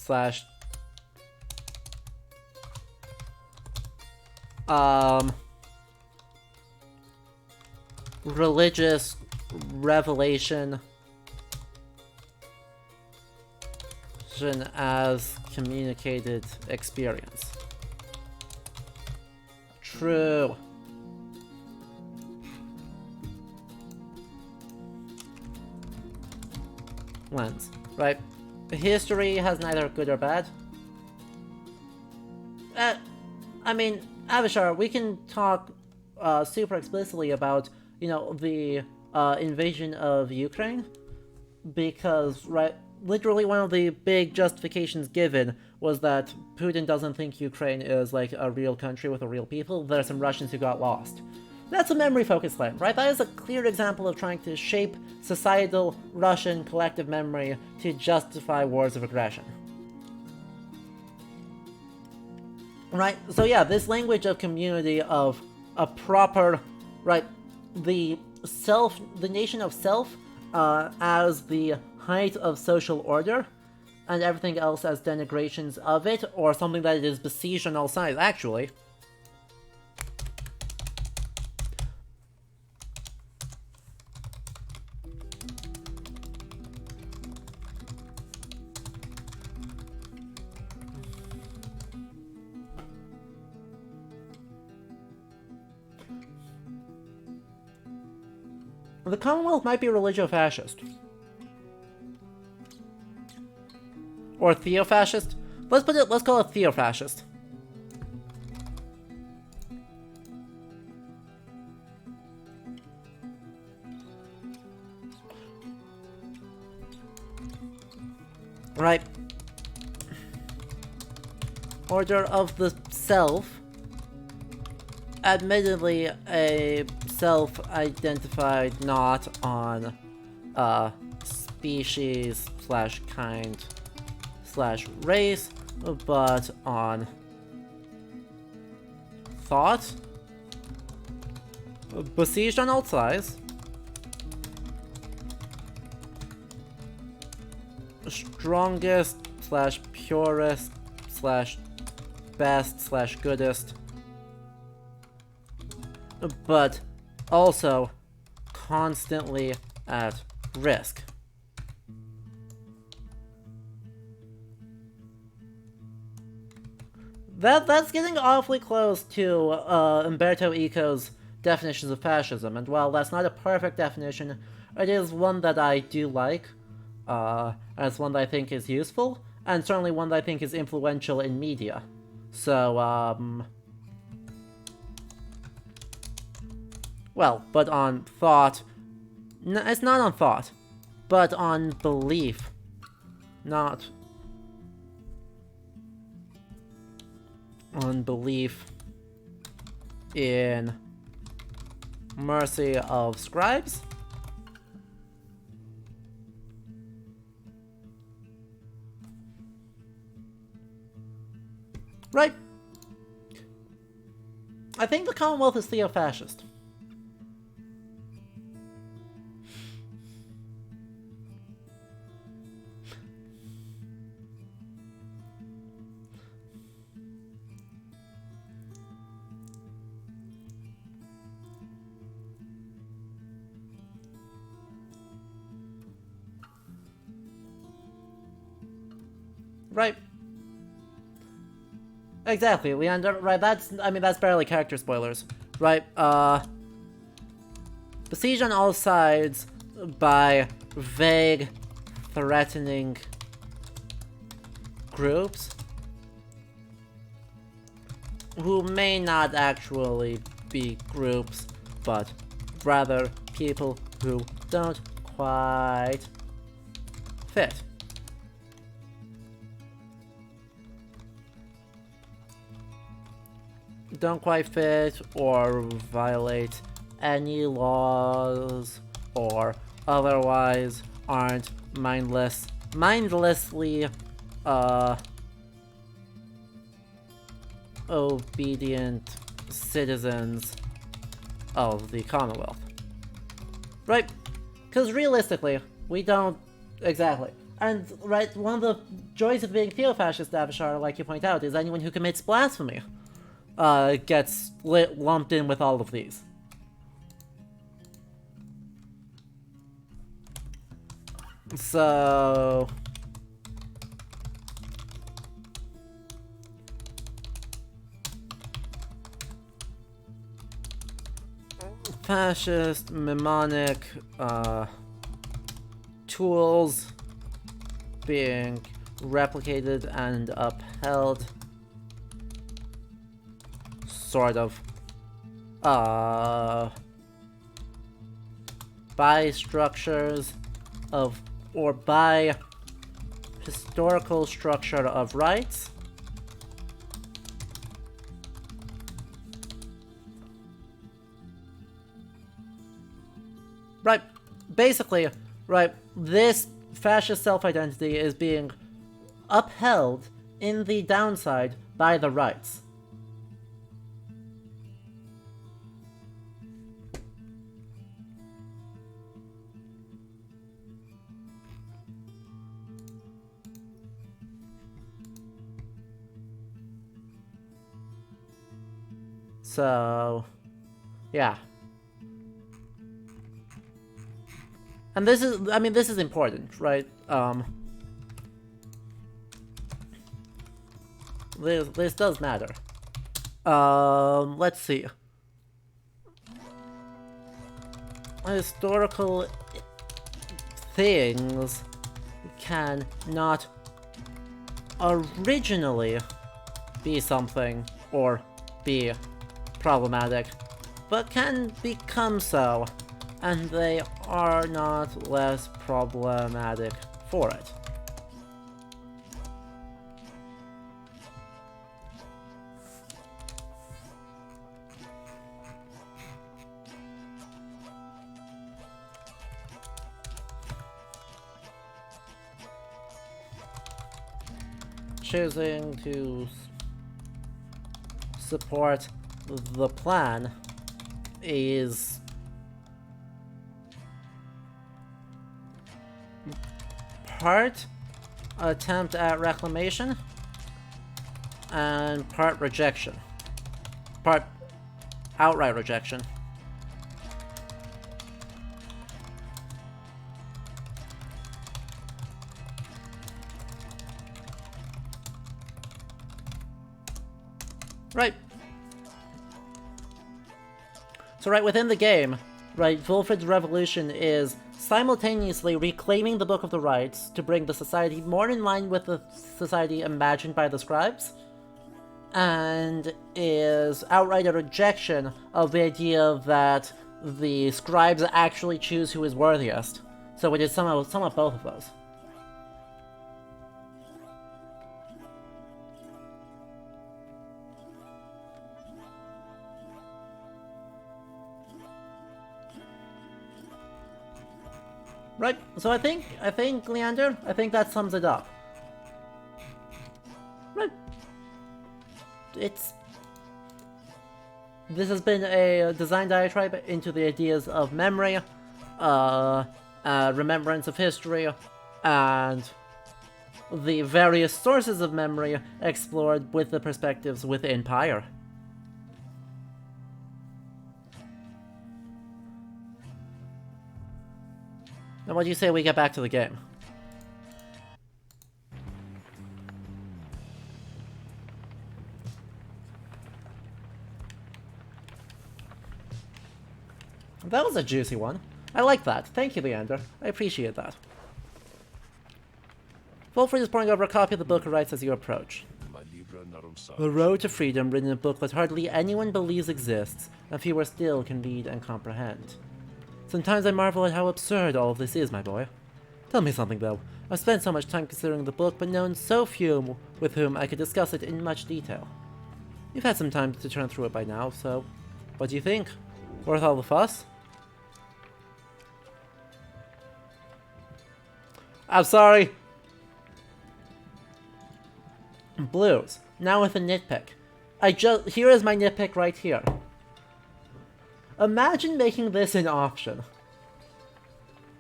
religious revelation as communicated experience. True. Lens, right? History has neither good or bad. I mean, Avishar, we can talk super explicitly about, you know, the invasion of Ukraine, because, right, literally one of the big justifications given was that Putin doesn't think Ukraine is, like, a real country with a real people. There are some Russians who got lost. That's a memory-focused claim, right? That is a clear example of trying to shape societal Russian collective memory to justify wars of aggression. Right? So yeah, this language of community, of a proper, right, the nation of self as the height of social order, and everything else as denigrations of it, or something that it is besieged on all sides, actually. The Commonwealth might be religio-fascist. Or theo-fascist. Let's call it theo-fascist. Right. Order of the self. Admittedly, a self-identified not on species / kind / race, but on thought. Besieged on all sides. strongest slash purest slash best slash goodest, but also constantly at risk. That's getting awfully close to Umberto Eco's definitions of fascism, and while that's not a perfect definition, it is one that I do like, and it's one that I think is useful, and certainly one that I think is influential in media. So, well, but on thought, it's not on thought, but on belief, not on belief in mercy of scribes. Right. I think the Commonwealth is theo-fascist. Right. Exactly, Leander, right, that's barely character spoilers. Right, besieged on all sides by vague, threatening groups who may not actually be groups, but rather people who don't quite fit. Don't quite fit or violate any laws or otherwise aren't mindlessly obedient citizens of the Commonwealth. Right? Because realistically, we don't exactly. And right, one of the joys of being theo-fascist, Davishar, like you point out, is anyone who commits blasphemy gets lumped in with all of these. So... fascist, mnemonic, tools being replicated and upheld, sort of, by structures of, or by historical structure of rights, right, basically, right, this fascist self-identity is being upheld in the downside by the rights. So, yeah. And this is, I mean, this is important, right? This does matter. Let's see. Historical things can not originally be something or be problematic, but can become so, and they are not less problematic for it. Choosing to support the plan is part attempt at reclamation, and part rejection. Part outright rejection. Right. So right within the game, right, Wilfred's revolution is simultaneously reclaiming the Book of the Rites to bring the society more in line with the society imagined by the scribes, and is outright a rejection of the idea that the scribes actually choose who is worthiest. So it is somewhat both of those. Right, so I think, Leander, I think that sums it up. Right. This has been a design diatribe into the ideas of memory, remembrance of history, and the various sources of memory explored with the perspectives within Pyre. Now what do you say we get back to the game? That was a juicy one. I like that. Thank you, Leander. I appreciate that. Wilfred is pouring over a copy of the Book of Rites as you approach. The road to freedom, written in a book that hardly anyone believes exists, and fewer still can read and comprehend. Sometimes I marvel at how absurd all of this is, my boy. Tell me something, though. I've spent so much time considering the book, but known so few with whom I could discuss it in much detail. You've had some time to turn through it by now, so what do you think? Worth all the fuss? I'm sorry. Blues. Now with a nitpick. Here is my nitpick right here. Imagine making this an option.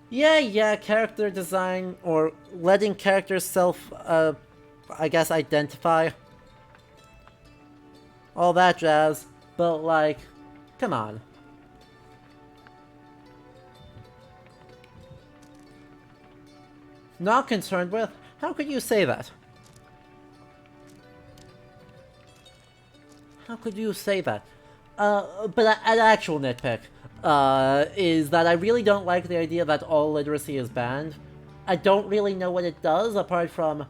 Yeah, character design, or letting characters I guess, identify. All that jazz, but like, come on. Not concerned with? How could you say that? How could you say that? But an actual nitpick is that I really don't like the idea that all literacy is banned. I don't really know what it does, apart from...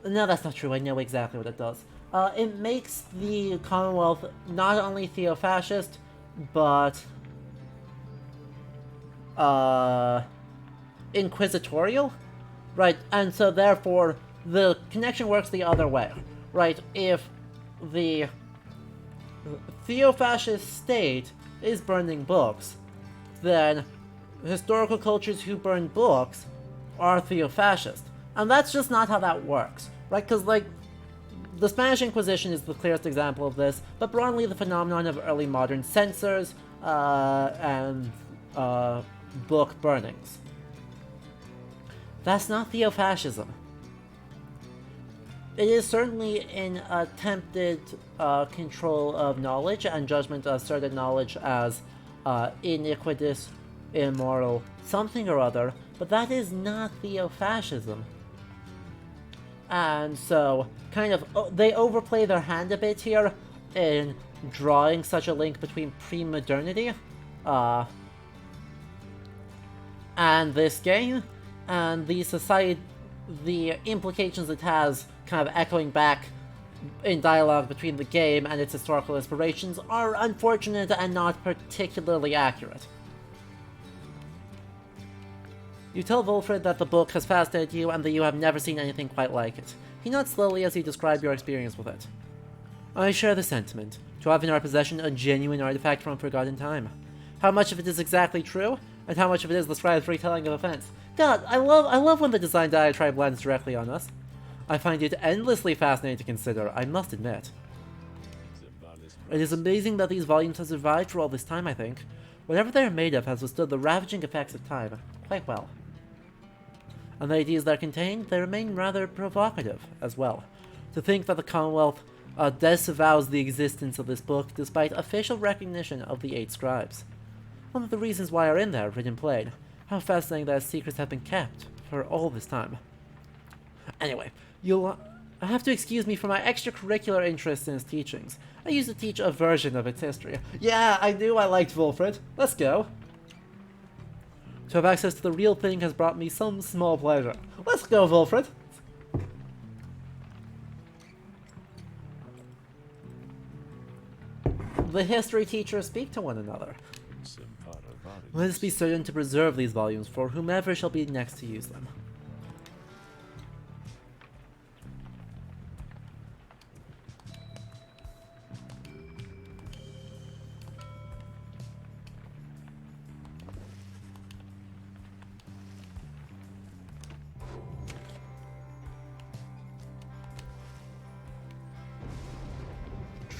No, that's not true. I know exactly what it does. It makes the Commonwealth not only theo-fascist, but... inquisitorial? Right, and so therefore, the connection works the other way. Right, if the theo-fascist state is burning books, then historical cultures who burn books are theo-fascist. And that's just not how that works, right? Because, like, the Spanish Inquisition is the clearest example of this, but broadly the phenomenon of early modern censors and book burnings. That's not theo-fascism. It is certainly an attempted control of knowledge and judgment of certain knowledge as iniquitous, immoral, something or other, but that is not theo-fascism. And so, kind of, they overplay their hand a bit here in drawing such a link between pre-modernity and this game, and the implications it has kind of echoing back in dialogue between the game and its historical inspirations are unfortunate and not particularly accurate. You tell Wilfred that the book has fascinated you and that you have never seen anything quite like it. He nods slowly as you describe your experience with it. I share the sentiment, to have in our possession a genuine artifact from a forgotten time. How much of it is exactly true, and how much of it is the scribe's retelling of events. God, I love when the design diatribe lands directly on us. I find it endlessly fascinating to consider, I must admit. It is amazing that these volumes have survived for all this time, I think. Whatever they are made of has withstood the ravaging effects of time quite well. and the ideas that are contained, they remain rather provocative as well. To think that the Commonwealth disavows the existence of this book despite official recognition of the 8 scribes. One of the reasons why are in there, written plain. How fascinating that secrets have been kept for all this time. Anyway, you'll have to excuse me for my extracurricular interest in its teachings. I used to teach a version of its history. Yeah, I knew I liked Wilfred. Let's go. To have access to the real thing has brought me some small pleasure. Let's go, Wilfred. The history teachers speak to one another. Let us be certain to preserve these volumes for whomever shall be next to use them.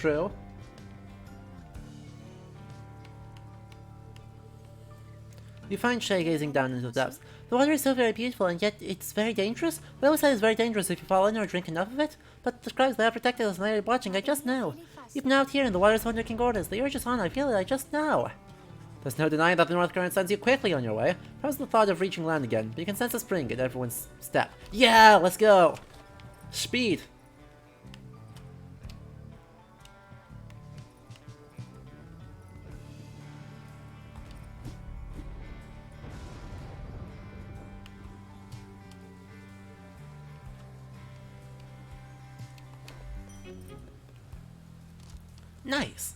True. You find Shay gazing down into the depths. The water is so very beautiful, and yet it's very dangerous? We always say it's very dangerous if you fall in or drink enough of it, but the scribes that have protected us and they are watching, I just know. Even out here in the waters under King Orders, the urge is on, I feel it, I just know. There's no denying that the North Current sends you quickly on your way. How's the thought of reaching land again? But you can sense a spring in everyone's step. Yeah, let's go! Speed! Nice.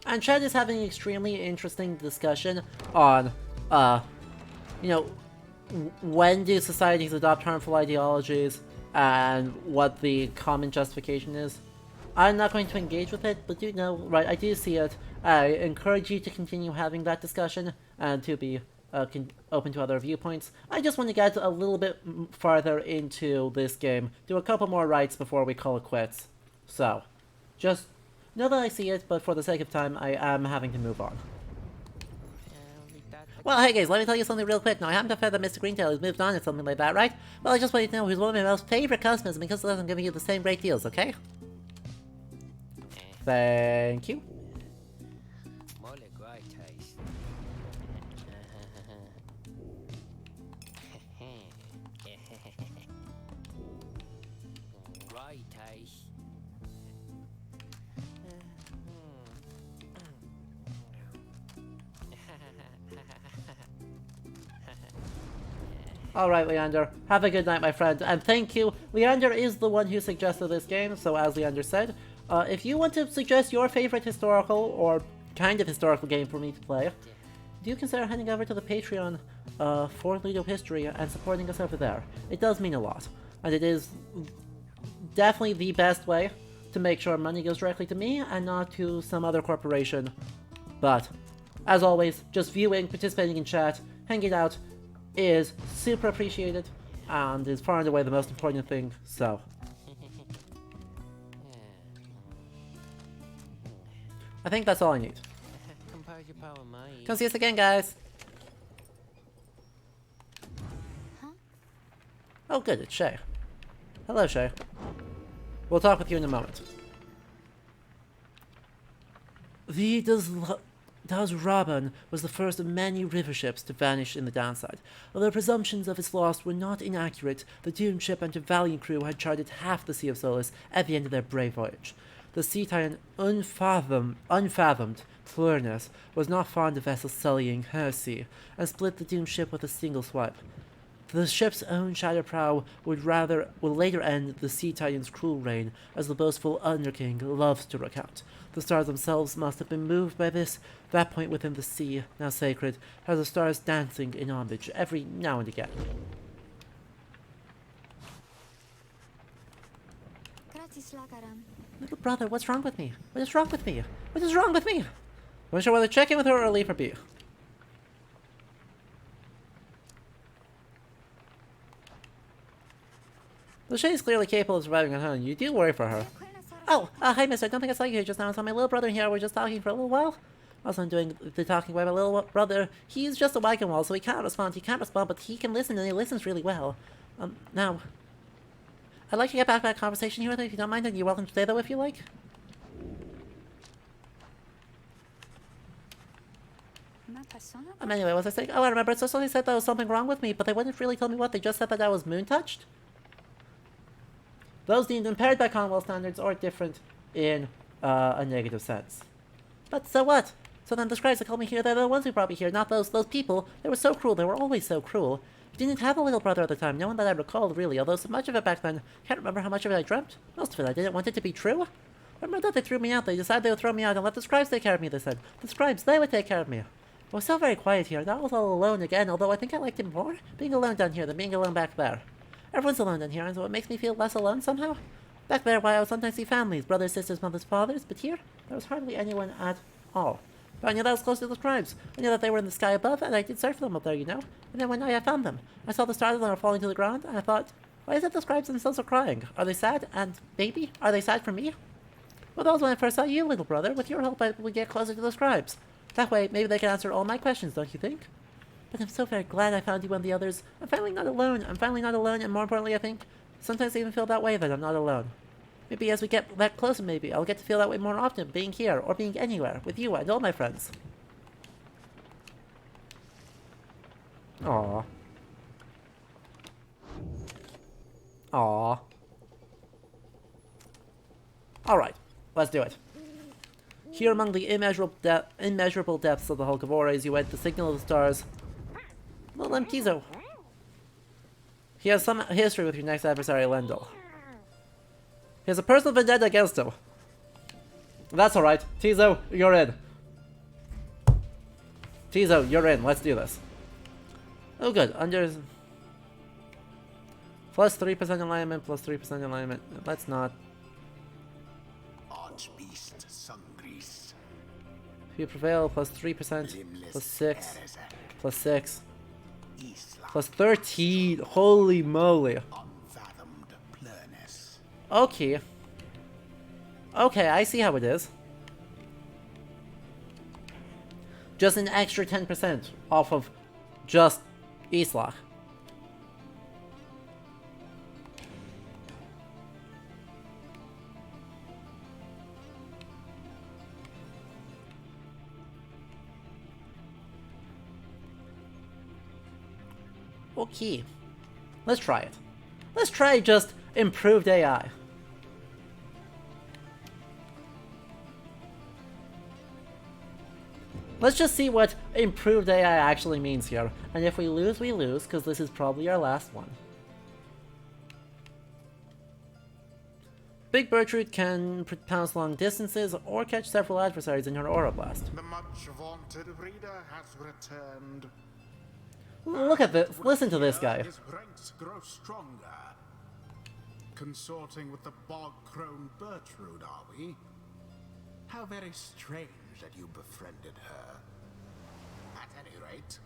And Chad is having an extremely interesting discussion on, you know, when do societies adopt harmful ideologies and what the common justification is. I'm not going to engage with it, but do know, right, I do see it. I encourage you to continue having that discussion and to be open to other viewpoints. I just want to get a little bit farther into this game, do a couple more rights before we call it quits. So, just know that I see it, but for the sake of time, I am having to move on. Well, hey guys, let me tell you something real quick. Now, I happen to have heard that Mr. Greentail has moved on or something like that, right? Well, I just want you to know he's one of my most favorite customers, and because of that, I'm giving you the same great deals, okay? Thank you. Alright, Leander. Have a good night, my friend. And thank you. Leander is the one who suggested this game, so as Leander said, if you want to suggest your favorite historical or kind of historical game for me to play, do consider heading over to the Patreon for Ludo History and supporting us over there. It does mean a lot, and it is definitely the best way to make sure money goes directly to me and not to some other corporation. But, as always, just viewing, participating in chat, hanging out is super appreciated and is far and away the most important thing, so. I think that's all I need. Come see us again, guys! Huh? Oh good, it's Shay. Hello, Shay. We'll talk with you in a moment. The Das Raban was the first of many river ships to vanish in the downside. Although presumptions of its loss were not inaccurate, the doomed ship and her valiant crew had charted half the Sea of Solace at the end of their brave voyage. The sea titan unfathomed Plurness was not fond of vessels sullying her sea, and split the doomed ship with a single swipe. The ship's own shattered prow would later end the sea titan's cruel reign, as the boastful Underking loves to recount. The stars themselves must have been moved by that point within the sea, now sacred, has the stars dancing in homage every now and again. Little brother, what's wrong with me? What is wrong with me? What is wrong with me? I'm not sure whether to check in with her or leave her be. Though she is clearly capable of surviving on her own, you do worry for her. Oh, hi mister, I don't think I saw you here just now. So my little brother here, we're just talking for a little while. Also, I'm doing the talking by my little brother. He's just a wagon wall, so he can't respond, but he can listen, and he listens really well. Now, I'd like to get back to that conversation here with him, if you don't mind, and you're welcome to stay, though, if you like. Anyway, what was I saying? Oh, I remember, so somebody said there was something wrong with me, but they wouldn't really tell me what. They just said that I was moon-touched. Those deemed impaired by Commonwealth standards or different in a negative sense. But so what? So then the scribes that called me here, they're the ones who brought me here, not those people. They were so cruel. They were always so cruel. I didn't have a little brother at the time, no one that I recalled, really, although so much of it back then, can't remember how much of it I dreamt. Most of it I didn't want it to be true. I remember that they threw me out. They decided they would throw me out and let the scribes take care of me, they said. The scribes, they would take care of me. I was so very quiet here, and I was all alone again, although I think I liked it more being alone down here than being alone back there. Everyone's alone down here, and so it makes me feel less alone somehow. Back there, why I would sometimes see families, brothers, sisters, mothers, fathers, but here, there was hardly anyone at all. But I knew that I was close to the scribes. I knew that they were in the sky above, and I did search for them up there, you know. And then one night I found them. I saw the stars that were falling to the ground, and I thought, why is it the scribes themselves are crying? Are they sad? And maybe, are they sad for me? Well, that was when I first saw you, little brother. With your help, I would get closer to the scribes. That way, maybe they can answer all my questions, don't you think? But I'm so very glad I found you and the others. I'm finally not alone. I'm finally not alone, and more importantly, I think, sometimes I even feel that way, that I'm not alone. Maybe as we get that closer, maybe, I'll get to feel that way more often, being here, or being anywhere, with you and all my friends. Aww. Aww. Alright, let's do it. Here among the immeasurable depths of the Hulk of Ores, you went the signal of the stars. Well, I'm Tizo. He has some history with your next adversary, Lendl. He has a personal vendetta against him. That's alright. Tizo, you're in. Tizo, you're in. Let's do this. Oh good, under... Plus 3% alignment, plus 3% alignment. Let's not. Archbeast Sungrease. If you prevail, plus 3%, plus 6, plus 6, plus 13. Holy moly. Okay. Okay, I see how it is. Just an extra 10% off of just Eastlock. Okay. Let's try it. Let's try just improved AI. Let's just see what improved AI actually means here. And if we lose, we lose, because this is probably our last one. Big Bertrude can pounce long distances or catch several adversaries in her Aura Blast. The much vaunted reader has returned. Look at this. Listen to this guy. His ranks grow stronger. Consorting with the bog-crone Bertrude, are we? How very strange that you befriended her. At any rate,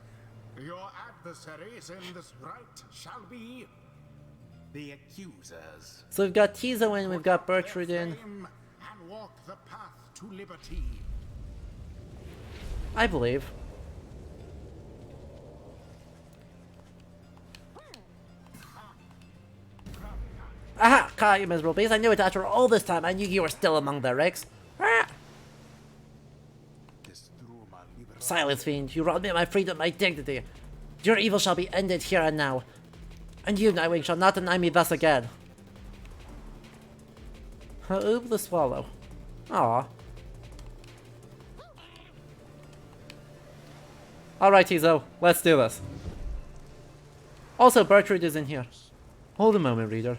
your adversaries in this right shall be the accusers. So we've got Tizo in, we've got Bertrude in. And walk the path to liberty. I believe. Aha! Caught you, miserable beast. I knew it after all this time. I knew you were still among the ranks. Ah! Silence, fiend. You robbed me of my freedom, my dignity. Your evil shall be ended here and now. And you, Nightwing, shall not deny me thus again. Oob the Swallow. Aw. Alright, Tizo. Let's do this. Also, Bertrude is in here. Hold a moment, reader.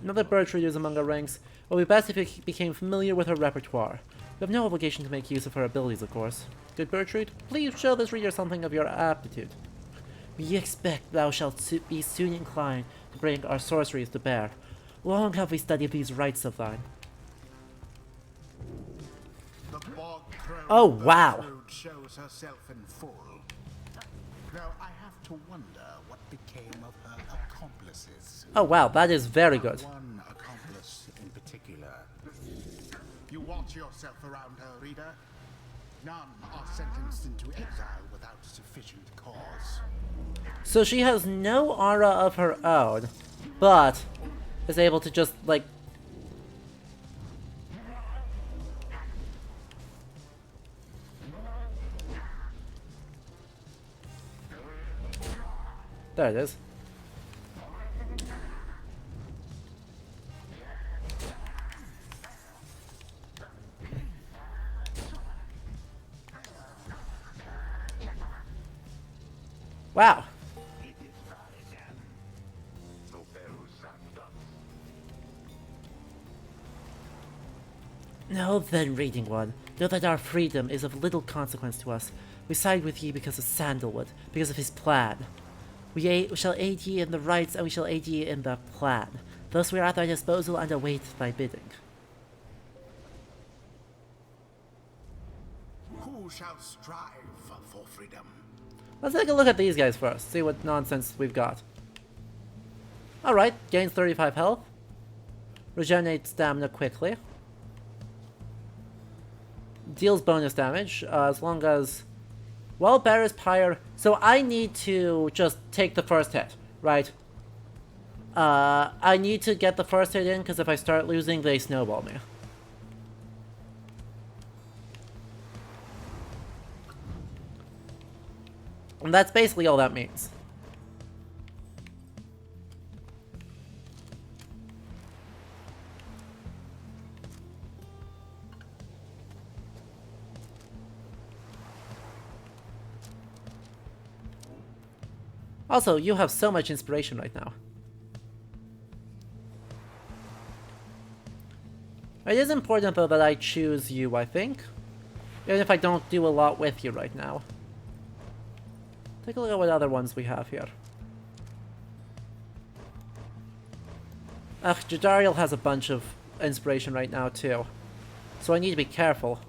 Now that Bertrude is among our ranks, it would be best if you became familiar with her repertoire. We have no obligation to make use of her abilities, of course. Good Bertrude, please show this reader something of your aptitude. We expect thou shalt be soon inclined to bring our sorceries to bear. Long have we studied these rites of thine. The bog-crone Oh, wow. Bertrude shows herself in full. Though I have to wonder what became of her accomplices. Oh wow, that is very good. One accomplice in particular. You watch yourself around her, reader. None are sentenced into exile without sufficient cause. So she has no aura of her own, but is able to just, like... There it is. Wow. Know then, reading one, know that our freedom is of little consequence to us. We side with ye because of Sandalwood, because of his plan. We shall aid ye in the rights, and we shall aid ye in the plan. Thus we are at thy disposal, and await thy bidding. Who shall strive for freedom? Let's take a look at these guys first, see what nonsense we've got. Alright, gains 35 health. Regenerates stamina quickly. Deals bonus damage, as long as... Well, Bear's Pyre... So I need to just take the first hit, right? I need to get the first hit in, because if I start losing, they snowball me. And that's basically all that means. Also, you have so much inspiration right now. It is important though that I choose you, I think. Even if I don't do a lot with you right now. Take a look at what other ones we have here. Ugh, Jadariel has a bunch of inspiration right now too. So I need to be careful.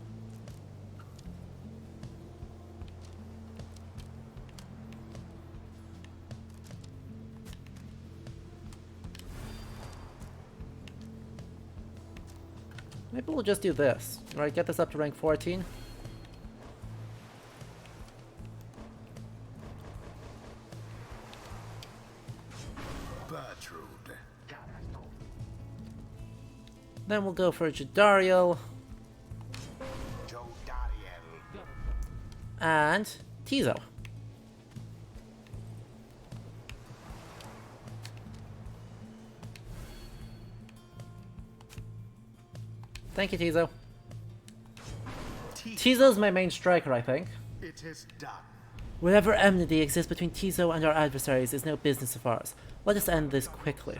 Maybe we'll just do this. Alright, get this up to rank 14. Then we'll go for Jadariel. And Tizo. Thank you, Tizo. Tizo's my main striker, I think. It is done. Whatever enmity exists between Tizo and our adversaries is no business of ours. Let us end this quickly.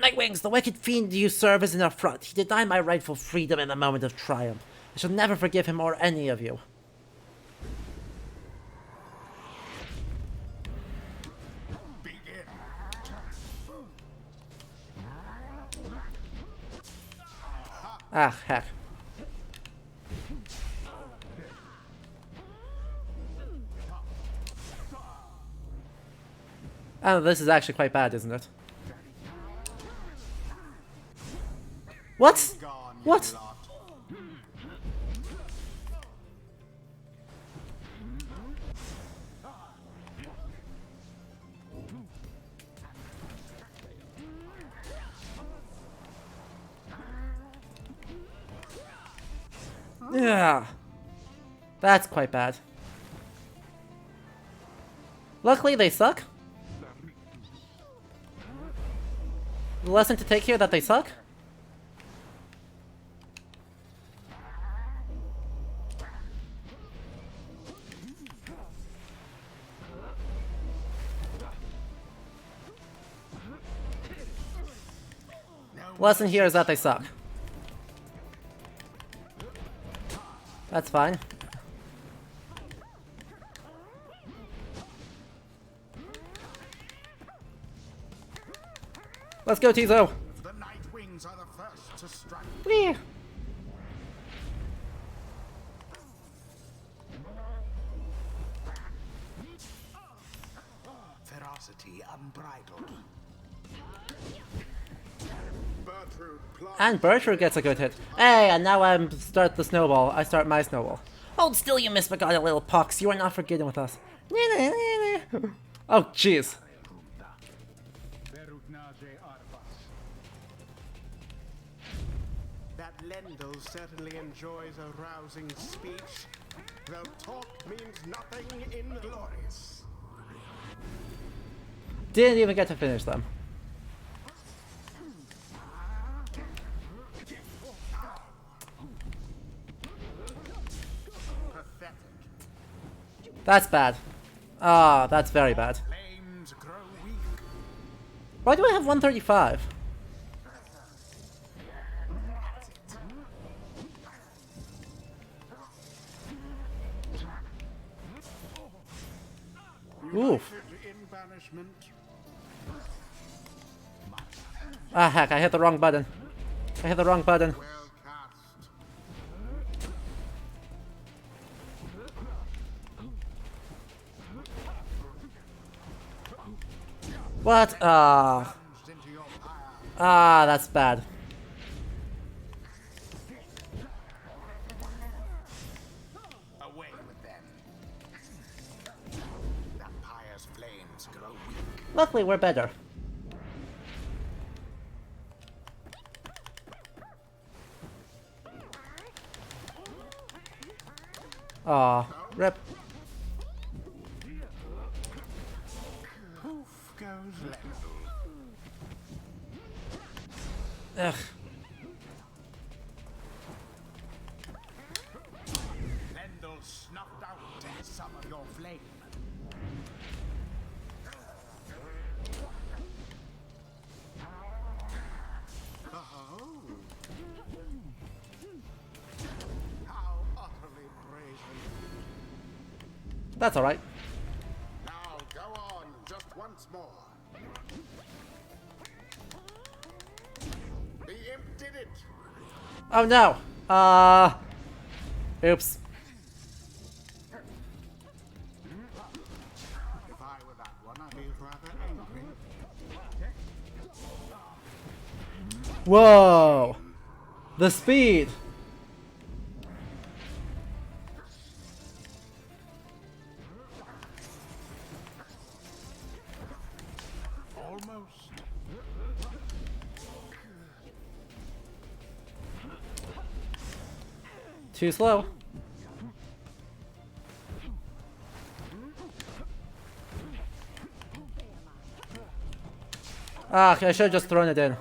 Nightwings, the wicked fiend you serve is in our front. He denied my rightful freedom in a moment of triumph. I shall never forgive him or any of you. Begin. Ah, heck. Oh, this is actually quite bad, isn't it? What? What? Yeah. That's quite bad. Luckily, they suck. The lesson to take here that they suck. Lesson here is that they suck. That's fine. Let's go, Tizo! The Nightwings are the first to strike. Whee! ferocity unbridled. And Bertrude gets a good hit. Hey, and now I start the snowball. I start my snowball. Hold still, you misbegotten little pox. You are not forgetting with us. Oh, jeez. That Lendl certainly enjoys a rousing speech, though talk means nothing in glorious. Didn't even get to finish them. That's bad. Ah, that's very bad. Flames grow weak. Why do I have 135? Oof. In banishment. Ah, heck, I hit the wrong button. I hit the wrong button. Well cast. What? Ah. Into your pyre. Ah, that's bad. Away with them. That pyre's flames grow weak. Luckily, we're better. Aw, rip. Poof goes Lendl. Ugh. Lendl snuffed out some of your flame. How utterly brazen. That's alright. Now go on, just once more. The imp did it. Oh no! Oops. If I were that one, I'd be rather angry. Whoa! The speed! Almost. Too slow. Ah, I should have just thrown it in.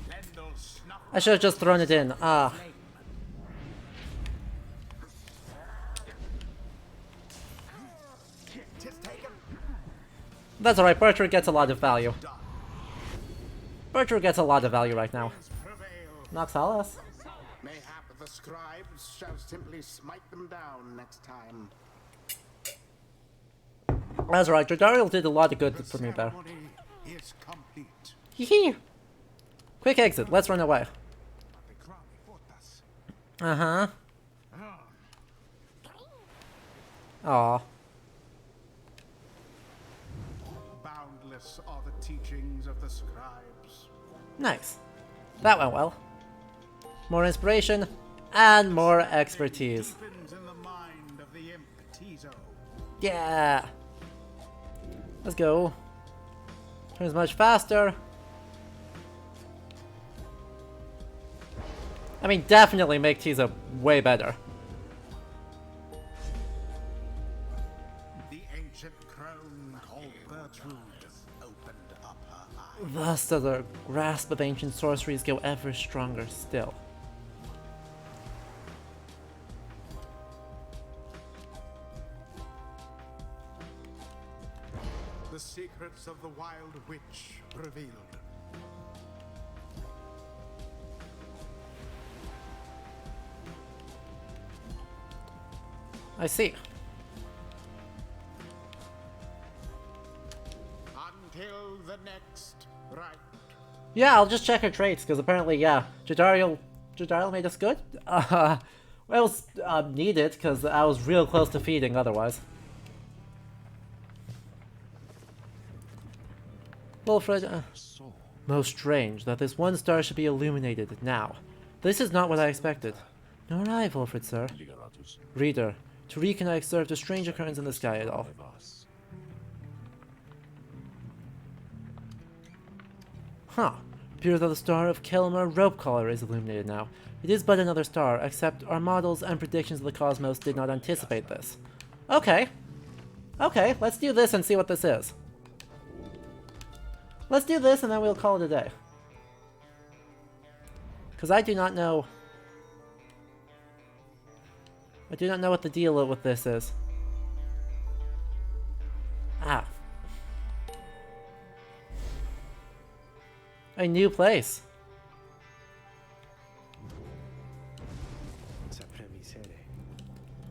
Lendl snuffed I should have just thrown it in. Ah. flame. Tis taken. That's alright, Portray gets a lot of value. Portray gets a lot of value right now. Prevail. Noxalis. Mayhap the scribes shall simply smite them down next time. That's right, Jodariel did a lot of good for me there. Ceremony is complete. Hee. Quick exit, let's run away. Uh-huh. Aw. Boundless are the teachings of the scribes. Nice. That went well. More inspiration and more expertise. Deepens in the mind of the imp Tizo. Yeah. Let's go. Turns much faster. I mean, definitely make Tiza way better. The ancient crone called Bertrude opened up her eyes. Thus does our grasp of ancient sorceries go ever stronger still. The secrets of the wild witch revealed. I see. Until the next right. Yeah, I'll just check her traits, because apparently, yeah, Jodariel made us good. Well, it was needed, because I was real close to feeding otherwise. Wilfred, most strange that this one star should be illuminated now. This is not what I expected. Nor I, Wilfred, sir. Reader, Tariq and I observed a strange occurrence in the sky at all. Huh. Appears that the star of Kelmer Rope Collar is illuminated now. It is but another star, except our models and predictions of the cosmos did not anticipate this. Okay. Okay, let's do this and see what this is. Let's do this and then we'll call it a day. Because I do not know... I do not know what the deal with this is. Ah. A new place.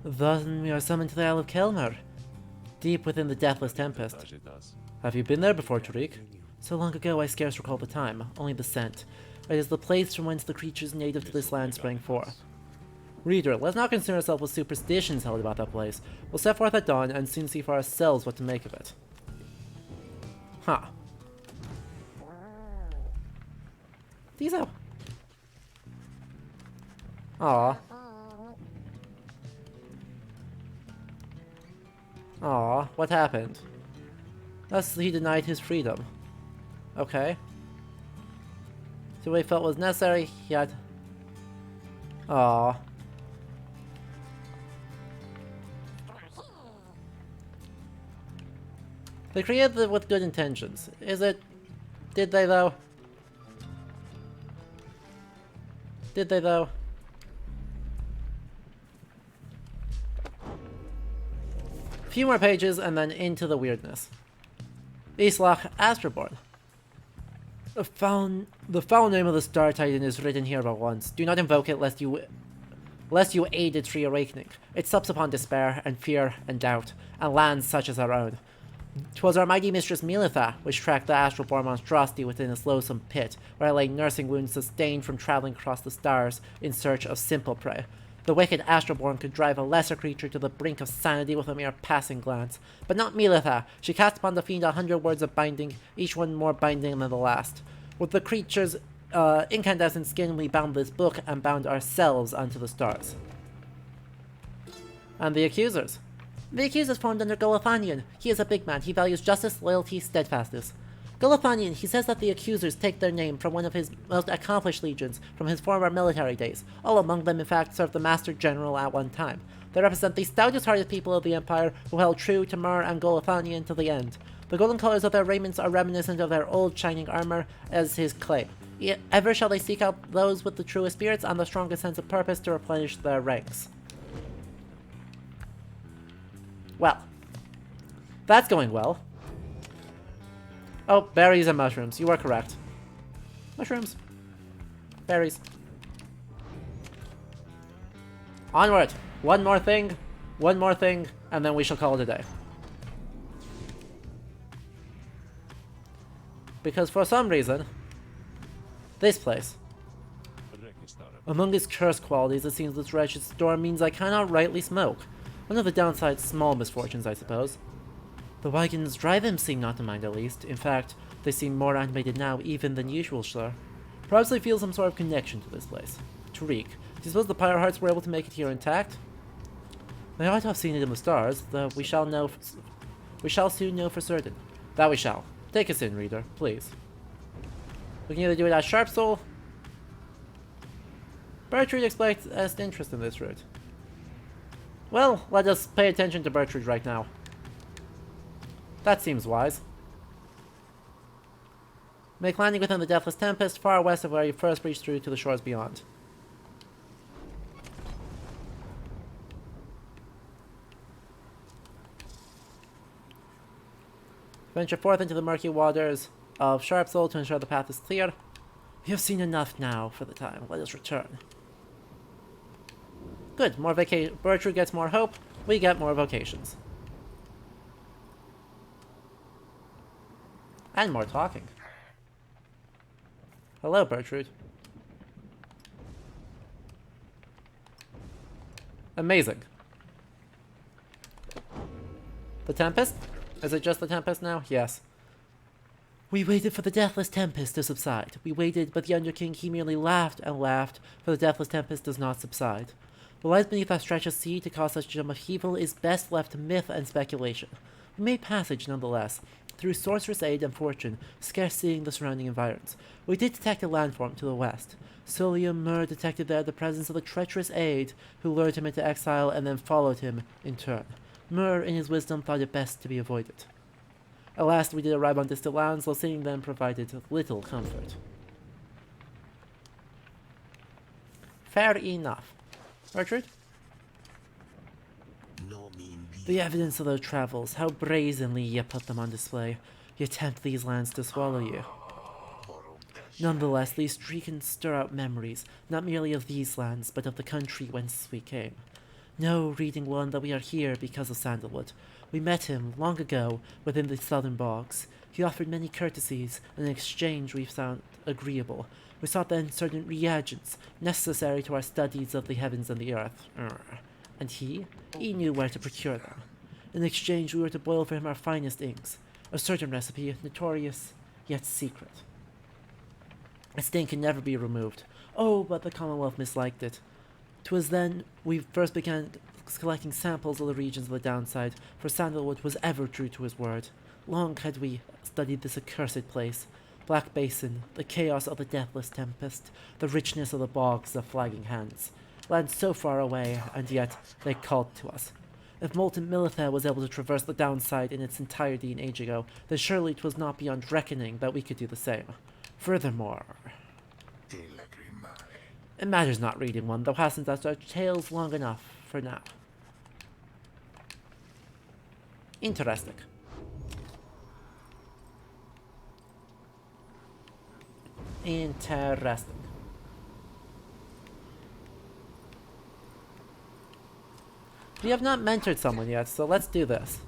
Then we are summoned to the Isle of Kelmer, deep within the Deathless Tempest. Have you been there before, Tariq? So long ago I scarce recall the time, only the scent. It is the place from whence the creatures native to this land sprang forth. Reader, let's not concern ourselves with superstitions held about that place. We'll set forth at dawn and soon see for ourselves what to make of it. Huh. These are... Aww. Aww, what happened? Thus he denied his freedom. Okay. So what he felt was necessary, he had... Aww. They created it with good intentions. Is it... Did they though? Did they though? A few more pages and then into the weirdness. Islach Astroborn. The foul name of the Star Titan is written here but once. Do not invoke it lest you aid its reawakening. It sups upon despair and fear and doubt, and lands such as our own. 'Twas our mighty mistress Militha which tracked the astral-born monstrosity within its loathsome pit, where it lay nursing wounds sustained from traveling across the stars in search of simple prey. The wicked astral-born could drive a lesser creature to the brink of sanity with a mere passing glance. But not Militha. She cast upon the fiend 100 words of binding, each one more binding than the last. With the creature's incandescent skin we bound this book and bound ourselves unto the stars. And the accusers. The accusers formed under Golothanian. He is a big man. He values justice, loyalty, steadfastness. Golothanian, he says that the accusers take their name from one of his most accomplished legions from his former military days. All among them, in fact, served the Master General at one time. They represent the stoutest-hearted people of the Empire who held true to Mur and Golothanian to the end. The golden colors of their raiments are reminiscent of their old shining armor, as his claim. Yet ever shall they seek out those with the truest spirits and the strongest sense of purpose to replenish their ranks. Well, that's going well. Oh, berries and mushrooms. You are correct. Mushrooms. Berries. Onward! One more thing, and then we shall call it a day. Because for some reason, this place, among its cursed qualities, it seems this wretched storm means I cannot rightly smoke. One of the downside's small misfortunes, I suppose. The wagons drive them seem not to mind at least. In fact, they seem more animated now even than usual, sir. Perhaps they feel some sort of connection to this place. Tariq, do you suppose the Pyre hearts were able to make it here intact? They ought to have seen it in the stars, though we shall soon know for certain. That we shall. Take us in, reader, please. We can either do it at Sharp Soul. Bertrude expressed interest in this route. Well, let us pay attention to Bertrude right now. That seems wise. Make landing within the Deathless Tempest, far west of where you first reached through to the shores beyond. Venture forth into the murky waters of Sharp Soul to ensure the path is clear. We have seen enough now for the time. Let us return. Good. More vacation. Bertrude gets more hope. We get more vocations. And more talking. Hello, Bertrude. Amazing. The Tempest? Is it just the Tempest now? Yes. We waited for the deathless Tempest to subside. We waited, but the Underking, he merely laughed and laughed, for the deathless Tempest does not subside. What lies beneath that stretch of sea to cause such a upheaval is best left to myth and speculation. We made passage, nonetheless, through sorceress aid and fortune, scarce seeing the surrounding environs. We did detect a landform to the west. Solium Mur detected there the presence of a treacherous aide who lured him into exile and then followed him in turn. Mur, in his wisdom, thought it best to be avoided. At last we did arrive on distant lands, though seeing them provided little comfort. Fair enough. Richard? The evidence of those travels, how brazenly ye put them on display. Ye tempt these lands to swallow you. Nonetheless, these streaks stir out memories, not merely of these lands, but of the country whence we came. Know, reading one, that we are here because of Sandalwood. We met him, long ago, within the southern bogs. He offered many courtesies, and in exchange we found agreeable. We sought then certain reagents, necessary to our studies of the heavens and the earth. And he knew where to procure them. In exchange we were to boil for him our finest inks, a certain recipe, notorious, yet secret. Its stain can never be removed. Oh, but the Commonwealth misliked it. 'Twas then we first began collecting samples of the regions of the downside, for Sandalwood was ever true to his word. Long had we studied this accursed place. Black Basin, the chaos of the deathless Tempest, the richness of the bogs of flagging hands. Lands so far away, and yet they called to us. If molten Milithair was able to traverse the downside in its entirety an age ago, then surely 'twas not beyond reckoning that we could do the same. Furthermore, it matters not reading one, thou hastn't us our tales long enough for now. Interesting. Interesting. We have not mentored someone yet, so let's do this.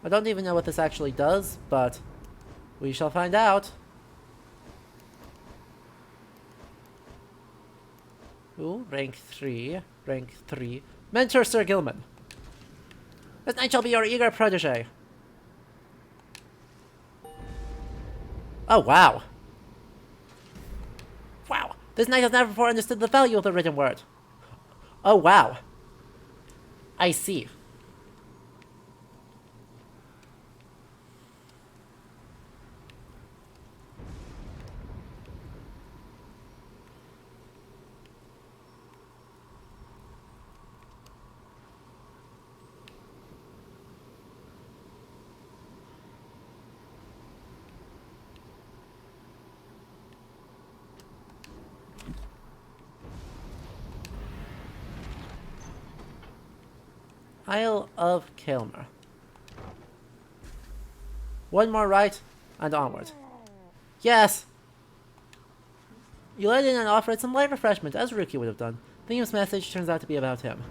I don't even know what this actually does, but we shall find out. Ooh, rank 3. Rank 3. Mentor Sir Gilman. This knight shall be your eager protege. Oh, wow. Wow. This knight has never before understood the value of the written word. Oh, wow. I see. Isle of Kilmer. One more right, and onward. Yes! You let in and offered some light refreshment, as Ruki would have done. Liam's message turns out to be about him.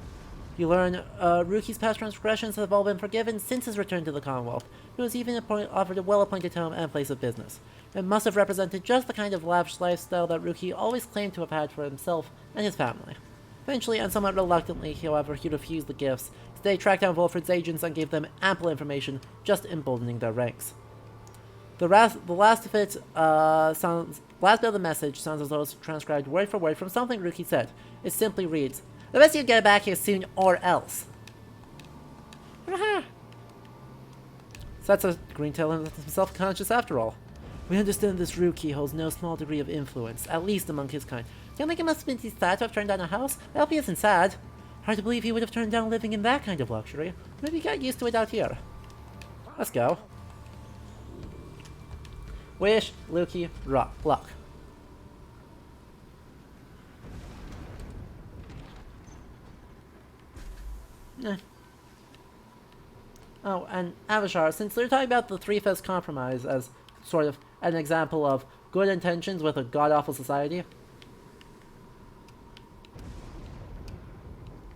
You learn Ruki's past transgressions have all been forgiven since his return to the Commonwealth. He was even offered a well-appointed home and place of business. It must have represented just the kind of lavish lifestyle that Ruki always claimed to have had for himself and his family. Eventually, and somewhat reluctantly, however, he refused the gifts. They tracked down Wolford's agents and gave them ample information, just emboldening their ranks. The last of it last bit of the message sounds as though it's transcribed word for word from something Ruki said. It simply reads, "The best you get back here soon, or else." So that's a Greentail himself conscious after all. We understand this Ruki holds no small degree of influence, at least among his kind. Do you think it must have been sad to have turned down a house? I hope he isn't sad. Hard to believe he would have turned down living in that kind of luxury. Maybe he got used to it out here. Let's go. Wish Lucky luck. Oh, and Avishar, since they're talking about the Three-Fifths Compromise as sort of an example of good intentions with a god-awful society,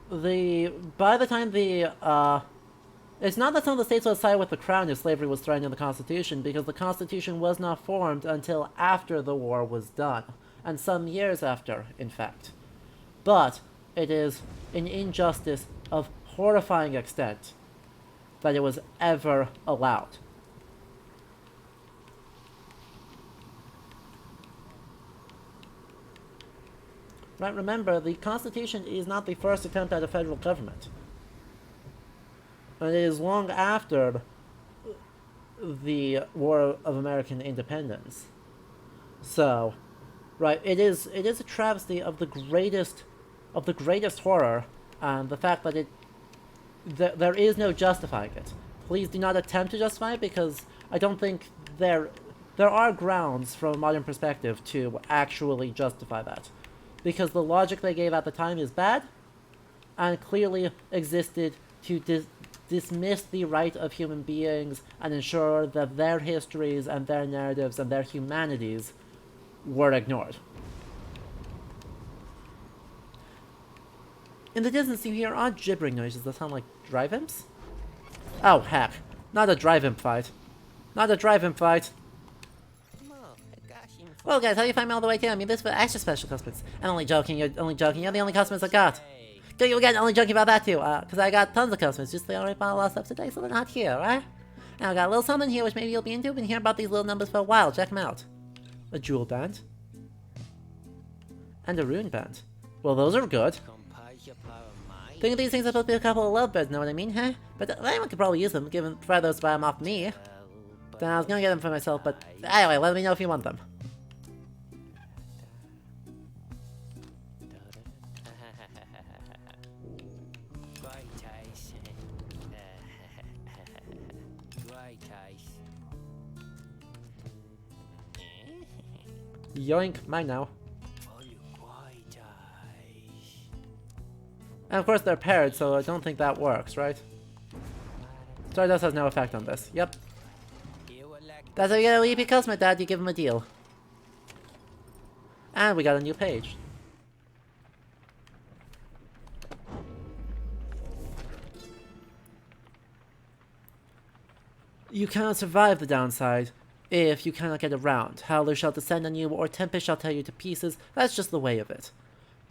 by the time it's not that some of the states would side with the crown if slavery was threatened in the Constitution, because the Constitution was not formed until after the war was done. and some years after, in fact. But it is an injustice of horrifying extent that it was ever allowed. Right, remember, the Constitution is not the first attempt at a federal government. And it is long after the War of American Independence. So, right, it is a travesty of the greatest horror, and the fact that there is no justifying it. Please do not attempt to justify it, because I don't think there are grounds from a modern perspective to actually justify that. Because the logic they gave at the time is bad, and clearly existed to dismiss the right of human beings and ensure that their histories and their narratives and their humanities were ignored. In the distance you hear odd gibbering noises that sound like drive imps? Oh heck, not a drive imp fight. Not a drive imp fight. Well guys, how do you find me all the way to? I mean, this for extra special customers. I'm only joking, you're only joking, you're the only customers I got. Do you again, only joking about that too, because I got tons of customers, just they already bought a lot of stuff today, so they're not here, right? Now I got a little something here which maybe you'll be into, been hearing about these little numbers for a while, check them out. A jewel band. And a rune band. Well, those are good. Thinking these things are supposed to be a couple of lovebirds, know what I mean, huh? But anyone could probably use them, provide those to buy them off me. Then I was gonna get them for myself, but anyway, let me know if you want them. Yoink, mine now. And of course they're paired, so I don't think that works, right? Stardust has no effect on this. Yep. That's how you get a repeat customer, Dad. You give him a deal. And we got a new page. You cannot survive the downside if you cannot get around. Howlers shall descend on you, or Tempest shall tear you to pieces. That's just the way of it.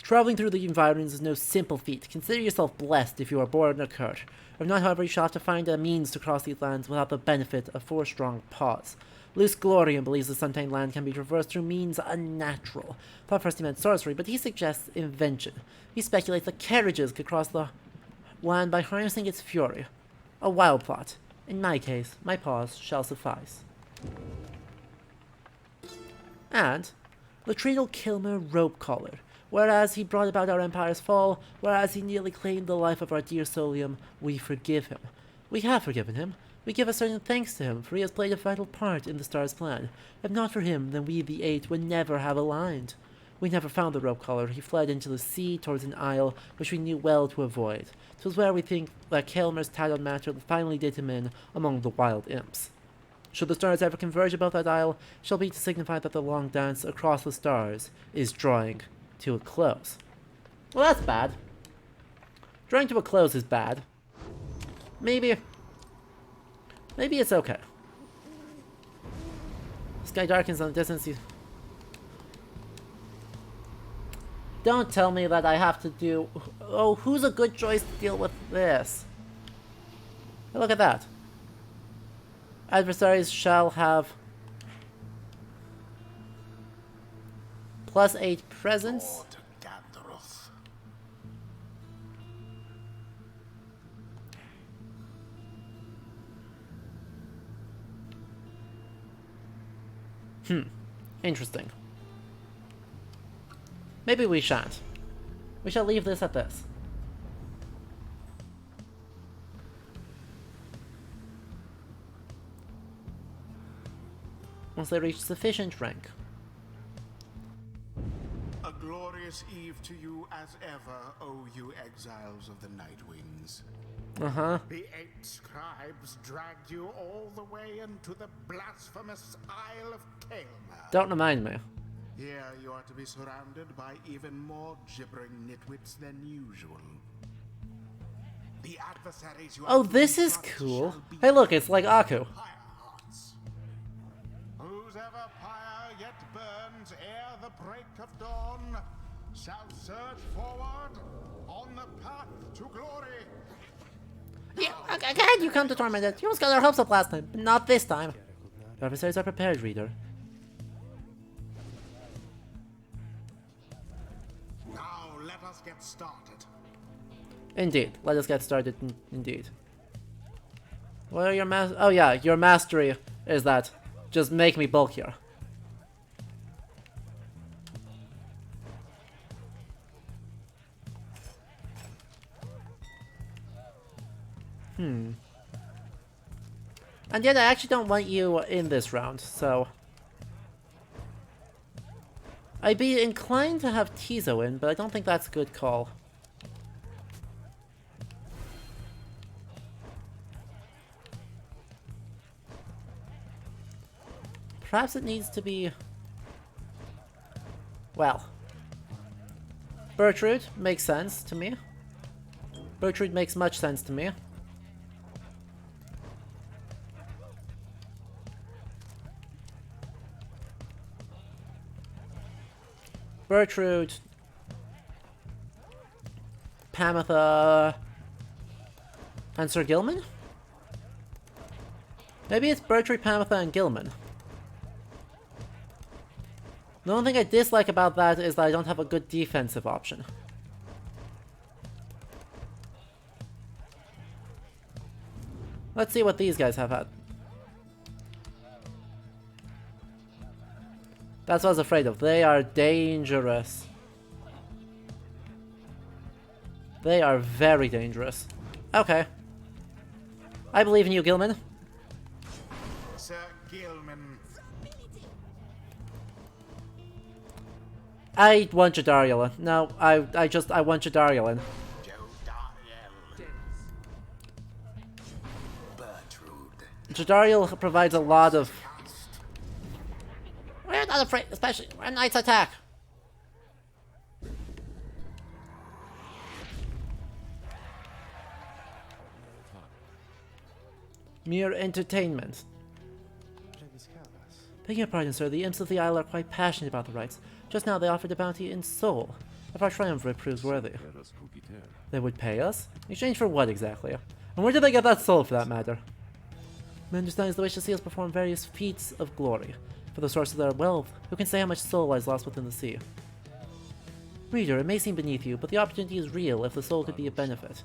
Traveling through the environs is no simple feat. Consider yourself blessed if you are born or Kurt. If not, however, you shall have to find a means to cross these lands without the benefit of 4 strong paws. Luce Glorian believes the Suntained Land can be traversed through means unnatural. Thought first he meant sorcery, but he suggests invention. He speculates that carriages could cross the land by harnessing its fury. A wild plot. In my case, my paws shall suffice. And Latrino Kilmer Rope Collar. Whereas he brought about our empire's fall, whereas he nearly claimed the life of our dear Solium, we forgive him. We have forgiven him. We give a certain thanks to him, for he has played a vital part in the Star's plan. If not for him, then we, the Eight, would never have aligned. We never found the rope collar. He fled into the sea towards an isle, which we knew well to avoid. 'Twas where we think that Kilmer's titled matter finally did him in among the wild imps. Should the stars ever converge above that isle, it shall be to signify that the long dance across the stars is drawing to a close. Well, that's bad. Drawing to a close is bad. Maybe it's okay. Sky darkens on the distance. Don't tell me that I have to do... Oh, who's a good choice to deal with this? Hey, look at that. Adversaries shall have +8 presence. Interesting. Maybe we shan't. We shall leave this at this. Once they reach sufficient rank. A glorious eve to you as ever, O you exiles of the Night Winds. The 8 scribes dragged you all the way into the blasphemous Isle of Kael'mar. Don't remind me. Here you are to be surrounded by even more gibbering nitwits than usual. The adversaries you Oh, this is cool. Hey look, it's like Aku. Pyre hearts. Whose ever pyre yet burns ere the break of dawn shall surge forward on the path to glory. Yeah, again you come to torment it. You almost got our hopes up last time, but not this time. Your adversaries are prepared, reader. Now let us get started. Indeed, let us get started. Indeed. What are your oh yeah, your mastery is that. Just make me bulkier. And yet I actually don't want you in this round, so... I'd be inclined to have Tizo in, but I don't think that's a good call. Perhaps it needs to be... Well... Bertrude makes sense to me. Bertrude makes much sense to me. Bertrude, Pamitha, and Sir Gilman? Maybe it's Bertrude, Pamitha, and Gilman. The only thing I dislike about that is that I don't have a good defensive option. Let's see what these guys have had. That's what I was afraid of. They are dangerous. They are very dangerous. Okay. I believe in you, Gilman. Sir Gilman. I want Jadariel. No, I want Jadariel in. Jadariel provides a lot of... We're not afraid, especially when knights attack. Mere entertainment. Begging your pardon, sir, the imps of the isle are quite passionate about the rites. Just now they offered a bounty in soul. If our triumvirate proves worthy. They would pay us? In exchange for what exactly? And where did they get that soul, for that matter? My understanding is the wish to see us perform various feats of glory. For the source of their wealth, who can say how much soul lies lost within the sea? Reader, it may seem beneath you, but the opportunity is real if the soul could be of benefit.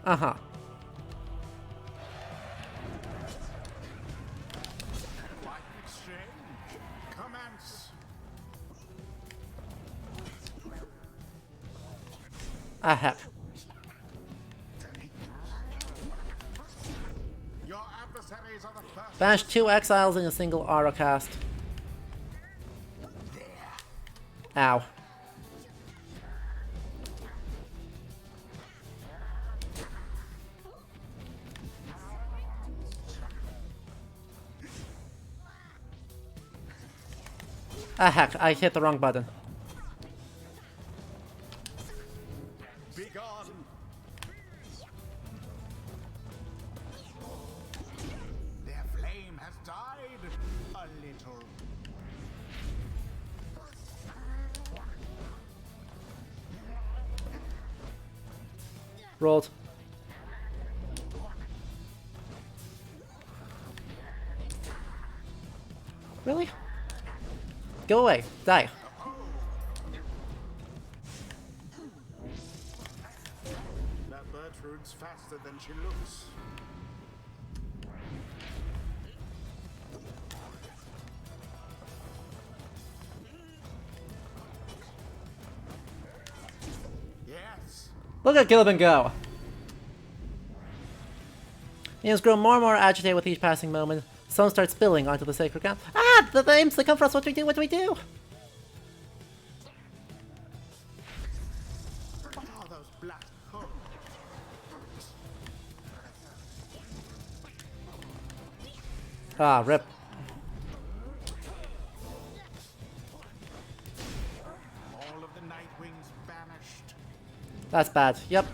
Uh-huh. Ah, heck. Banish 2 exiles in a single aura cast. Ow. Ah, heck, I hit the wrong button. Rolled. Really? Go away. Die. That Bertrude's faster than she looks. Yes. Look at Gilliban go! He has grown more and more agitated with each passing moment. Some start spilling onto the sacred ground. Ah! The imps that come for us! What do we do? What do we do? What are those black holes? Ah, rip. All of the Nightwings banished. That's bad. Yep.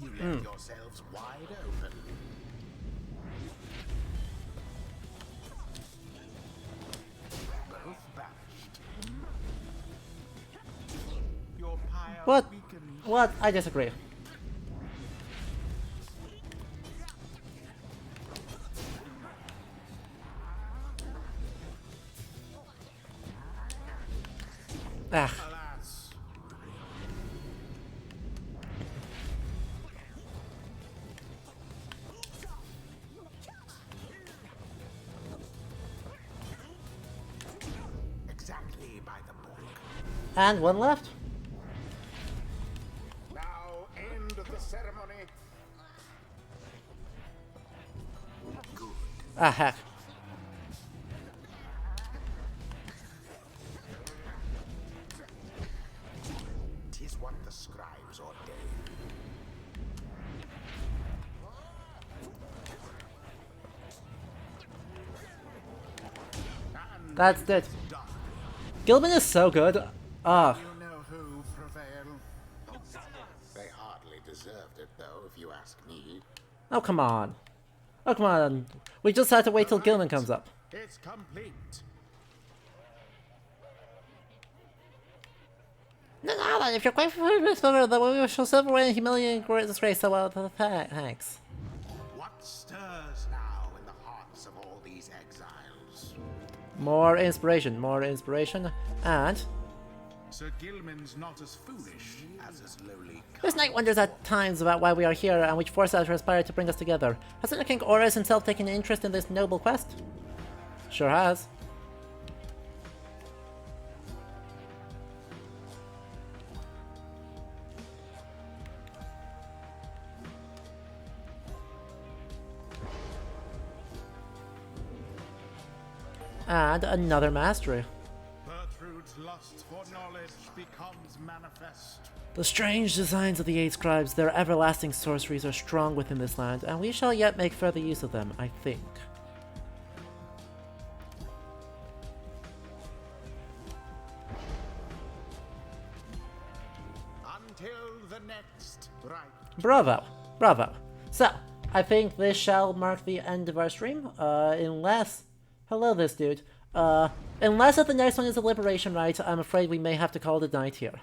You left yourselves wide open. What? What? I disagree. Ah. Alas. Exactly by the book. And one left. Now end the ceremony. Good. Ah, heck. Tis what the scribes ordain. And That's it. done. Gilman is so good. Ah. You know who prevailed? They hardly deserved it, though, if you ask me. Oh, come on. Oh, come on. We just have to wait till Gilman comes up. It's complete. No, if you're quite familiar with silver, then we shall silver and humiliating disgrace. So well, thanks. What stirs now in the hearts of all these exiles? More inspiration, and Sir Gilman's not as foolish as his lowly this knight wonders at times about why we are here and which forces transpired to bring us together. Hasn't King Oris himself taken an interest in this noble quest? Sure has. And another mastery. Gertrude's lust for knowledge becomes manifest. The strange designs of the 8 scribes, their everlasting sorceries are strong within this land, and we shall yet make further use of them, I think. Until the next right. Bravo, bravo. So, I think this shall mark the end of our stream, unless... Hello, this dude. Unless if the next one is a liberation rite, I'm afraid we may have to call it a night here.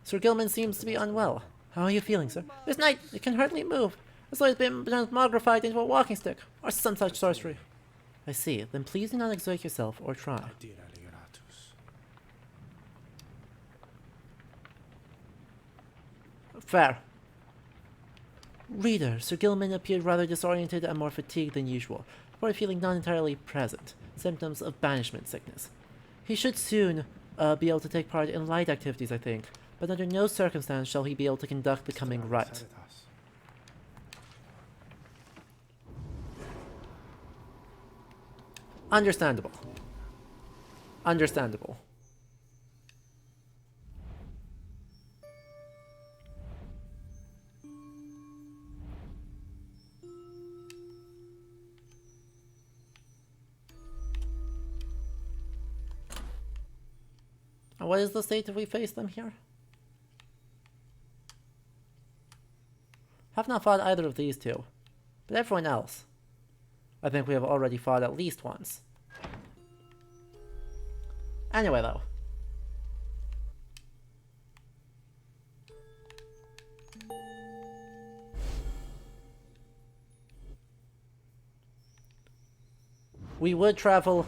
Sir Gilman seems to be unwell. How are you feeling, sir? This knight, it can hardly move, as though it's been transmogrified into a walking stick, or some such sorcery. I see. Then please do not exert yourself, or try. Fair. Reader, Sir Gilman appeared rather disoriented and more fatigued than usual, or feeling not entirely present, symptoms of banishment sickness. He should soon be able to take part in light activities, I think, but under no circumstance shall he be able to conduct the coming rite. Understandable. Understandable. What is the state if we face them here? Have not fought either of these two, but everyone else, I think we have already fought at least once. Anyway, though. We would travel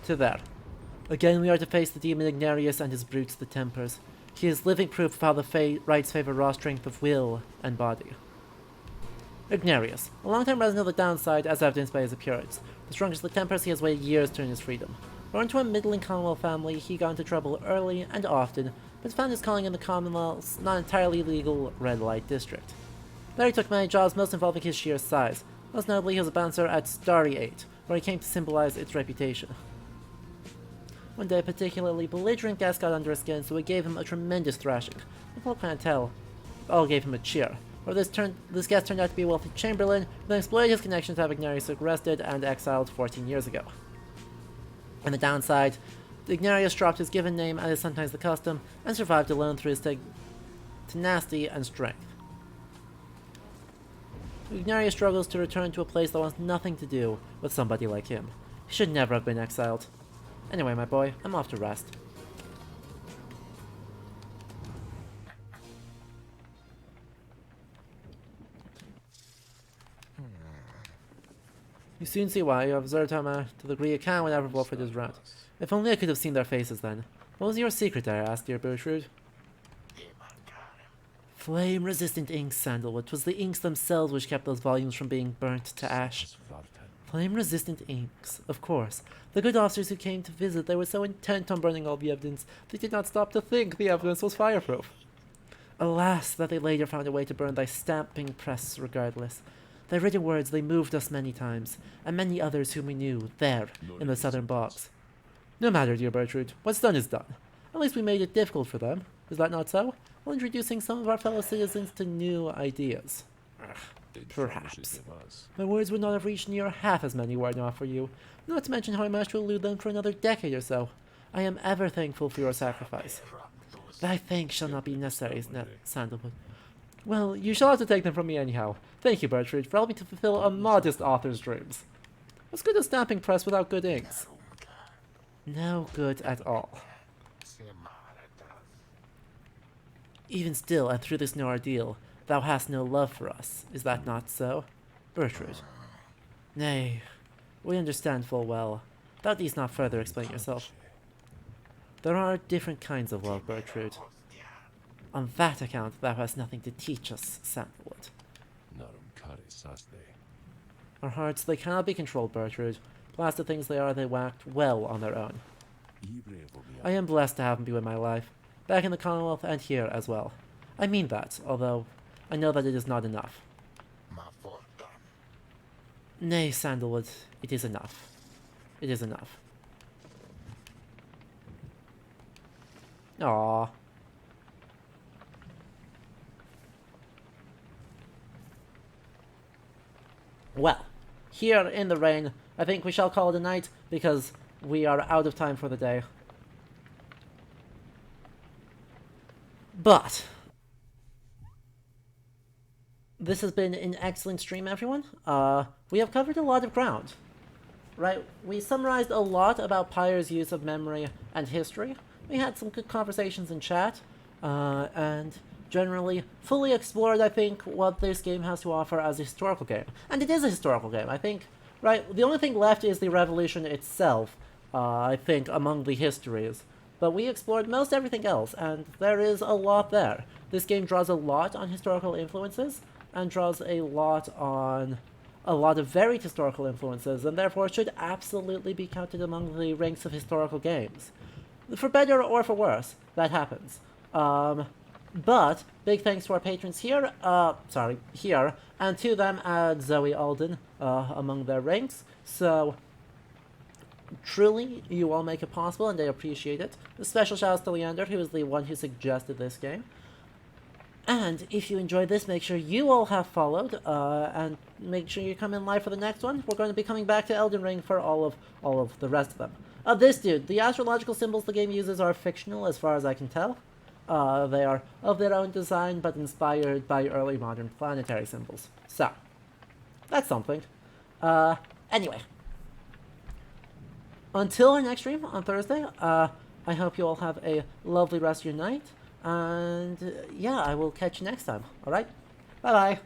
to there. Again, we are to face the demon Ignarius and his brutes, the Tempers. He is living proof of how the rites favor raw strength of will and body. Ignarius, a long-time resident of the downside, as evidenced by his appearance. The strongest of the Tempers, he has waited years to earn his freedom. Born to a middling Commonwealth family, he got into trouble early and often, but found his calling in the Commonwealth's not entirely legal red light district. There he took many jobs, most involving his sheer size. Most notably, he was a bouncer at Starry 8, where he came to symbolize its reputation. One day, a particularly belligerent guest got under his skin, so it gave him a tremendous thrashing. The whole clientele all gave him a cheer. Where this guest turned out to be a wealthy chamberlain, who then exploited his connections to have Ignarius arrested and exiled 14 years ago. On the downside, Ignarius dropped his given name, as is sometimes the custom, and survived alone through his tenacity and strength. Ignarius struggles to return to a place that wants nothing to do with somebody like him. He should never have been exiled. Anyway, my boy, I'm off to rest. You soon see why. You have observed how much to the degree you can whenever Wolfred is round. If only I could have seen their faces then. What was your secret there? Asked dear Bertrude. Flame-resistant inks, Sandalwood. 'Twas the inks themselves which kept those volumes from being burnt to ash. Flame-resistant inks, of course. The good officers who came to visit, they were so intent on burning all the evidence, they did not stop to think the evidence was fireproof. Alas, that they later found a way to burn thy stamping press regardless. Thy written words, they moved us many times, and many others whom we knew, there, in the southern bogs. No matter, dear Bertrude. What's done is done. At least we made it difficult for them. Is that not so? While introducing some of our fellow citizens to new ideas. Perhaps. My words would not have reached near half as many were it not for you, not to mention how I managed to elude them for another decade or so. I am ever thankful for your sacrifice. Thy thanks shall not be necessary, Sandalwood. Well, you shall have to take them from me anyhow. Thank you, Bertrude, for helping to fulfill a modest author's dreams. What's good a stamping press without good inks? No good at all. Even still, and through this new ordeal, thou hast no love for us. Is that not so, Bertrude? Nay, we understand full well. Thou needst not further explain yourself. There are different kinds of love, Bertrude. On that account, thou hast nothing to teach us, Sandalwood. Our hearts, they cannot be controlled, Bertrude. Blasted things they are, they act well on their own. I am blessed to have them be in my life, back in the Commonwealth and here as well. I mean that, although I know that it is not enough. Nay, Sandalwood, it is enough. It is enough. Aww. Well, here in the rain, I think we shall call it a night, because we are out of time for the day. But this has been an excellent stream, everyone. We have covered a lot of ground, right? We summarized a lot about Pyre's use of memory and history. We had some good conversations in chat, and generally fully explored, I think, what this game has to offer as a historical game. And it is a historical game, I think, right? The only thing left is the Revolution itself, I think, among the histories. But we explored most everything else, and there is a lot there. This game draws a lot on historical influences, and draws a lot of varied historical influences, and therefore should absolutely be counted among the ranks of historical games. For better or for worse, that happens. But big thanks to our patrons here, and to them add Zoe Alden among their ranks. So truly, you all make it possible, and I appreciate it. A special shout out to Leander, who is the one who suggested this game. And if you enjoyed this, make sure you all have followed, and make sure you come in live for the next one. We're going to be coming back to Elden Ring for all of the rest of them. This dude, the astrological symbols the game uses are fictional as far as I can tell. They are of their own design, but inspired by early modern planetary symbols. So, that's something. Anyway. Until our next stream on Thursday, I hope you all have a lovely rest of your night. And yeah, I will catch you next time. Alright? Bye-bye.